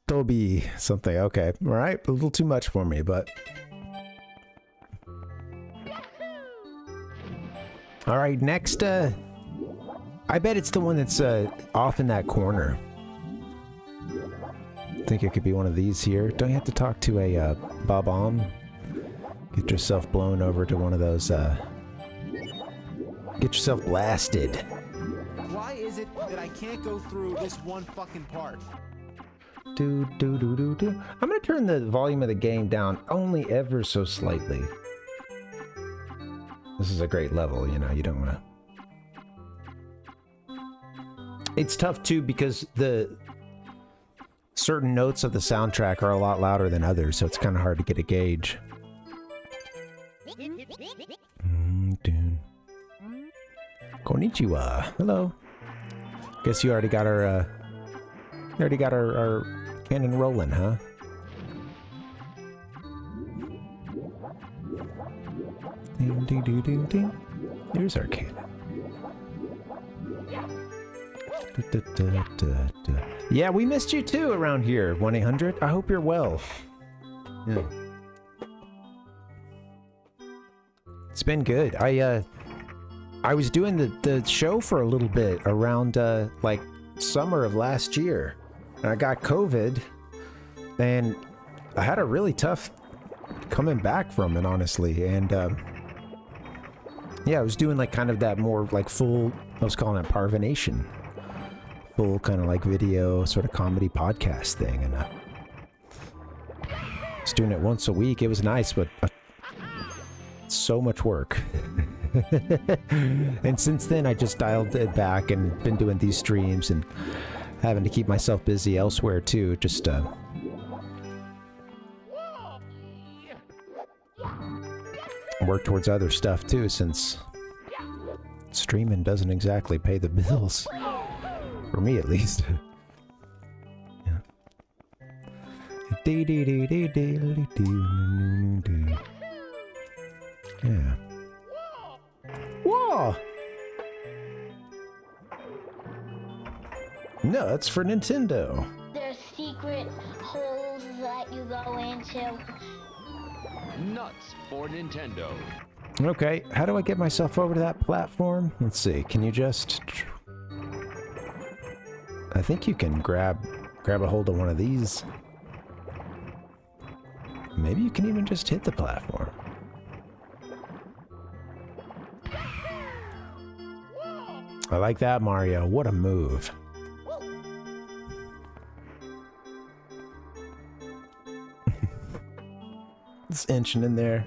tobi something. Okay, all right, a little too much for me, but all right. Next, I bet it's the one that's off in that corner. I think it could be one of these here. Don't you have to talk to a Bob-omb? Get yourself blown over to one of those. Get yourself blasted. Why is it that I can't go through this one fucking part? I'm gonna turn the volume of the game down only ever so slightly. This is a great level, you know, you don't wanna... It's tough too because the certain notes of the soundtrack are a lot louder than others, so it's kind of hard to get a gauge. Konnichiwa. Hello. Guess you already got our cannon rolling, huh? Ding ding ding ding ding. Here's our cannon. Yeah, we missed you too around here, 1-800. I hope you're well. Yeah. It's been good. I was doing the show for a little bit around like summer of last year, and I got COVID, and I had a really tough coming back from it, honestly. And yeah, I was doing like kind of that more like full, I was calling it Parvination. Full kind of like video sort of comedy podcast thing, and I was doing it once a week. It was nice, but so much work. And since then I just dialed it back and been doing these streams and having to keep myself busy elsewhere too, just work towards other stuff too, since streaming doesn't exactly pay the bills. For me, at least. Yeah. Yeah. Whoa! Nuts for Nintendo. There's secret holes that you go into. Nuts for Nintendo. Okay, how do I get myself over to that platform? Let's see, can you just... I think you can grab a hold of one of these. Maybe you can even just hit the platform. I like that, Mario. What a move. It's inching in there.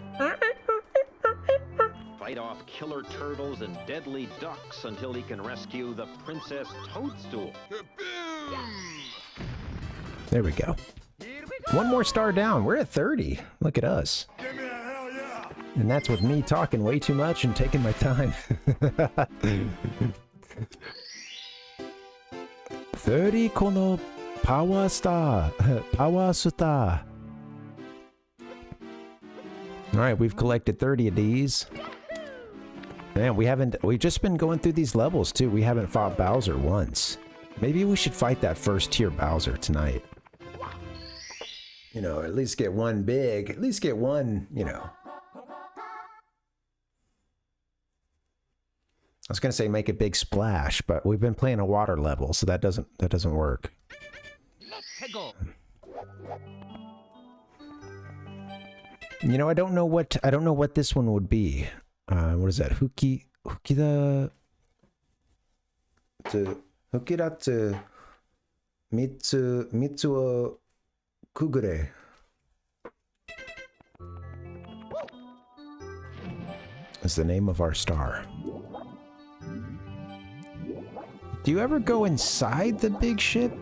Fight off killer turtles and deadly ducks until he can rescue the Princess Toadstool. There we go. One more star down. We're at 30. Look at us. Give me a hell yeah! And that's with me talking way too much and taking my time. 30 このパワースター。パワースター。Alright, we've collected 30 of these. Man, we've just been going through these levels too. We haven't fought Bowser once. Maybe we should fight that first tier Bowser tonight. You know, at least get one big, at least get one, you know. I was gonna say make a big splash, but we've been playing a water level, so that doesn't work. Let's go. You know, I don't know what this one would be. What is that? Hukida to Hukida to Mitsuo Kugure. Is the name of our star. Do you ever go inside the big ship?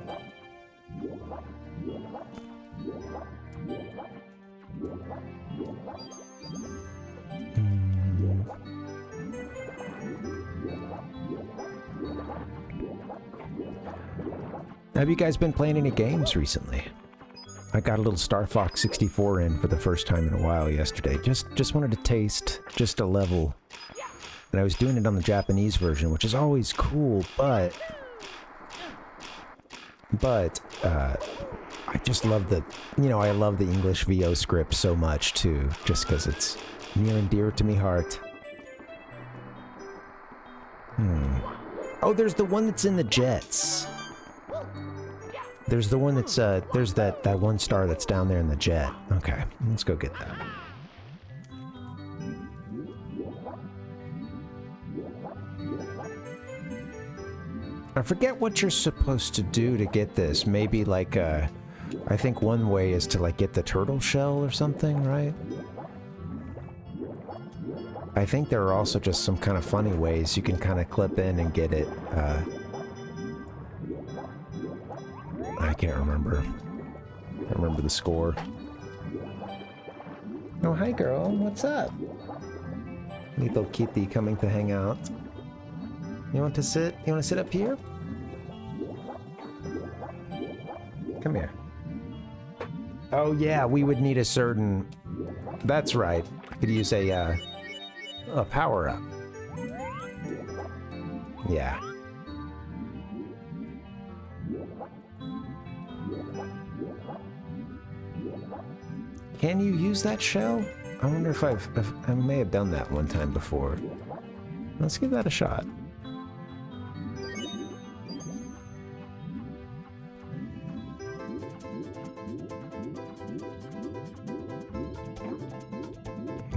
Have you guys been playing any games recently? I got a little Star Fox 64 in for the first time in a while yesterday. Just wanted to taste just a level. And I was doing it on the Japanese version, which is always cool, but I just love the, you know, I love the English VO script so much too, just because it's near and dear to me heart. Oh, there's the one that's in the jets. There's the one that's, there's that one star that's down there in the jet. Okay, let's go get that. I forget what you're supposed to do to get this. Maybe like, I think one way is to like get the turtle shell or something, right? I think there are also just some kind of funny ways you can kind of clip in and get it, I can't remember. I can't remember the score. Oh, hi girl, what's up? Little kitty coming to hang out. You want to sit? You want to sit up here? Come here. Oh yeah, we would need a certain... That's right. Could use a power-up. Yeah. Can you use that shell? I wonder if I may have done that one time before. Let's give that a shot.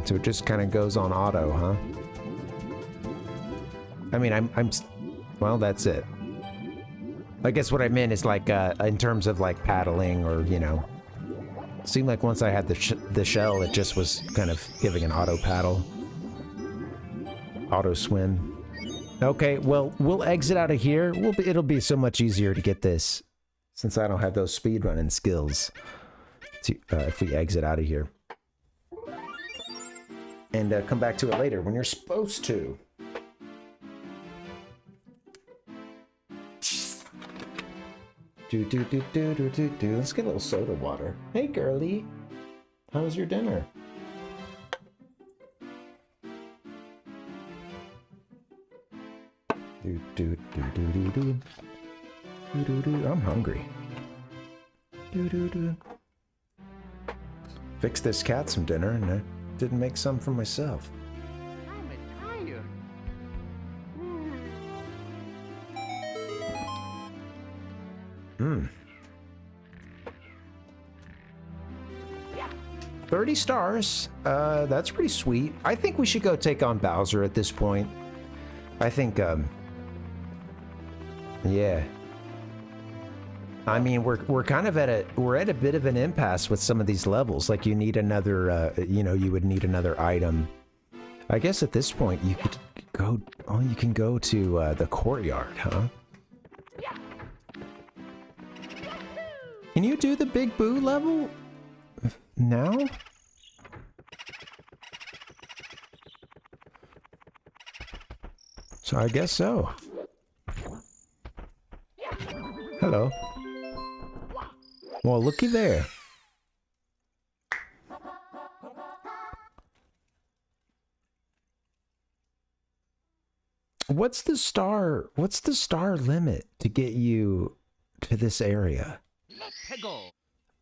So it just kind of goes on auto, huh? I mean, well, that's it. I guess what I meant is like, in terms of like paddling or, you know, it seemed like once I had the shell, it just was kind of giving an auto paddle. Auto swim. Okay, well, we'll exit out of here. It'll be so much easier to get this since I don't have those speedrunning skills if we exit out of here. And come back to it later when you're supposed to. Let's get a little soda water. Hey, girly. How was your dinner? I'm hungry. Fixed this cat some dinner, and I didn't make some for myself. I'm tired. Hmm. 30 stars. That's pretty sweet. I think we should go take on Bowser at this point. I think, yeah. I mean, we're kind of at a bit of an impasse with some of these levels. Like, you need another, you know, you would need another item. I guess at this point you could go. Oh, you can go to the courtyard, huh? Can you do the Big Boo level now? So I guess so. Hello. Well, looky there. What's the star limit to get you to this area?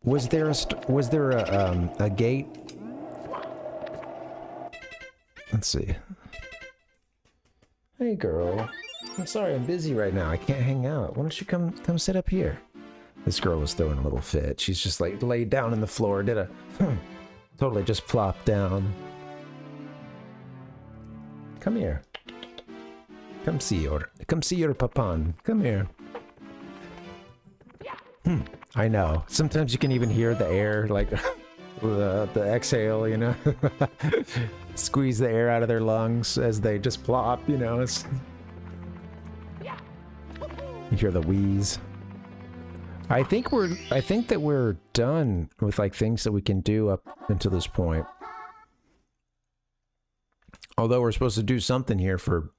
Was there a gate? Let's see. Hey girl, I'm sorry, I'm busy right now. I can't hang out. Why don't you come sit up here? This girl was throwing a little fit. She's just like laid down on the floor, totally just plopped down. Come here. Come see your papan. Come here. I know. Sometimes you can even hear the air, like the exhale, you know? Squeeze the air out of their lungs as they just plop, you know? You hear the wheeze. I think that we're done with like things that we can do up until this point. Although we're supposed to do something here for...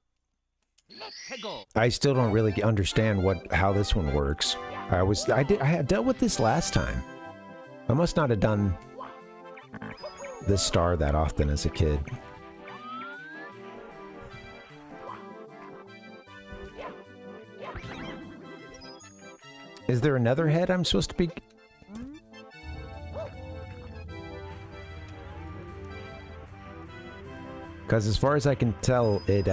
I still don't really understand how this one works. I had dealt with this last time. I must not have done this star that often as a kid. Is there another head I'm supposed to be... Because as far as I can tell, it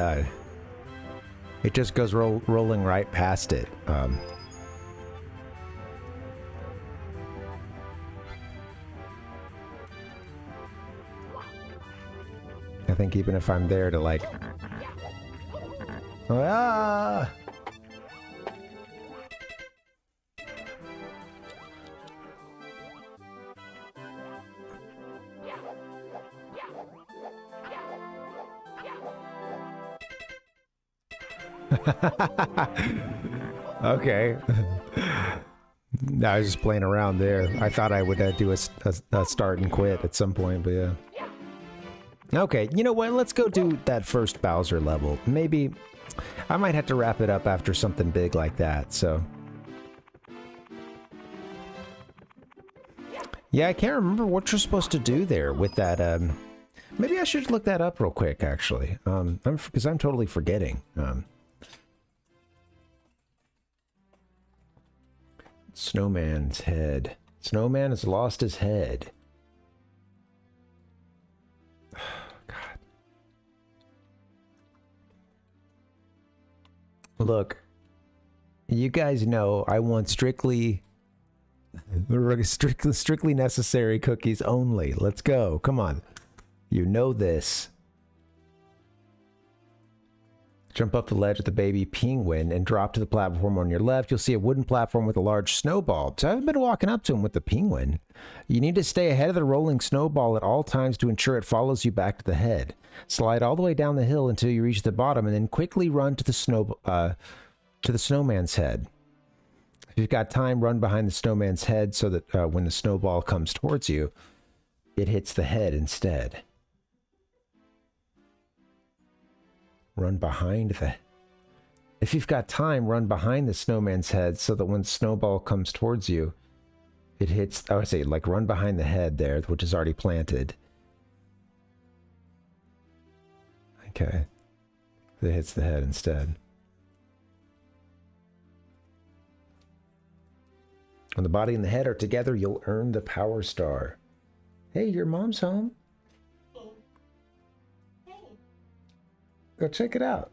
just goes rolling right past it. I think even if I'm there to like... Ah! Okay. I was just playing around there. I thought I would do a start and quit at some point, but yeah. Okay, you know what? Let's go do that first Bowser level. Maybe I might have to wrap it up after something big like that, so. Yeah, I can't remember what you're supposed to do there with that, maybe I should look that up real quick, actually. Because I'm totally forgetting. Snowman's head. Snowman has lost his head. God. Look, you guys know I want strictly necessary cookies only. Let's go. Come on. You know this. Jump up the ledge with the baby penguin and drop to the platform on your left. You'll see a wooden platform with a large snowball. So I've been walking up to him with the penguin. You need to stay ahead of the rolling snowball at all times to ensure it follows you back to the head. Slide all the way down the hill until you reach the bottom and then quickly run to the snowman's head. If you've got time, run behind the snowman's head so that when the snowball comes towards you, it hits the head instead. Run behind the... If you've got time, run behind the snowman's head so that when the snowball comes towards you, it hits... I would say, like, run behind the head there, which is already planted. Okay. It hits the head instead. When the body and the head are together, you'll earn the power star. Hey, your mom's home. Go check it out.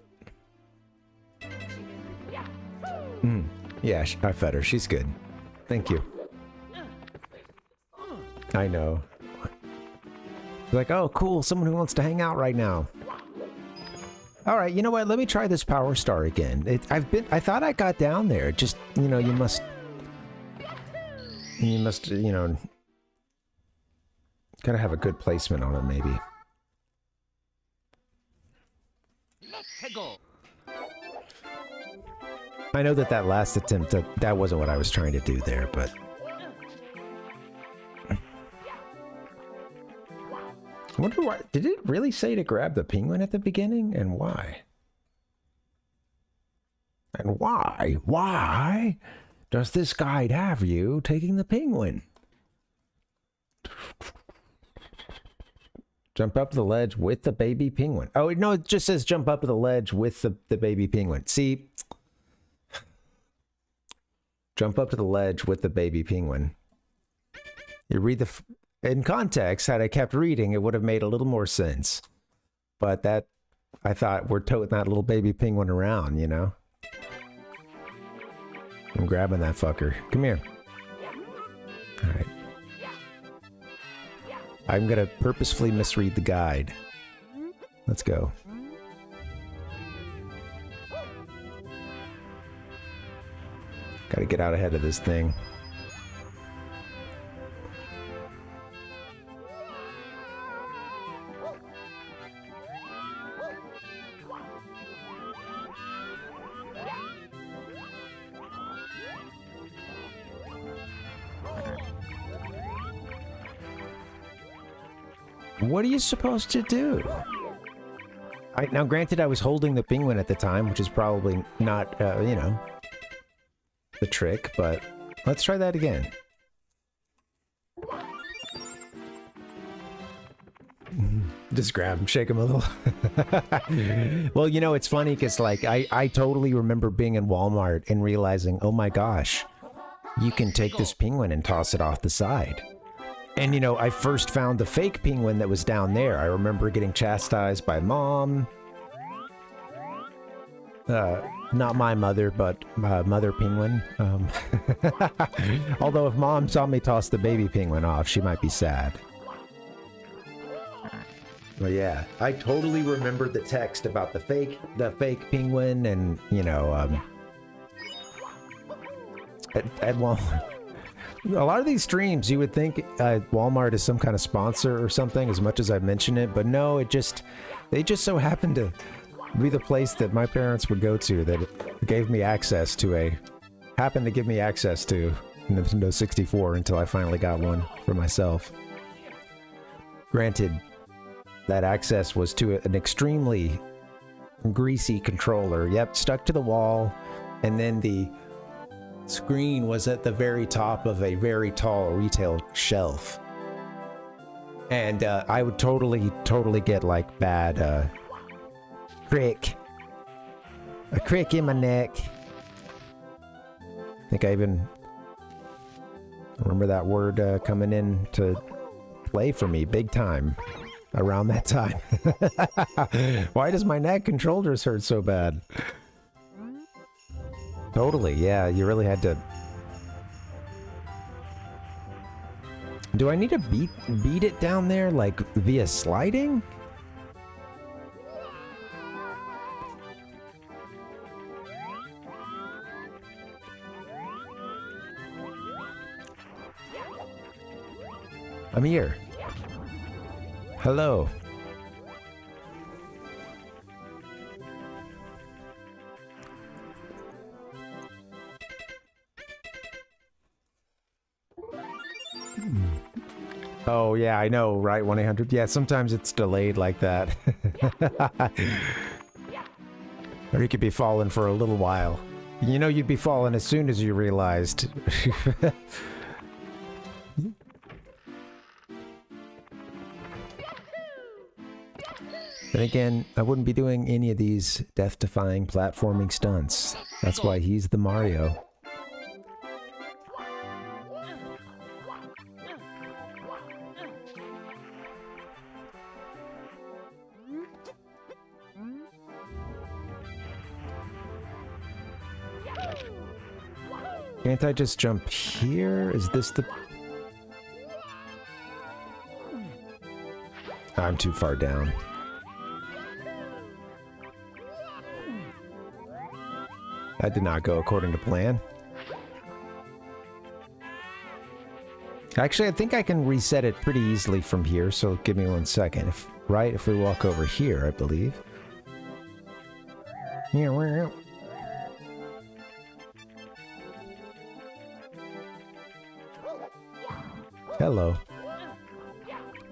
Yeah, I fed her. She's good. Thank you. I know. Like, oh, cool. Someone who wants to hang out right now. All right, you know what? Let me try this power star again. I thought I got down there. Just, you know, you must, you know, gotta have a good placement on it, maybe. Let's go. I know that last attempt, that wasn't what I was trying to do there, but... I wonder why... Did it really say to grab the penguin at the beginning? And why? And why? Why does this guide have you taking the penguin? Jump up to the ledge with the baby penguin. Oh, no, it just says jump up to the ledge with the baby penguin. See... Jump up to the ledge with the baby penguin. You read the... In context, had I kept reading, it would have made a little more sense. But that... I thought, we're toting that little baby penguin around, you know? I'm grabbing that fucker. Come here. Alright. I'm gonna purposefully misread the guide. Let's go. Gotta get out ahead of this thing. What are you supposed to do? Now, granted, I was holding the penguin at the time, which is probably not, you know, the trick, but let's try that again. Just grab him, shake him a little. Well, you know, it's funny because, like, I totally remember being in Walmart and realizing, oh my gosh, you can take this penguin and toss it off the side. And, you know, I first found the fake penguin that was down there. I remember getting chastised by Mom. Not my mother, but Mother Penguin. Although if Mom saw me toss the baby penguin off, she might be sad. But yeah, I totally remember the text about the fake penguin, and, you know, at Walmart. A lot of these streams, you would think Walmart is some kind of sponsor or something, as much as I mention it, but no, they just so happened to be the place that my parents would go to that gave me access to happened to give me access to Nintendo 64 until I finally got one for myself. Granted, that access was to an extremely greasy controller. Yep, stuck to the wall, and then the screen was at the very top of a very tall retail shelf. And I would totally get, like, bad, a crick in my neck. I think I even remember that word coming in to play for me big time around that time. Why does my neck and shoulders hurt so bad? Totally, yeah, you really had to... Do I need to beat it down there, like, via sliding? I'm here. Hello. Oh, yeah, I know, right? 1-800. Yeah, sometimes it's delayed like that. Or you could be falling for a little while. You know, you'd be falling as soon as you realized. Then again, I wouldn't be doing any of these death-defying platforming stunts. That's why he's the Mario. Can't I just jump here? Is this the... I'm too far down. That did not go according to plan. Actually, I think I can reset it pretty easily from here, so give me 1 second. If we walk over here, I believe. Hello.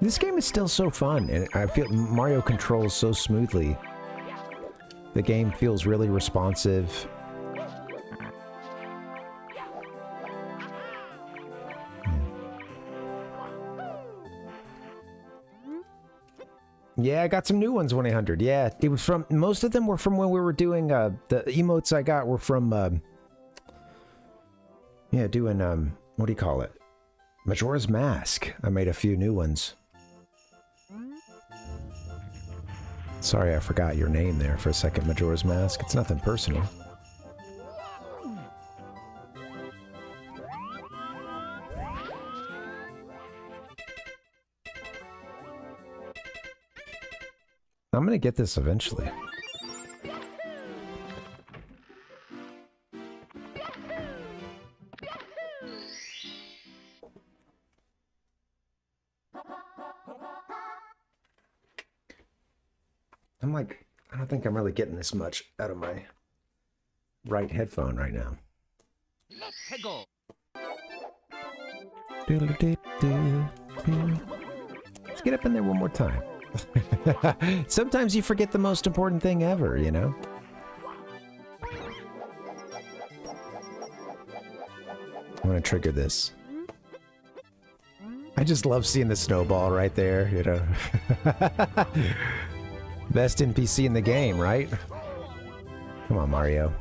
This game is still so fun, and I feel Mario controls so smoothly. The game feels really responsive. Yeah, I got some new ones, 1-800. Yeah, it was from... Most of them were from when we were doing... the emotes I got were from... yeah, doing... what do you call it? Majora's Mask. I made a few new ones. Sorry, I forgot your name there for a second, Majora's Mask. It's nothing personal. I'm gonna get this eventually. I'm like, I don't think I'm really getting this much out of my right headphone right now. Let's go. Let's get up in there one more time. Sometimes you forget the most important thing ever, you know? I'm gonna trigger this. I just love seeing the snowball right there, you know? Best NPC in the game, right? Come on, Mario.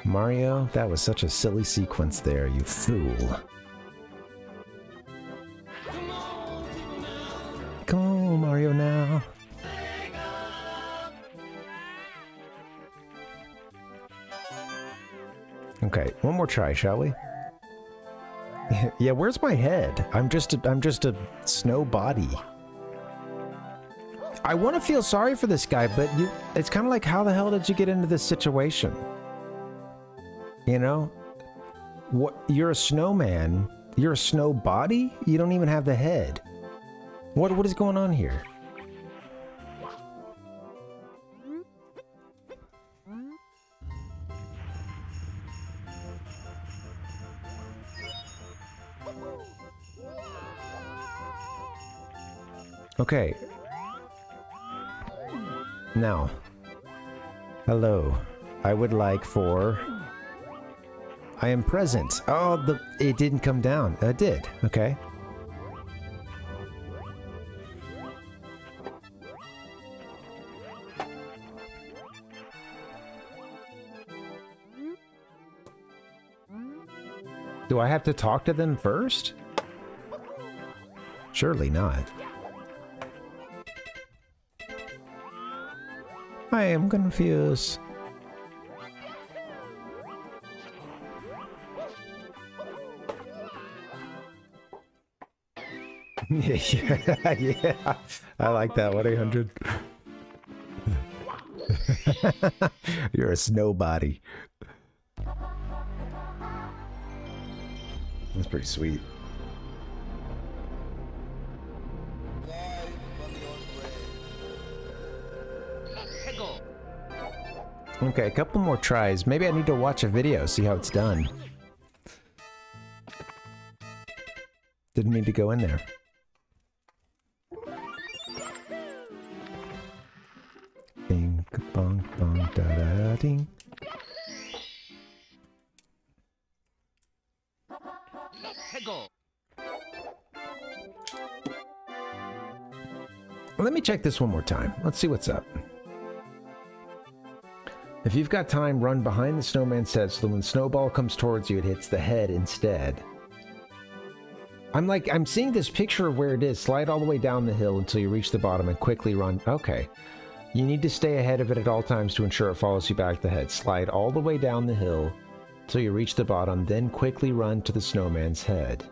Mario, that was such a silly sequence there, you fool. Come on, Mario, now. Okay, one more try, shall we? Yeah, where's my head? I'm just a snow body. I want to feel sorry for this guy, but it's kind of like, how the hell did you get into this situation? You know? What? You're a snowman. You're a snow body? You don't even have the head. What is going on here? Okay. Now. Hello. I would like for... I am present. Oh, it didn't come down. It did. Okay. Do I have to talk to them first? Surely not. I am confused. Yeah, I like that. 1-800. You're a snow body. That's pretty sweet. Okay, a couple more tries. Maybe I need to watch a video, see how it's done. Didn't mean to go in there. Bing, bong, bong, da da ding. Let me check this one more time. Let's see what's up. If you've got time, run behind the snowman's head so that when Snowball comes towards you, it hits the head instead. I'm seeing this picture of where it is. Slide all the way down the hill until you reach the bottom and quickly run. Okay. You need to stay ahead of it at all times to ensure it follows you back to the head. Slide all the way down the hill till you reach the bottom, then quickly run to the snowman's head.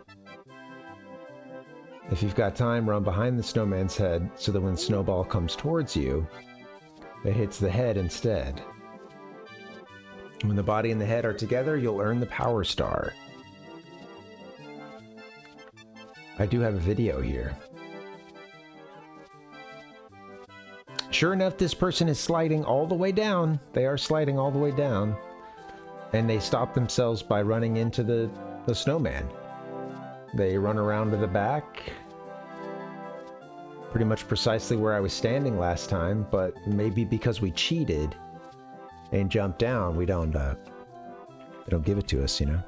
If you've got time, run behind the snowman's head so that when the snowball comes towards you, it hits the head instead. When the body and the head are together, you'll earn the power star. I do have a video here. Sure enough, this person is sliding all the way down. They are sliding all the way down. And they stop themselves by running into the snowman. They run around to the back. Pretty much precisely where I was standing last time, but maybe because we cheated and jumped down, they don't give it to us, you know?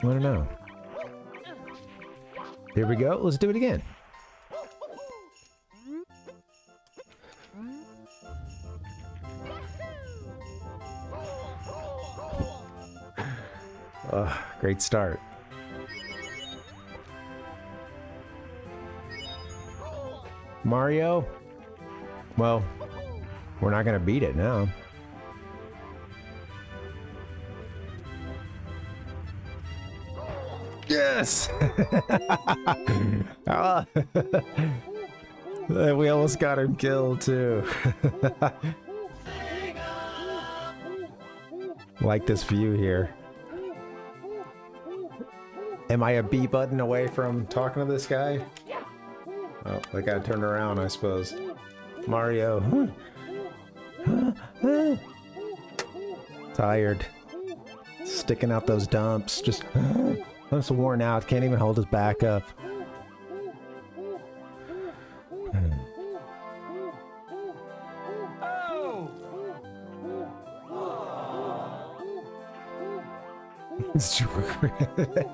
I don't know. Here we go. Let's do it again. Oh, great start. Mario? Well, we're not gonna beat it now. Yes! Ah. We almost got him killed too. Like this view here. Am I a B button away from talking to this guy? Oh, I gotta turn around, I suppose. Mario. Tired. Sticking out those dumps. Just... I'm so worn out, can't even hold his back up.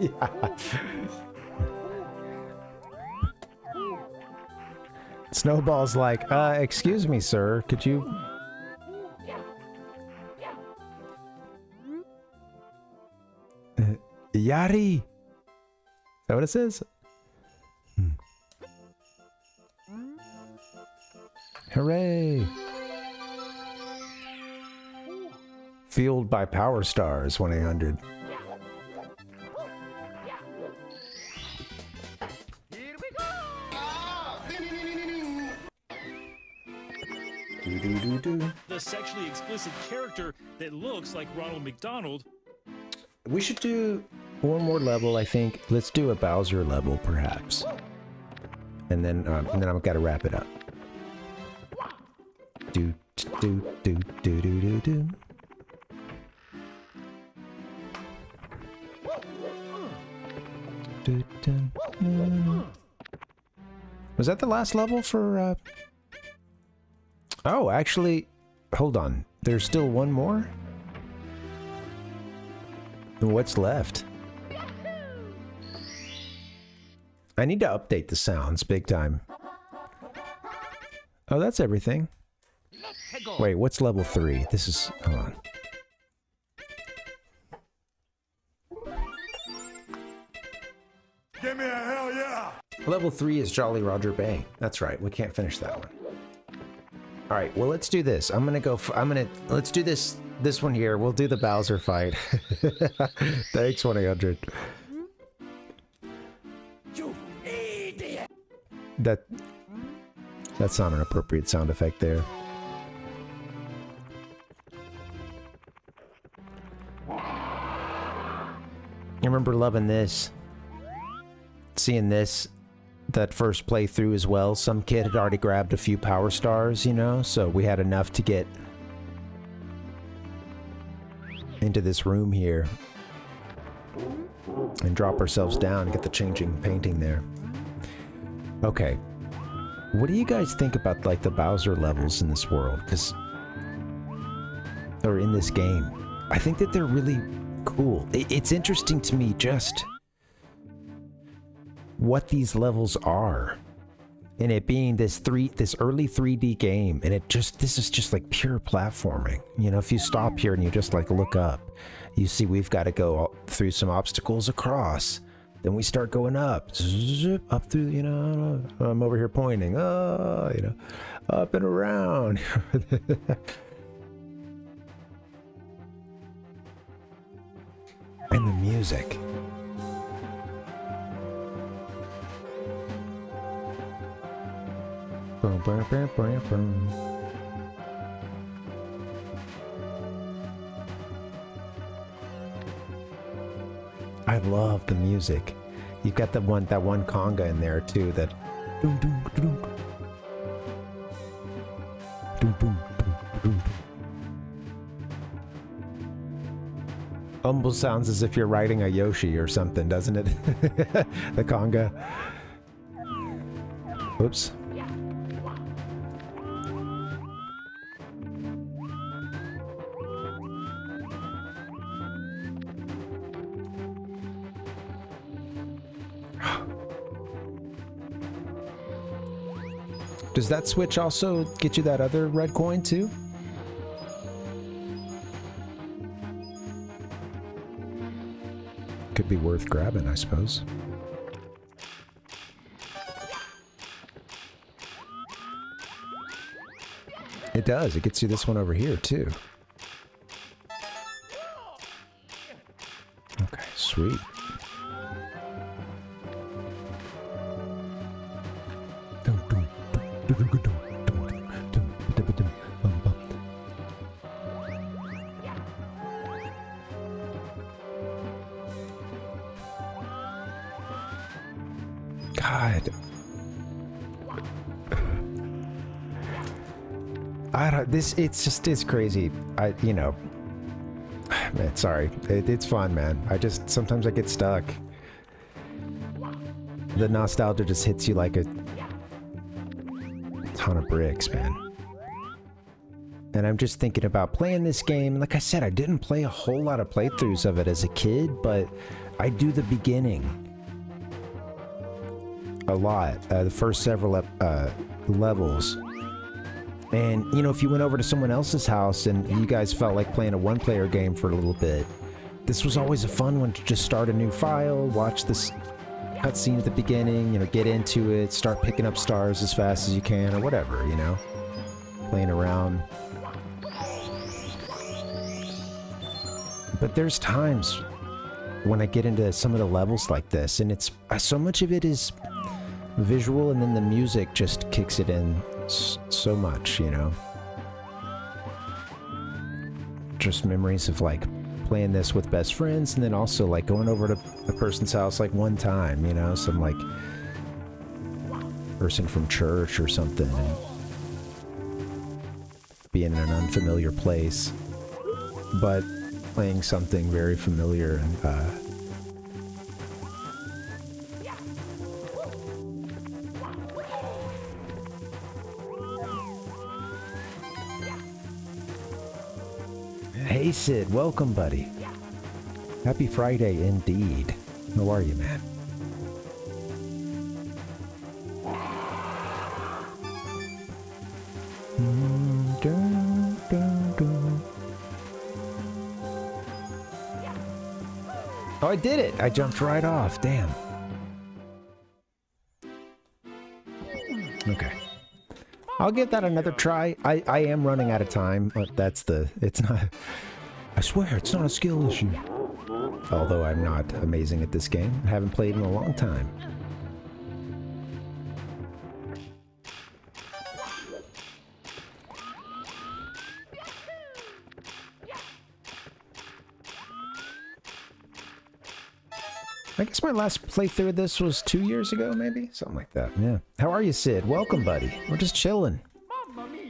Yeah. Snowball's like, excuse me, sir, could you... Yari! Is that what it says? Hooray! Fueled by Power Stars, 1-800. The sexually explicit character that looks like Ronald McDonald. We should do one more level, I think. Let's do a Bowser level, perhaps. And then I've got to wrap it up. Do do do do do do do. Was that the last level for? Oh, actually, hold on. There's still one more. What's left? I need to update the sounds big time. Oh, that's everything. Wait, what's level 3? This is... Hold on. Give me a hell yeah! Level 3 is Jolly Roger Bay. That's right, we can't finish that one. Alright, well, let's do this. Let's do this one here. We'll do the Bowser fight. Thanks, 1-800. You idiot! That's not an appropriate sound effect there. I remember loving this. Seeing this, that first playthrough as well. Some kid had already grabbed a few power stars, you know, so we had enough to get into this room here and drop ourselves down and get the changing painting there. Okay. What do you guys think about, like, the Bowser levels in this world? Or in this game? I think that they're really cool. It's interesting to me just what these levels are. and it being this early 3D game, and this is just like pure platforming. You know, if you stop here and you just like look up, you see we've got to go through some obstacles across. Then we start going up, up through, you know, I'm over here pointing, you know, up and around. And the music. Boom, boom, boom, boom, boom. I love the music. You've got that one conga in there too. That doom, doom, doom. Doom, boom, boom, boom. Almost sounds as if you're riding a Yoshi or something, doesn't it? The conga. Oops. Does that switch also get you that other red coin too? Could be worth grabbing, I suppose. It does. It gets you this one over here too. Okay, sweet. God. It's crazy. You know, man, sorry. It's fun, man. Sometimes I get stuck. The nostalgia just hits you like a ton of bricks, man. And I'm just thinking about playing this game. Like I said, I didn't play a whole lot of playthroughs of it as a kid, but I do the beginning a lot, the first several levels. And, you know, if you went over to someone else's house and you guys felt like playing a one-player game for a little bit, this was always a fun one to just start a new file, watch this cutscene at the beginning, you know, get into it, start picking up stars as fast as you can, or whatever, you know, playing around. But there's times when I get into some of the levels like this, and it's so much of it is visual, and then the music just kicks it in so much, you know. Just memories of like playing this with best friends, and then also like going over to a person's house like one time, you know, some like person from church or something, and being in an unfamiliar place, but playing something very familiar. And hey Sid, welcome buddy. Happy Friday indeed. How are you, man? Oh, I did it! I jumped right off, damn. Okay. I'll give that another try. I am running out of time, but it's not, I swear, it's not a skill issue. Although I'm not amazing at this game. I haven't played in a long time. I guess my last playthrough of this was 2 years ago, maybe? Something like that, yeah. How are you, Sid? Welcome, buddy. We're just chilling.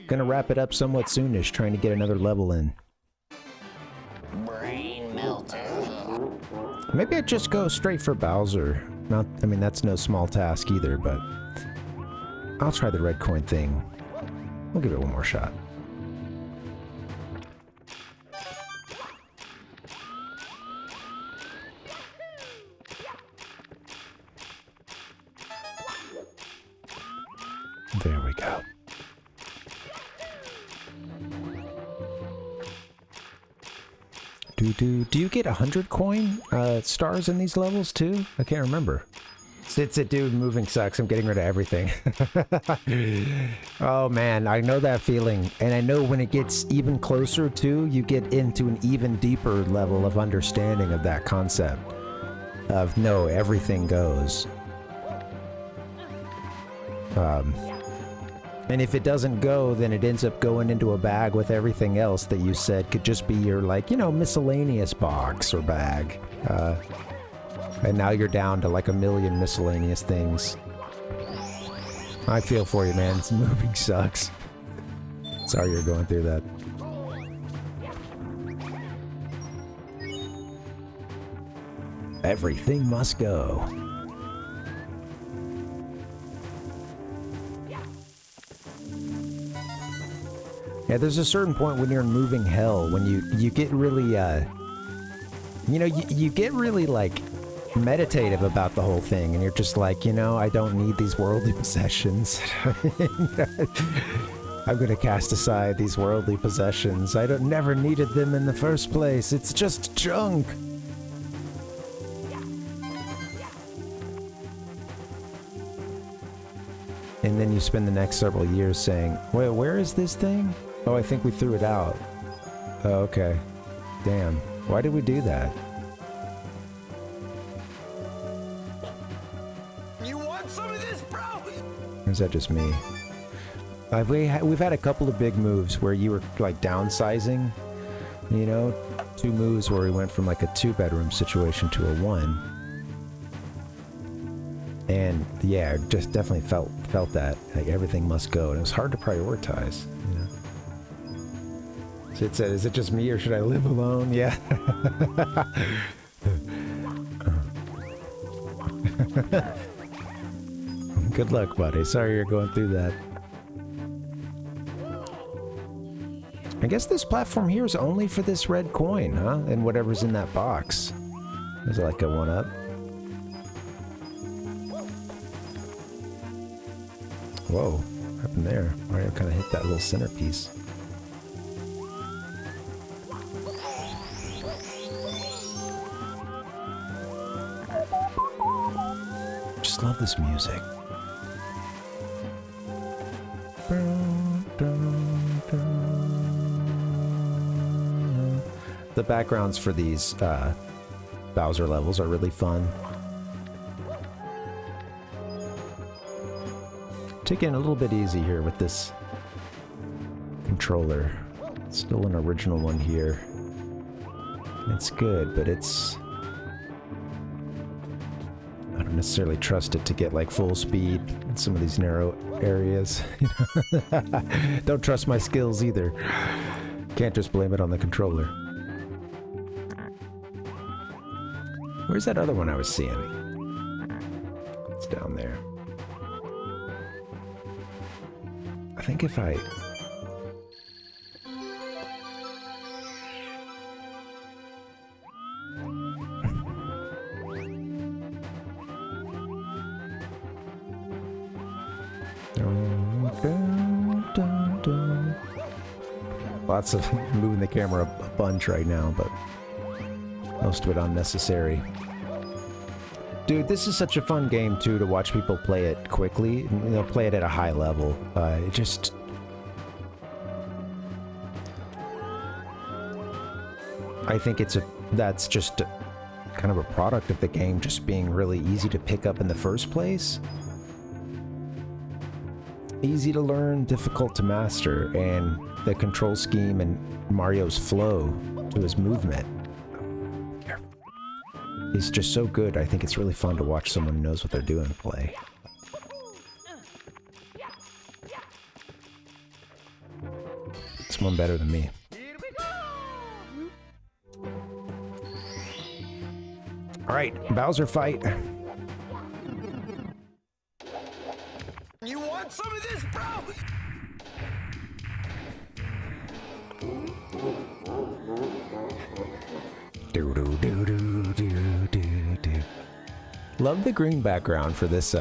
Gonna wrap it up somewhat soonish, trying to get another level in. Brain melter. Maybe I'd just go straight for Bowser. I mean, that's no small task either, but I'll try the red coin thing. We'll give it one more shot. There we go. Do you get 100 coin stars in these levels too? I can't remember. It's a dude, moving sucks. I'm getting rid of everything. Oh man, I know that feeling. And I know when it gets even closer to, you get into an even deeper level of understanding of that concept. Of no, everything goes. And if it doesn't go, then it ends up going into a bag with everything else that you said could just be your, like, you know, miscellaneous box or bag. And now you're down to like a million miscellaneous things. I feel for you, man. Moving sucks. Sorry you're going through that. Everything must go. Yeah, there's a certain point when you're in moving hell when you get really, you know, you get really, like, meditative about the whole thing, and you're just like, you know, I don't need these worldly possessions. I'm gonna cast aside these worldly possessions. I never needed them in the first place. It's just junk. And then you spend the next several years saying, wait, where is this thing? Oh, I think we threw it out. Oh, okay. Damn. Why did we do that? You want some of this, bro? Or is that just me? We've had a couple of big moves where you were like downsizing, you know, 2 moves where we went from like a 2-bedroom situation to a 1. And yeah, just definitely felt that like everything must go, and it was hard to prioritize. You know? So it said, "Is it just me, or should I live alone?" Yeah. Good luck, buddy. Sorry you're going through that. I guess this platform here is only for this red coin, huh? And whatever's in that box. Is it like a 1-up? Whoa, what happened there? Mario kind of hit that little centerpiece. Just love this music. The backgrounds for these Bowser levels are really fun. Taking it a little bit easy here with this controller. Still an original one here. It's good, but it's... I don't necessarily trust it to get like full speed in some of these narrow areas. Don't trust my skills either. Can't just blame it on the controller. Where's that other one I was seeing? It's down there. I think if I... Lots of moving the camera a bunch right now, but most of it unnecessary. Dude, this is such a fun game too to watch people play it quickly. You know, play it at a high level. It just... I think that's just kind of a product of the game just being really easy to pick up in the first place. Easy to learn, difficult to master, and the control scheme and Mario's flow to his movement is just so good. I think it's really fun to watch someone who knows what they're doing play. Someone better than me. Alright, Bowser fight. You want some of this, bro? Love the green background for this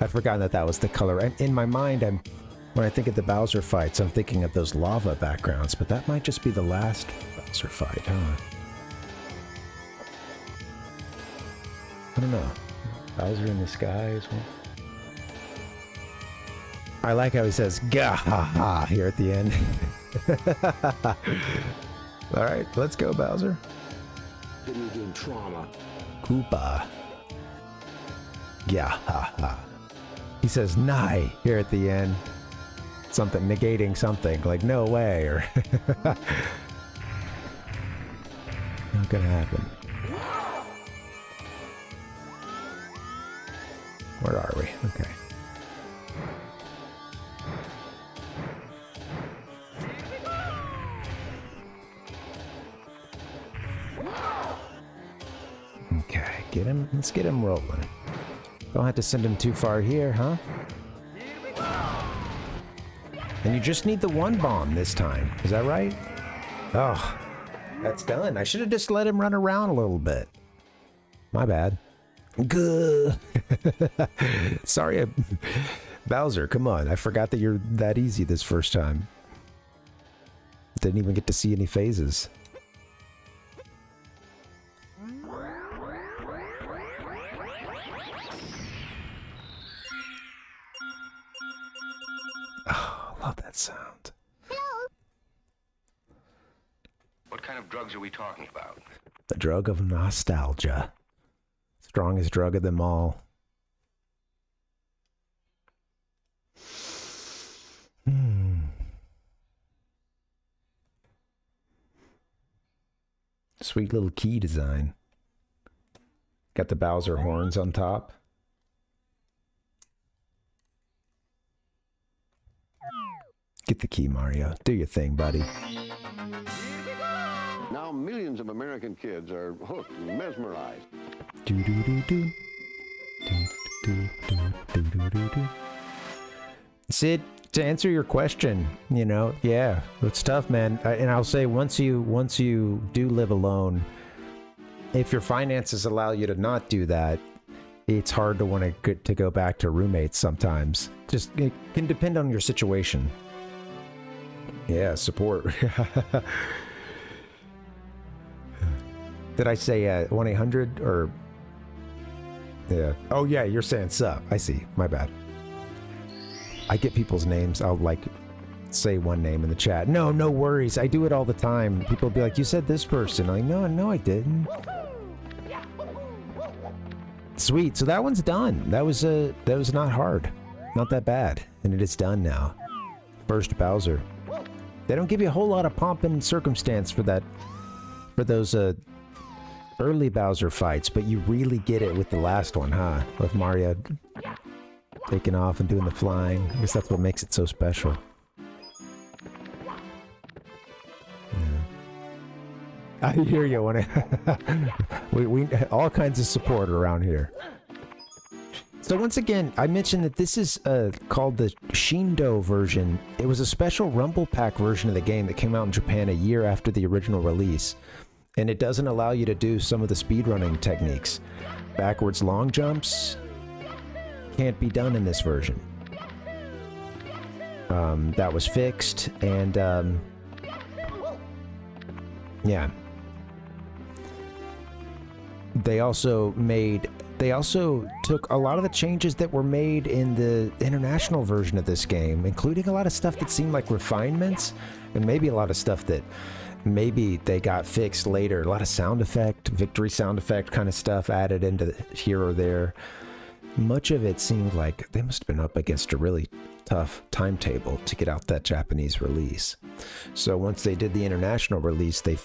I'd forgotten that that was the color. In my mind, when I think of the Bowser fights, I'm thinking of those lava backgrounds, but that might just be the last Bowser fight, huh? I don't know. Bowser in the sky as well. I like how he says "gah ha ha" here at the end. All right, let's go, Bowser. Video game trauma. Koopa. Yeah, ha ha. He says "nigh" here at the end. Something negating something, like no way, or not gonna happen. Where are we? Okay. Okay, get him. Let's get him rolling. Don't have to send him too far here, huh? And you just need the one bomb this time. Is that right? Oh, that's done. I should have just let him run around a little bit. My bad. Good. Sorry, Bowser, come on. I forgot that you're that easy this first time. Didn't even get to see any phases. Oh, I love that sound. What kind of drugs are we talking about? The drug of nostalgia. Strongest drug of them all. Sweet little key design. Got the Bowser horns on top. Get the key, Mario. Do your thing, buddy. Now millions of American kids are hooked and mesmerized. Do do do do. Do do do do do do do. Sid, to answer your question, you know, yeah, it's tough, man. And I'll say once you do live alone, if your finances allow you to not do that, it's hard to want to go back to roommates sometimes. Just it can depend on your situation. Yeah, support. Did I say 1-800 or? Yeah. Oh yeah, you're saying sub. I see. My bad. I get people's names. I'll like say one name in the chat. No worries. I do it all the time. People will be like, "You said this person." I'm like, no, I didn't. Sweet. So that one's done. That was not hard, not that bad, and it is done now. First Bowser. They don't give you a whole lot of pomp and circumstance for that, for those early Bowser fights, but you really get it with the last one, huh? With Mario taking off and doing the flying. I guess that's what makes it so special. Yeah. I hear you. We all kinds of support around here. So once again, I mentioned that this is called the Shindo version. It was a special Rumble Pack version of the game that came out in Japan a year after the original release. And it doesn't allow you to do some of the speedrunning techniques. Backwards long jumps can't be done in this version. That was fixed, and yeah. They also took a lot of the changes that were made in the international version of this game, including a lot of stuff that seemed like refinements, and maybe a lot of stuff that maybe they got fixed later. A lot of sound effect, victory sound effect kind of stuff added into here or there. Much of it seemed like they must have been up against a really tough timetable to get out that Japanese release. So once they did the international release, they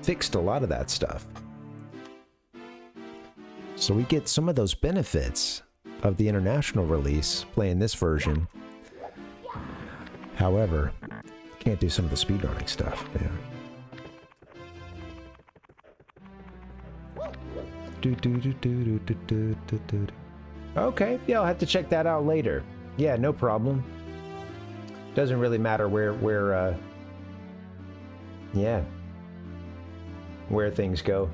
fixed a lot of that stuff. So we get some of those benefits of the international release playing this version. However, can't do some of the speedrunning stuff. Yeah. Okay, yeah, I'll have to check that out later. Yeah, no problem. Doesn't really matter where things go.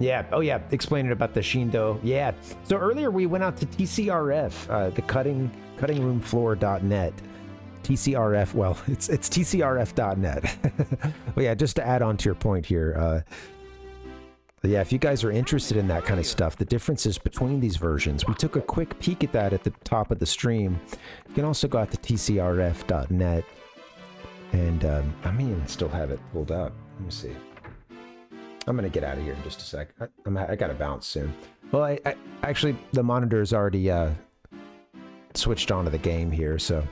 Yeah. Oh, yeah. Explaining about the Shindo. Yeah. So earlier we went out to TCRF, the cuttingroomfloor.net. TCRF. Well, it's TCRF.net. Well, yeah. Just to add on to your point here. Yeah, if you guys are interested in that kind of stuff, the differences between these versions, we took a quick peek at that at the top of the stream. You can also go out to tcrf.net, and I may even still have it pulled up. Let me see. I'm going to get out of here in just a sec. I got to bounce soon. Well, I actually, the monitor is already switched onto the game here, so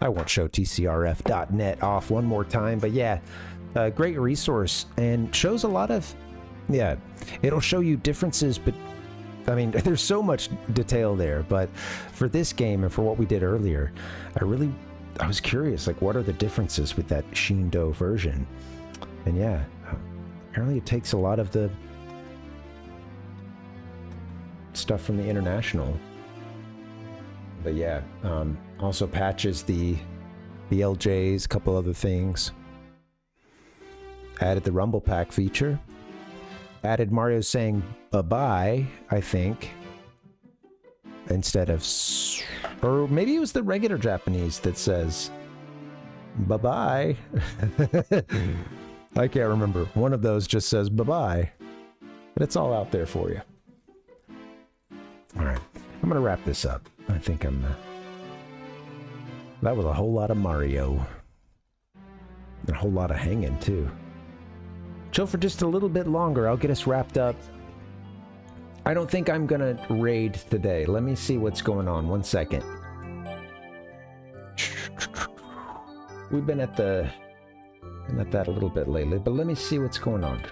I won't show tcrf.net off one more time, but yeah, a great resource and shows a lot of, yeah, it'll show you differences, but I mean, there's so much detail there, but for this game and for what we did earlier, I was curious, like, what are the differences with that Shindo version? And yeah, apparently it takes a lot of the stuff from the International. But yeah, also patches the LJs, a couple other things. Added the Rumble Pack feature. Added Mario saying bye-bye, I think. Instead of... Or maybe it was the regular Japanese that says bye-bye. I can't remember. One of those just says bye-bye. But it's all out there for you. Alright, I'm going to wrap this up. I think I'm... That was a whole lot of Mario. And a whole lot of hanging, too. Chill for just a little bit longer. I'll get us wrapped up. I don't think I'm going to raid today. Let me see what's going on. 1 second. We've been at that a little bit lately, but let me see what's going on.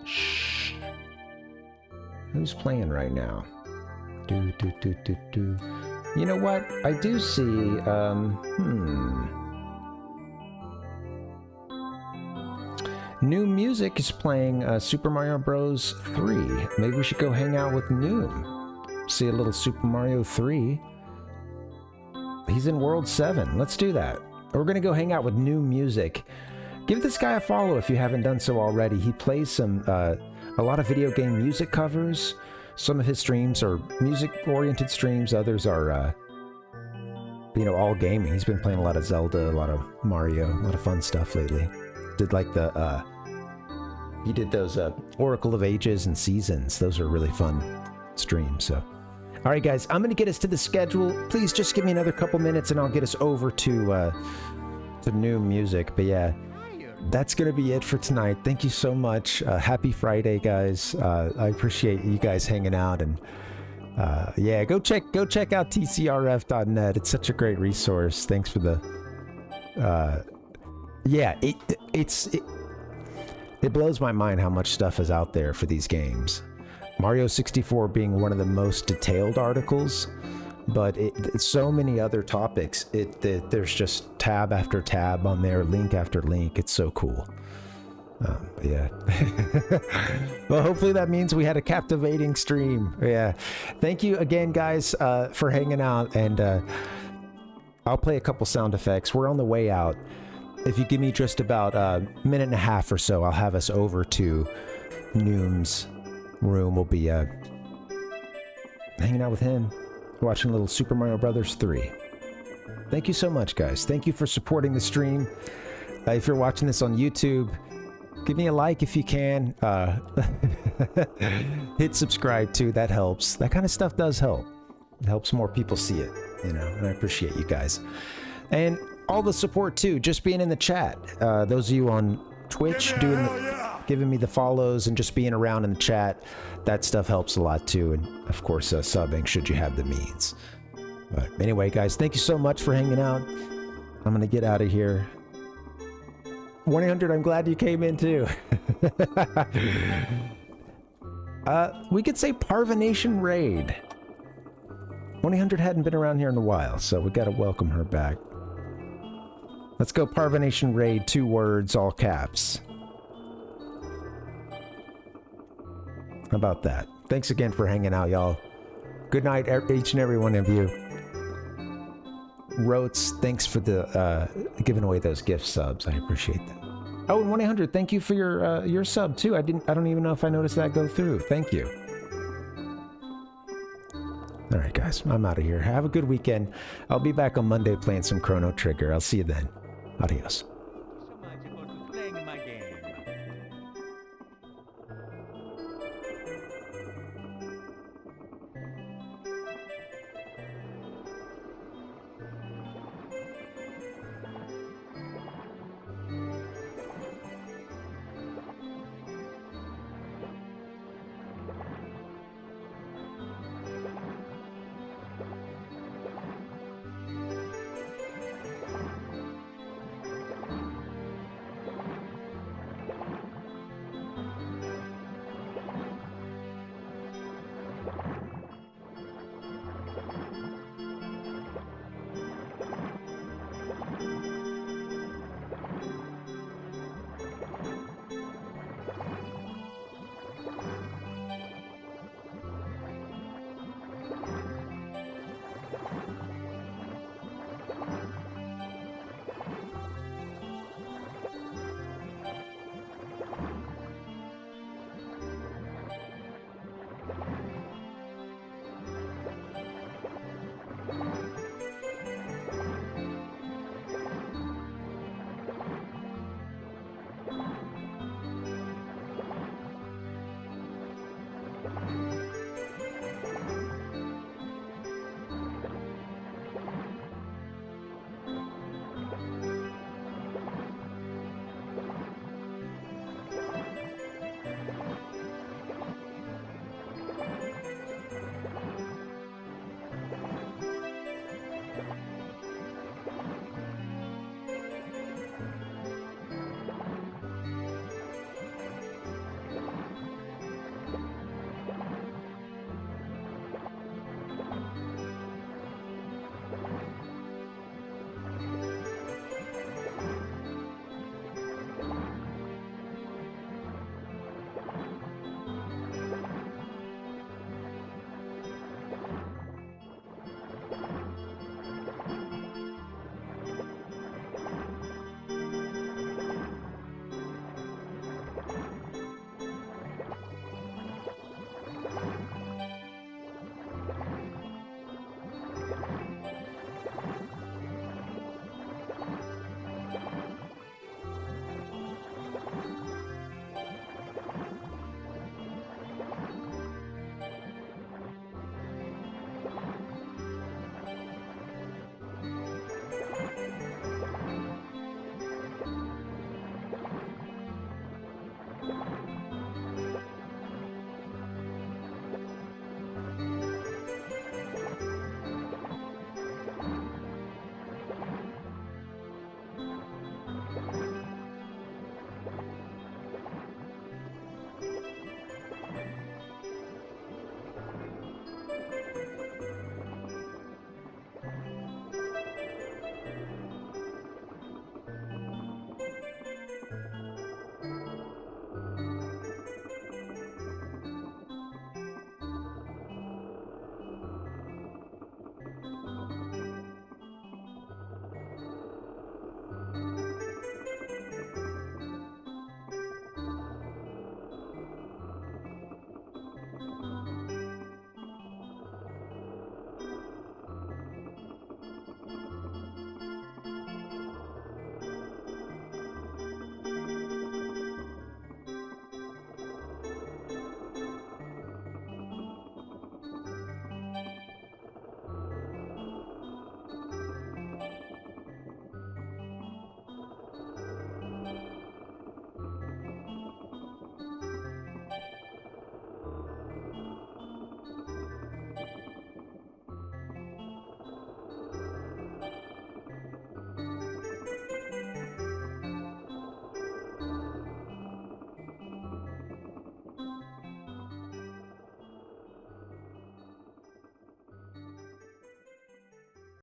Shh. Who's playing right now? You know what? I do see, New Music is playing Super Mario Bros. 3. Maybe we should go hang out with Noom. See a little Super Mario 3. He's in World 7. Let's do that. We're going to go hang out with New Music. Give this guy a follow if you haven't done so already. He plays some a lot of video game music covers. Some of his streams are music-oriented streams. Others are, all gaming. He's been playing a lot of Zelda, a lot of Mario, a lot of fun stuff lately. Did like the, he did those Oracle of Ages and Seasons. Those are really fun streams, so. All right, guys, I'm going to get us to the schedule. Please just give me another couple minutes and I'll get us over to New Music. But yeah, that's going to be it for tonight. Thank you so much. Happy Friday, guys. I appreciate you guys hanging out, and yeah, go check out tcrf.net. It's such a great resource. Thanks for the yeah, it blows my mind how much stuff is out there for these games. Mario 64 being one of the most detailed articles, but it's so many other topics. There's just tab after tab on there, link after link. It's so cool. Yeah. Well, hopefully that means we had a captivating stream. Yeah. Thank you again, guys, for hanging out, and I'll play a couple sound effects. We're on the way out. If you give me just about a minute and a half or so, I'll have us over to Noom's room. We'll be hanging out with him, watching a little Super Mario Brothers 3. Thank you so much, guys. Thank you for supporting the stream. If you're watching this on YouTube, give me a like if you can. Hit subscribe too. That helps. That kind of stuff does help. It helps more people see it, and I appreciate you guys. And all the support too, just being in the chat. Those of you on Twitch giving me the follows and just being around in the chat, that stuff helps a lot too. And of course, subbing should you have the means. But anyway, guys, thank you so much for hanging out. I'm gonna get out of here. 1-800, I'm glad you came in too. We could say Parvination Raid. 1-800 hadn't been around here in a while, so we gotta welcome her back. Let's go Parvination Raid, 2 words, all caps. How about that? Thanks again for hanging out, y'all. Good night, each and every one of you. Rotes, thanks for the giving away those gift subs. I appreciate that. Oh, and 1-800, thank you for your sub too. I don't even know if I noticed that go through. Thank you. All right, guys, I'm out of here. Have a good weekend. I'll be back on Monday playing some Chrono Trigger. I'll see you then. Adios. So much about playing my game.